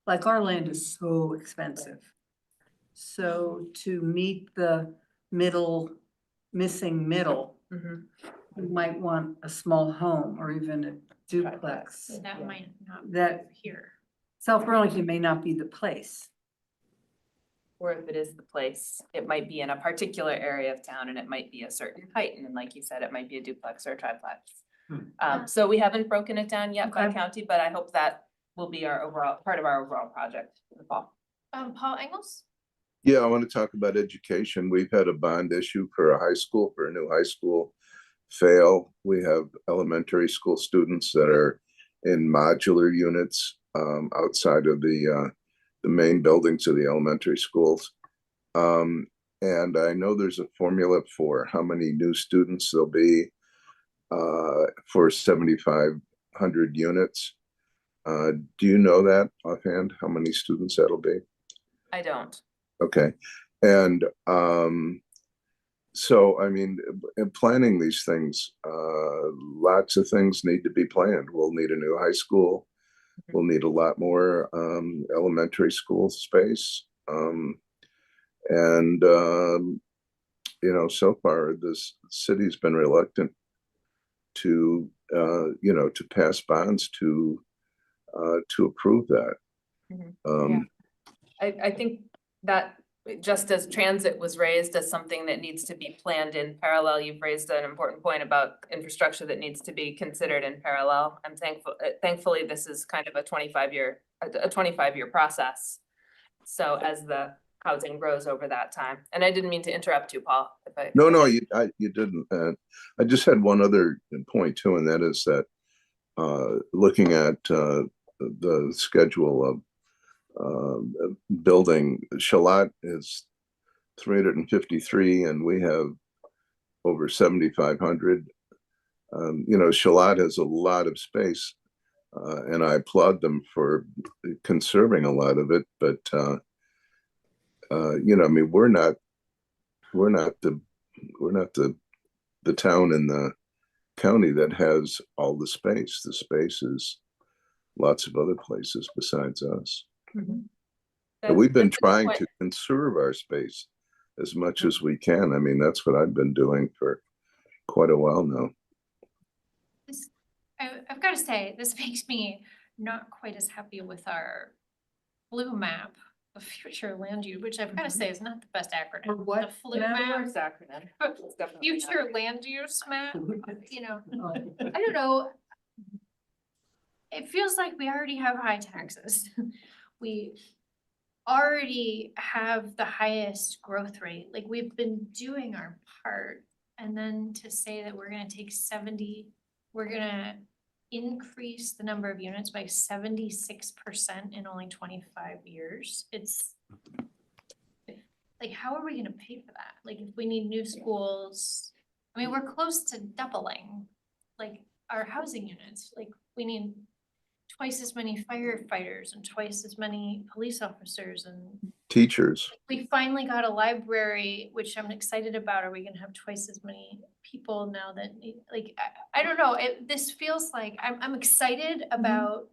Like our land is so expensive. So to meet the missing middle, we might want a small home or even a duplex. That might not be That here. South Burlington may not be the place. Or if it is the place, it might be in a particular area of town and it might be a certain height. And then like you said, it might be a duplex or a triplex. So we haven't broken it down yet by Okay. county, but I hope that will be part of our overall project in the fall. Paul Engels? Yeah, I want to talk about education. We've had a bond issue for a new high school fail. We have elementary school students that are in modular units outside of the main buildings of the elementary schools. And I know there's a formula for how many new students there'll be for 7,500 units. Do you know that offhand, how many students that'll be? I don't. Okay, and so I mean, in planning these things, lots of things need to be planned. We'll need a new high school. We'll need a lot more elementary school space. So far this city's been reluctant to to pass bonds to approve that. I think that just as transit was raised as something that needs to be planned in parallel, you've raised an important point about infrastructure that needs to be considered in parallel. I'm thankfully this is kind of a 25-year process. So as the housing grows over that time, and I didn't mean to interrupt you, Paul. No, you didn't. I just had one other point too, and that is that looking at the schedule of building, Shalat is 353 and we have over 7,500. Shalat has a lot of space, and I applaud them for conserving a lot of it. But I mean, we're not the town in the county that has all the space. The space is lots of other places besides us. And we've been trying to conserve our space as much as we can. I mean, that's what I've been doing for quite a while now. I've got to say, this makes me not quite as happy with our blue map of future land use, which I've got to say is not the best acronym. Or what? The flu map, acronym. It's definitely not. future land use map, I don't know. It feels like we already have high taxes. We already have the highest growth rate, like we've been doing our part. And then to say that we're gonna we're gonna increase the number of units by 76% in only 25 years. It's like, how are we gonna pay for that? Like, if we need new schools, I mean, we're close to doubling, like, our housing units. Like, we need twice as many firefighters and twice as many police officers, and Teachers. we finally got a library, which I'm excited about. Are we gonna have twice as many people now that, like, I don't know, this feels like, I'm excited about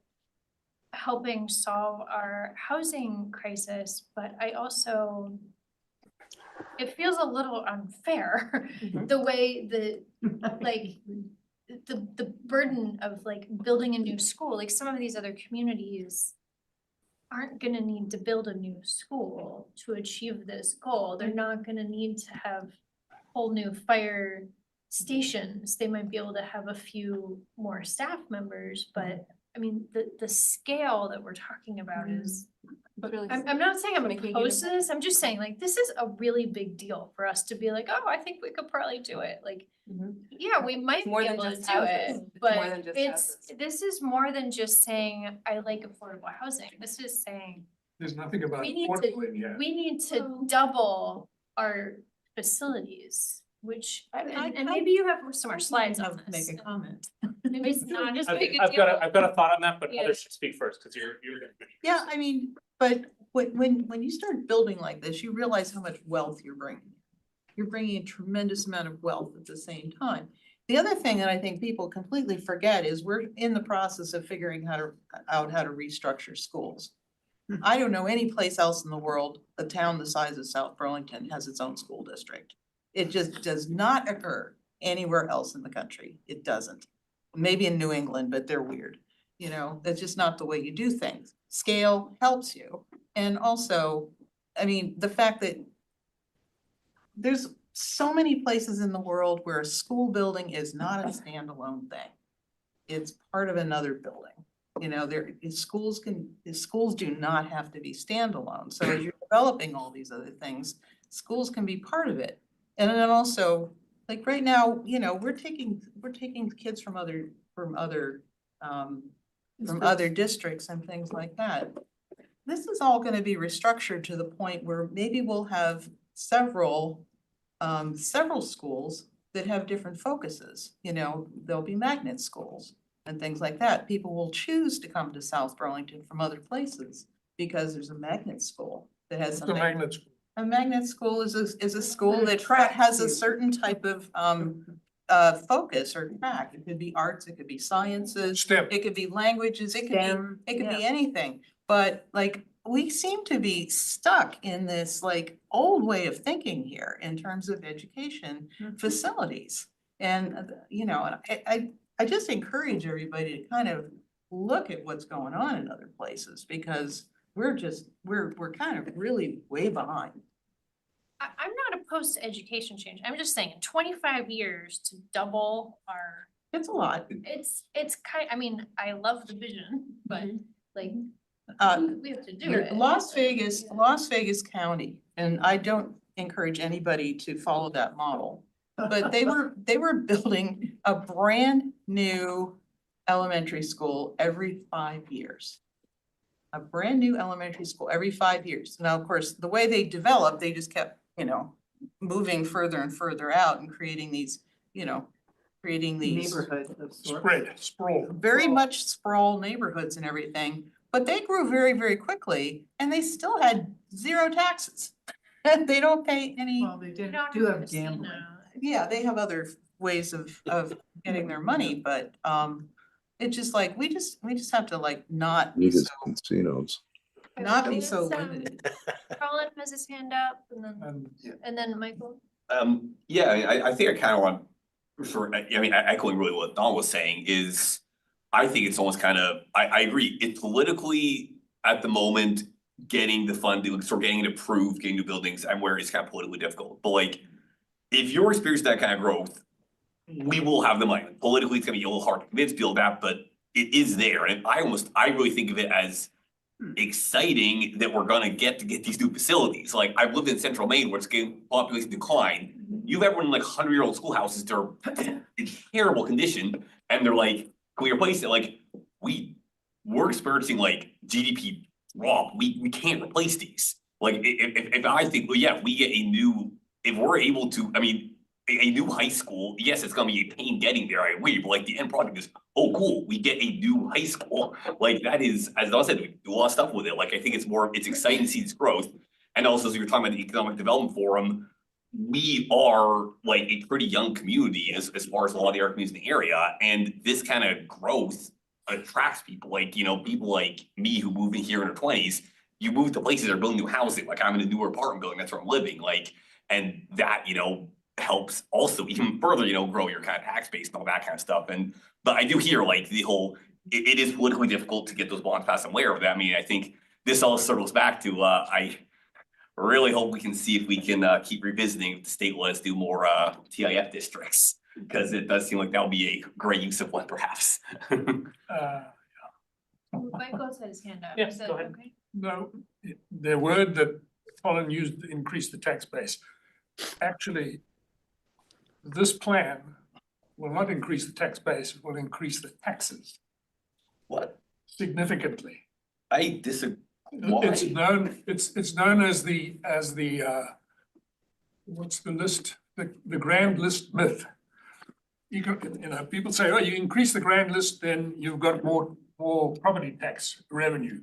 helping solve our housing crisis, but I also, it feels a little unfair, the way that, like, the burden of like building a new school, like some of these other communities aren't gonna need to build a new school to achieve this goal. They're not gonna need to have whole new fire stations. They might be able to have a few more staff members, but I mean, the scale that we're talking about is, I'm not saying I'm opposed to this, I'm just saying, like, this is a really big deal for us to be like, oh, I think we could probably do it, like, yeah, we might be more than able to just do houses. it, It's but more than just houses. this is more than just saying, I like affordable housing. This is saying, There's nothing about we need affordable in here. to double our facilities, which, and maybe you have some more slides on this. Make a comment. Maybe it's not as big a I've deal. got a thought on that, but Yeah. others should speak first, because you're. Yeah, I mean, but when you start building like this, you realize how much wealth you're bringing. You're bringing a tremendous amount of wealth at the same time. The other thing that I think people completely forget is we're in the process of figuring out how to restructure schools. I don't know any place else in the world, a town the size of South Burlington has its own school district. It just does not occur anywhere else in the country. It doesn't. Maybe in New England, but they're weird. That's just not the way you do things. Scale helps you. And also, I mean, the fact that there's so many places in the world where a school building is not a standalone thing. It's part of another building. Schools do not have to be standalone. So as you're developing all these other things, schools can be part of it. And then also, like right now, we're taking kids from other districts and things like that. This is all gonna be restructured to the point where maybe we'll have several schools that have different focuses. There'll be magnet schools and things like that. People will choose to come to South Burlington from other places because there's a magnet school that has The something. magnet school. A magnet school is a school that has a certain type of focus or track. It could be arts, it could be sciences, STEM. it could be languages, it could be anything. But like, we seem to be stuck in this like old way of thinking here in terms of education facilities. And I just encourage everybody to kind of look at what's going on in other places, because we're kind of really way behind. I'm not opposed to education change. I'm just saying, in 25 years to double our, It's a lot. it's I mean, I love the vision, but like, we have to do it. Las Vegas County, and I don't encourage anybody to follow that model, but they were building a brand new elementary school every 5 years. A brand new elementary school every 5 years. Now, of course, the way they developed, they just kept, moving further and further out and creating these, creating these Neighborhood of sorts. sprawl. very much sprawl neighborhoods and everything. But they grew very, very quickly and they still had zero taxes. And they don't pay any, Well, they do have gambling. yeah, they have other ways of getting their money, but it's just like, we just have to like not be Vegas so, casinos. not be so Let's, limited. Colin has his hand up and then Michael. Yeah, I think I kind of want, echoing really what Don was saying is, I think it's almost kind of, I agree, it's politically, at the moment, getting the funding, sort of getting it approved, getting new buildings, and where it's kind of politically difficult, but like, if you're experiencing that kind of growth, we will have the money. Politically, it's gonna be a little hard to convince people of that, but it is there, and I really think of it as exciting that we're gonna get these new facilities. Like, I've lived in central Maine where it's getting population decline. You have everyone in like 100-year-old schoolhouses that are in terrible condition, and they're like, can we replace it? Like, we're experiencing like GDP drop. We can't replace these. Like, if I think, well, yeah, we get if we're able to, a new high school, yes, it's gonna be a pain getting there, I agree, but like the end product is, oh, cool, we get a new high school. Like, that is, as Don said, we do a lot of stuff with it. Like, I think it's exciting to see this growth. And also, as you were talking about the Economic Development Forum, we are like a pretty young community as far as a lot of the other communities in the area, and this kind of growth attracts people, like, people like me who move in here in their 20s, you move to places that are building new housing, like I'm in a newer apartment building, that's where I'm living, like, and that, helps also even further, grow your kind of tax base and all that kind of stuff. But I do hear like the whole, it is politically difficult to get those bonds passed. I'm aware of that. I think this all circles back to, I really hope we can see if we can keep revisiting if the state lets do more TIF districts, because it does seem like that would be a great use of one perhaps. Michael's had his hand up. Yes, Is that go ahead. okay? No, the word that Colin used, increase the tax base. Actually, this plan will not increase the tax base, it will increase the taxes What? significantly. I disagree. It's known as the what's the list, the grand list myth. People say, oh, you increase the grand list, then you've got more property tax revenue.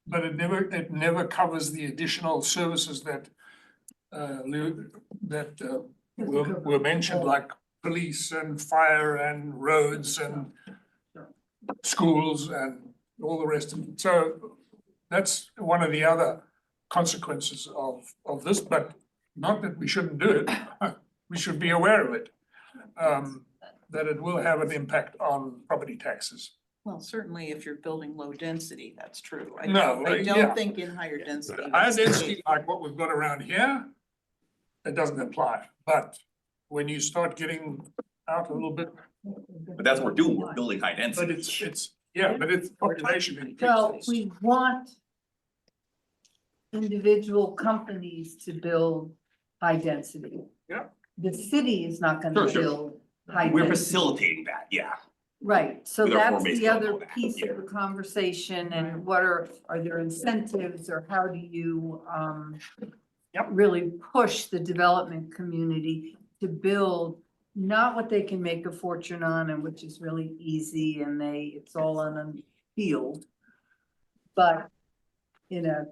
But it never covers the additional services that were mentioned, like police and fire and roads and schools and all the rest of it. So that's one of the other consequences of this, but not that we shouldn't do it. We should be aware of it, that it will have an impact on property taxes. Well, certainly if you're building low density, that's true. I No, don't yeah. think in higher density. Higher density, like what we've got around here, it doesn't apply. But when you start getting out a little bit, But that's what we're doing, we're building high density. but it's population So increases. we want individual companies to build high density. Yeah. The city is not gonna Sure. build high We're density. facilitating that, yeah. Right, so With our that's form-based the other development, piece yeah. of the conversation, and what are there incentives, or how do you really push the development community to build not what they can make a fortune on, and which is really easy, and it's all on a field, but in a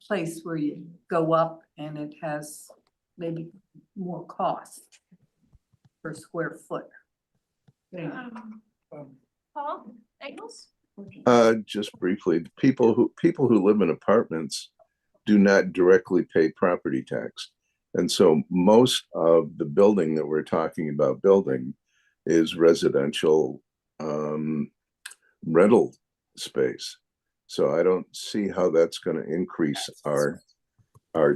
place where you go up and it has maybe more cost per square foot. Paul, Engels? Just briefly, people who live in apartments do not directly pay property tax. And so most of the building that we're talking about building is residential rental space. So I don't see how that's going to increase our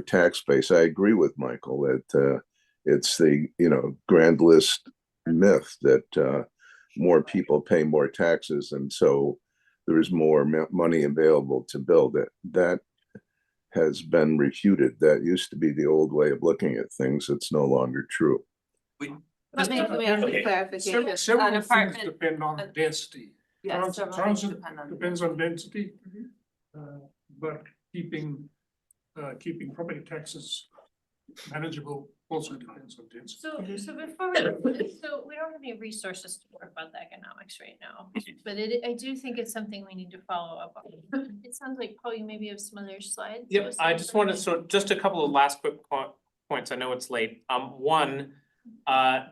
tax base. I agree with Michael that it's the grand list myth that more people pay more taxes, and so there is more money available to build it. That has been refuted. That used to be the old way of looking at things. It's no longer true. Let me ask you a clarification. Several An things apartment, depend on density. Yes, several things transit depend on. depends on density. Mhm. But keeping property taxes manageable also depends on density. So before so we don't have any resources to talk about the economics right now, but I do think it's something we need to follow up on. It sounds like, Paul, you maybe have some other slides. Yep, I just wanted to sort, just a couple of last quick points, I know it's late. One,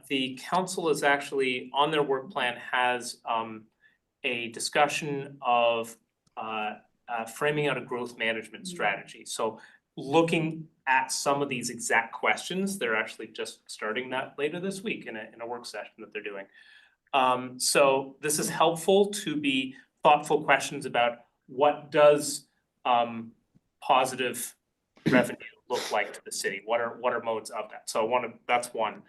the council is actually, on their work plan, has a discussion of framing out a growth management strategy. So looking at some of these exact questions, they're actually just starting that later this week in a work session that they're doing. So this is helpful to be thoughtful questions about what does positive revenue look like to the city? What are modes of that? So that's one.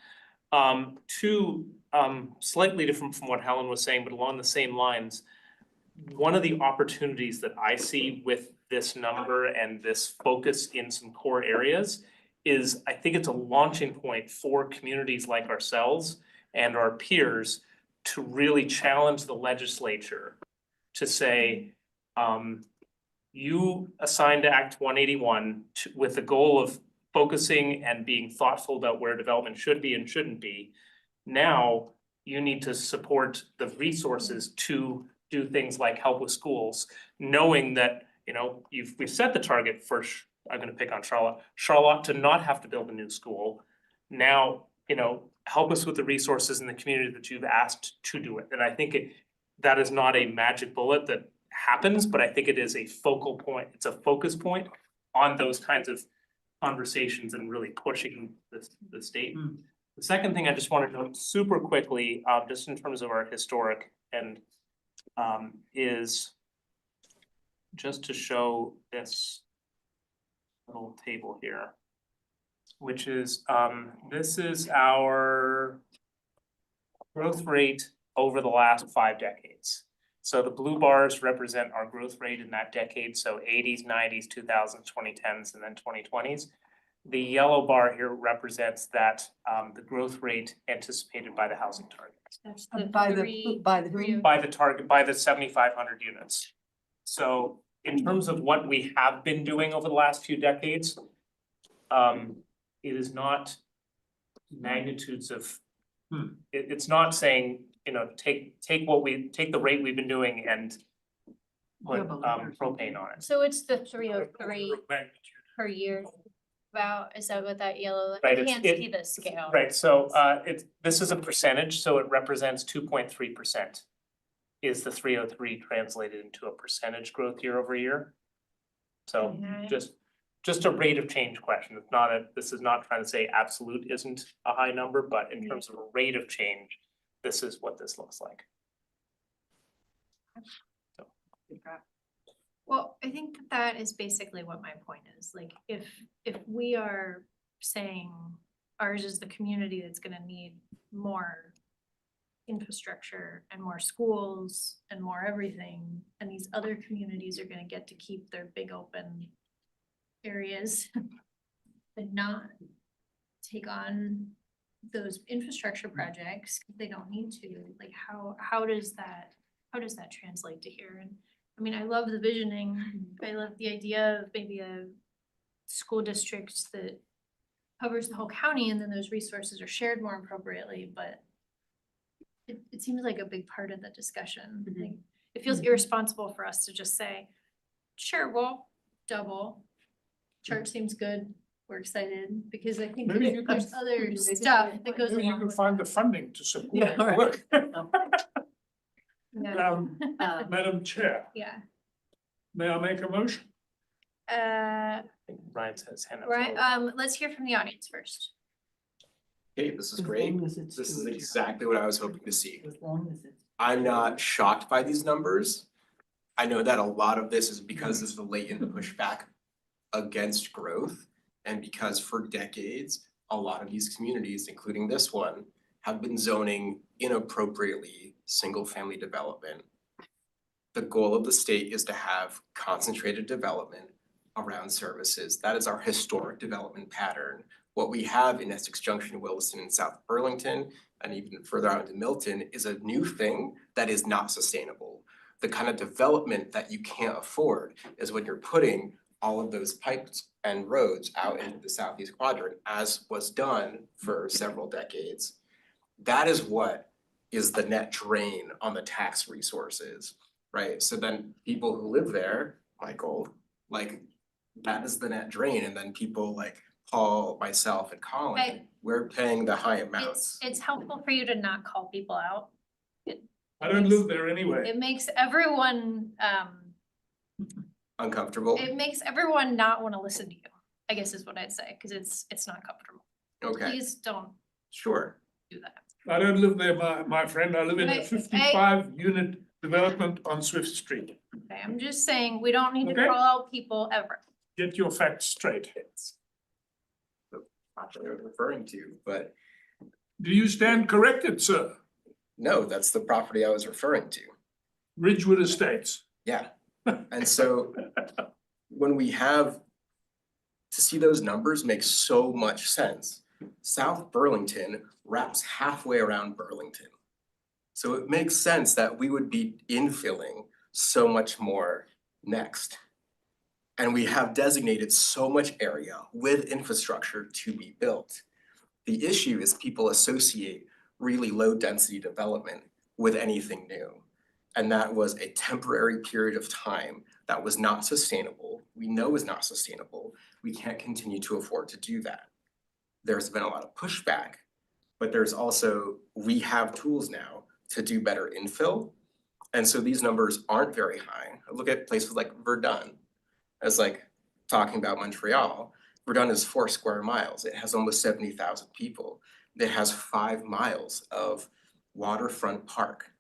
Two, slightly different from what Helen was saying, but along the same lines, one of the opportunities that I see with this number and this focus in some core areas is I think it's a launching point for communities like ourselves and our peers to really challenge the legislature to say, you assigned Act 181 with the goal of focusing and being thoughtful about where development should be and shouldn't be. Now you need to support the resources to do things like help with schools, knowing that, you know, we've set the target for, I'm gonna pick on Charlotte to not have to build a new school. Now, you know, help us with the resources in the community that you've asked to do it. And I think that is not a magic bullet that happens, but I think it is a focal point. It's a focus point on those kinds of conversations and really pushing the state. The second thing I just want to note super quickly, just in terms of our historic and is just to show this little table here, which is this is our growth rate over the last 5 decades. So the blue bars represent our growth rate in that decade, so 80s, 90s, 2000s, 2010s, and then 2020s. The yellow bar here represents that the growth rate anticipated by the housing target. That's the By the three- who? By the target, by the 7,500 units. So in terms of what we have been doing over the last few decades, it is not magnitudes of, it's not saying, you know, take the rate we've been doing and put propane on it. So it's the 303 per year. Wow, is that what that yellow, I Right, can't see the scale. Right, so this is a percentage, so it represents 2.3%. Is the 303 translated into a percentage growth year over year? So Okay. just a rate of change question. It's not this is not trying to say absolute isn't a high number, but in terms of a rate of change, this is what this looks like. So. Well, I think that is basically what my point is, like, if we are saying ours is the community that's gonna need more infrastructure and more schools and more everything, and these other communities are gonna get to keep their big open areas and not take on those infrastructure projects, 'cause they don't need to, like, how does that translate to here? And I mean, I love the visioning, I love the idea of maybe a school district that covers the whole county and then those resources are shared more appropriately, but it seems like a big part of the discussion. Like, it feels irresponsible for us to just say, sure, we'll double. Chart seems good, we're excited, because I think Maybe you there's could- other stuff that goes Maybe you along can with find that. the funding to support Yeah, that right. work. Yeah. Madam Chair, Yeah, may I make a motion? I think Ryan says hand up. right, let's hear from the audience first. Hey, this is great. This is exactly what I was hoping to see. As long as it's. I'm not shocked by these numbers. I know that a lot of this is because of the latent pushback against growth. And because for decades, a lot of these communities, including this one, have been zoning inappropriately single-family development. The goal of the state is to have concentrated development around services. That is our historic development pattern. What we have in Essex Junction, Williston, and South Burlington, and even further out into Milton, is a new thing that is not sustainable. The kind of development that you can't afford is when you're putting all of those pipes and roads out into the southeast quadrant, as was done for several decades. That is what is the net drain on the tax resources, right? So then people who live there, Michael, like, that is the net drain, and then people like Paul, myself, and Colin, I- we're paying the high amounts. It's helpful for you to not call people out. I don't live there anyway. It makes everyone, Uncomfortable, it makes everyone not wanna listen to you, I guess is what I'd say, cause it's not comfortable. okay, Please don't sure. do that. I don't live there, my friend. I live in a Right, 55 unit development on Swift Street. Okay, I'm just saying, we don't need to Okay. call out people ever. Get your facts straight. Not what I was referring to, but Do you stand corrected, sir? no, that's the property I was referring to. Ridgewood Estates. Yeah, and so when we have, to see those numbers makes so much sense. South Burlington wraps halfway around Burlington. So it makes sense that we would be infilling so much more next. And we have designated so much area with infrastructure to be built. The issue is people associate really low density development with anything new. And that was a temporary period of time that was not sustainable. We know is not sustainable. We can't continue to afford to do that. There's been a lot of pushback, but there's also, we have tools now to do better infill. And so these numbers aren't very high. Look at places like Verdun, as like talking about Montreal. Verdun is 4 square miles. It has almost 70,000 people. It has 5 miles of waterfront park,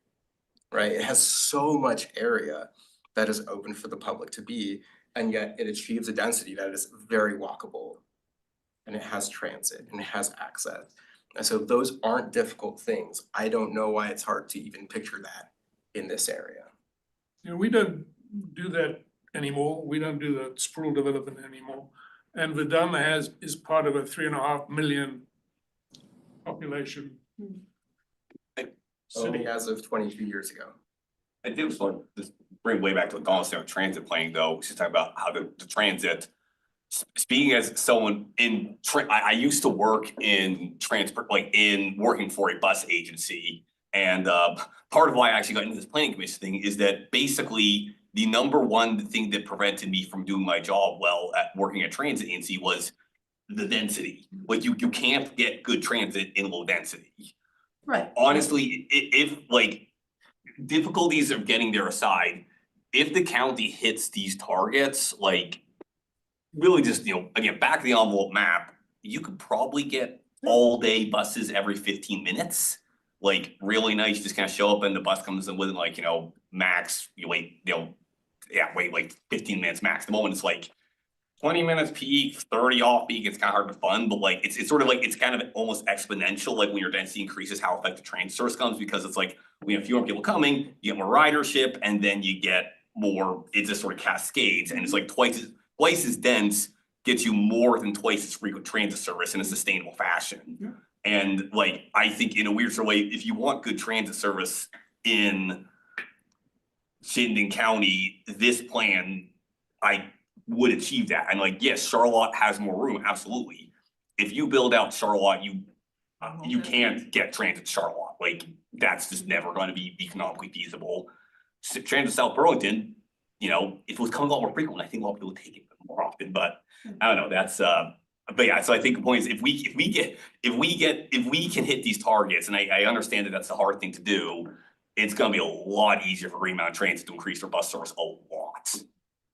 right? It has so much area that is open for the public to be, and yet it achieves a density that is very walkable. And it has transit and it has access. And so those aren't difficult things. I don't know why it's hard to even picture that in this area. You know, we don't do that anymore. We don't do the sprawl development anymore. And Verdun is part of a 3.5 million population Only city. as of 22 years ago. I did just want to bring way back to the Donaldson transit planning though, just talk about how the transit. Speaking as someone in, I used to work in transport, like in working for a bus agency. And part of why I actually got into this planning commission thing is that basically the number one thing that prevented me from doing my job well at working at transit agency was the density. Like you can't get good transit in low density. Right. Honestly, if like difficulties of getting there aside, if the county hits these targets, like really just, you know, again, back of the envelope map, you could probably get all day buses every 15 minutes. Like really nice, just kind of show up and the bus comes in within like, you know, max, you wait, you know, wait like 15 minutes max. The moment it's like 20 minutes peak, 30 off peak, it's kind of hard to fund, but like it's sort of like it's kind of almost exponential, like when your density increases, how effective train service comes, because it's like we have fewer people coming, you get more ridership, and then you get more, it just sort of cascades, and it's like twice as dense gets you more than twice as frequent transit service in a sustainable fashion. Yeah. And like I think in a weird sort of way, if you want good transit service in Chittenden County, this plan, I would achieve that. And like, yes, Charlotte has more room, absolutely. If you build out Charlotte, you can't get transit to Charlotte. Like, that's just never gonna be economically feasible. Transit South Burlington, you know, if it was coming a lot more frequently, I think a lot of people would take it more often, but I don't know, that's but yeah, so I think the point is if we can hit these targets, and I understand that that's the hard thing to do, it's gonna be a lot easier for Green Mountain Transit to increase their bus service a lot,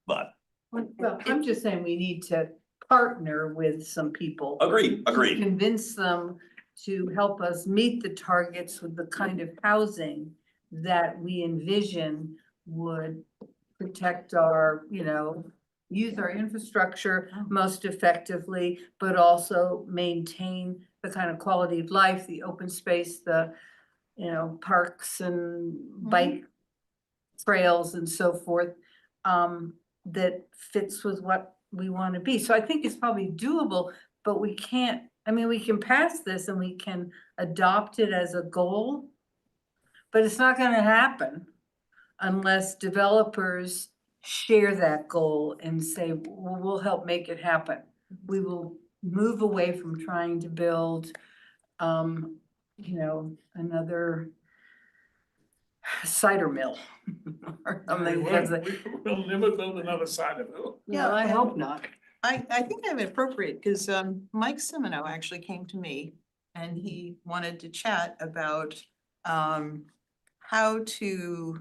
but. Well, I'm just saying we need to partner with some people. Agreed. to Convince them to help us meet the targets with the kind of housing that we envision would protect our, you know, use our infrastructure most effectively, but also maintain the kind of quality of life, the open space, the, you know, parks and bike trails and so forth, that fits with what we want to be. So I think it's probably doable, but we can't, I mean, we can pass this and we can adopt it as a goal, but it's not gonna happen unless developers share that goal and say, well, we'll help make it happen. We will move away from trying to build, another cider mill or something. We'll never build another side of it. Yeah, I hope not. I think I'm appropriate, because Mike Semino actually came to me and he wanted to chat about how to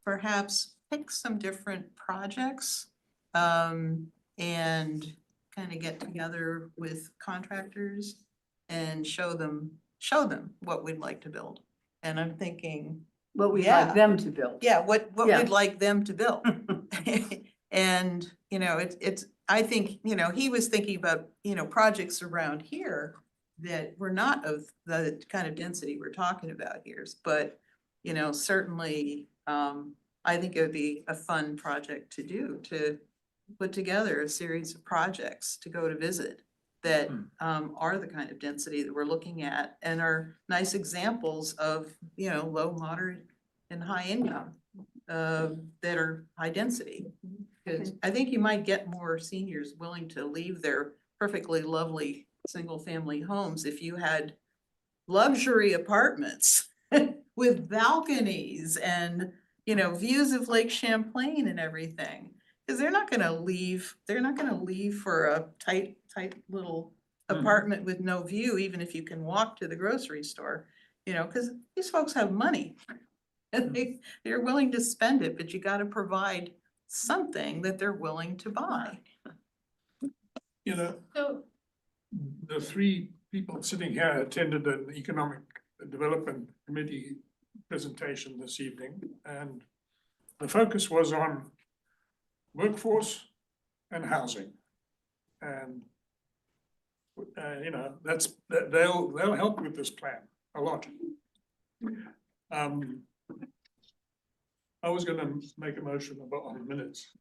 perhaps pick some different projects and kind of get together with contractors and show them what we'd like to build. And I'm thinking, What we'd Yeah. like them to build. yeah, what Yeah. we'd like them to build. And, it's, I think, he was thinking about, projects around here that were not of the kind of density we're talking about here, but, certainly, I think it would be a fun project to do, to put together a series of projects to go to visit that, are the kind of density that we're looking at and are nice examples of, low, moderate, and high income that are high density. Because I think you might get more seniors willing to leave their perfectly lovely single-family homes if you had luxury apartments with balconies and, views of Lake Champlain and everything. Because they're not gonna leave for a tight little apartment with no view, even if you can walk to the grocery store, because these folks have money. And they're willing to spend it, but you gotta provide something that they're willing to buy. So, The three people sitting here attended an Economic Development Committee presentation this evening, and the focus was on workforce and housing. And they'll help with this plan a lot. I was gonna make a motion about the minutes.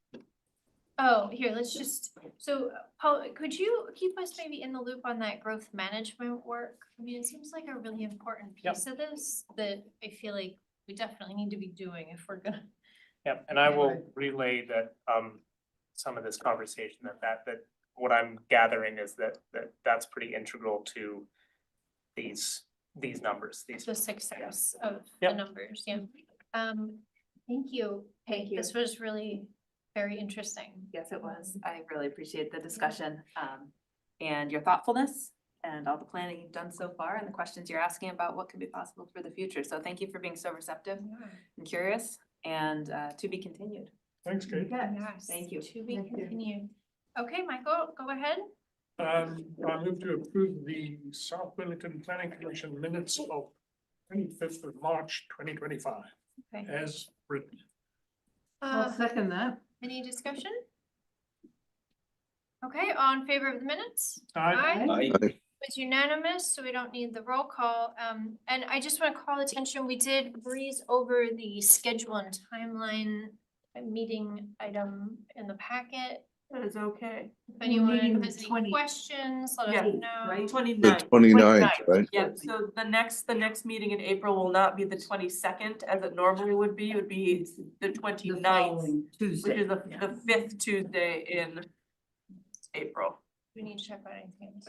oh, here, let's just, so Paul, could you keep us maybe in the loop on that growth management work? I mean, it seems like a really important Yep. piece of this that I feel like we definitely need to be doing if we're gonna. Yep, and I will relay that, some of this conversation that what I'm gathering is that's pretty integral to these numbers, these. The success of the Yep. numbers, yeah. Thank you. Thank you. This was really very interesting. Yes, it was. I really appreciate the discussion, and your thoughtfulness and all the planning you've done so far and the questions you're asking about what could be possible for the future. So thank you for being so receptive and curious, and to be continued. Thanks, Kate. Yes. Thank you. To be continued. Okay, Michael, go ahead. I move to approve the South Burlington Planning Commission minutes of 25th of March, 2025, Okay. as written. I'll second that. Any discussion? Okay, all in favor of the minutes? Aye. It's unanimous, so we don't need the roll call. And I just want to call attention, we did breeze over the schedule and timeline meeting item in the packet. That is okay. If anyone meeting has the any 20 questions, let Yeah, us know. right, The 29th. 29th, right? Yeah, so the next meeting in April will not be the 22nd as it normally would be, it would be the 29th, following which Tuesday. is the fifth Tuesday in April. We need to check out anything.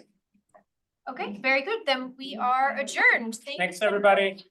Okay, very good. Then we are adjourned. Thank you Thanks, so everybody.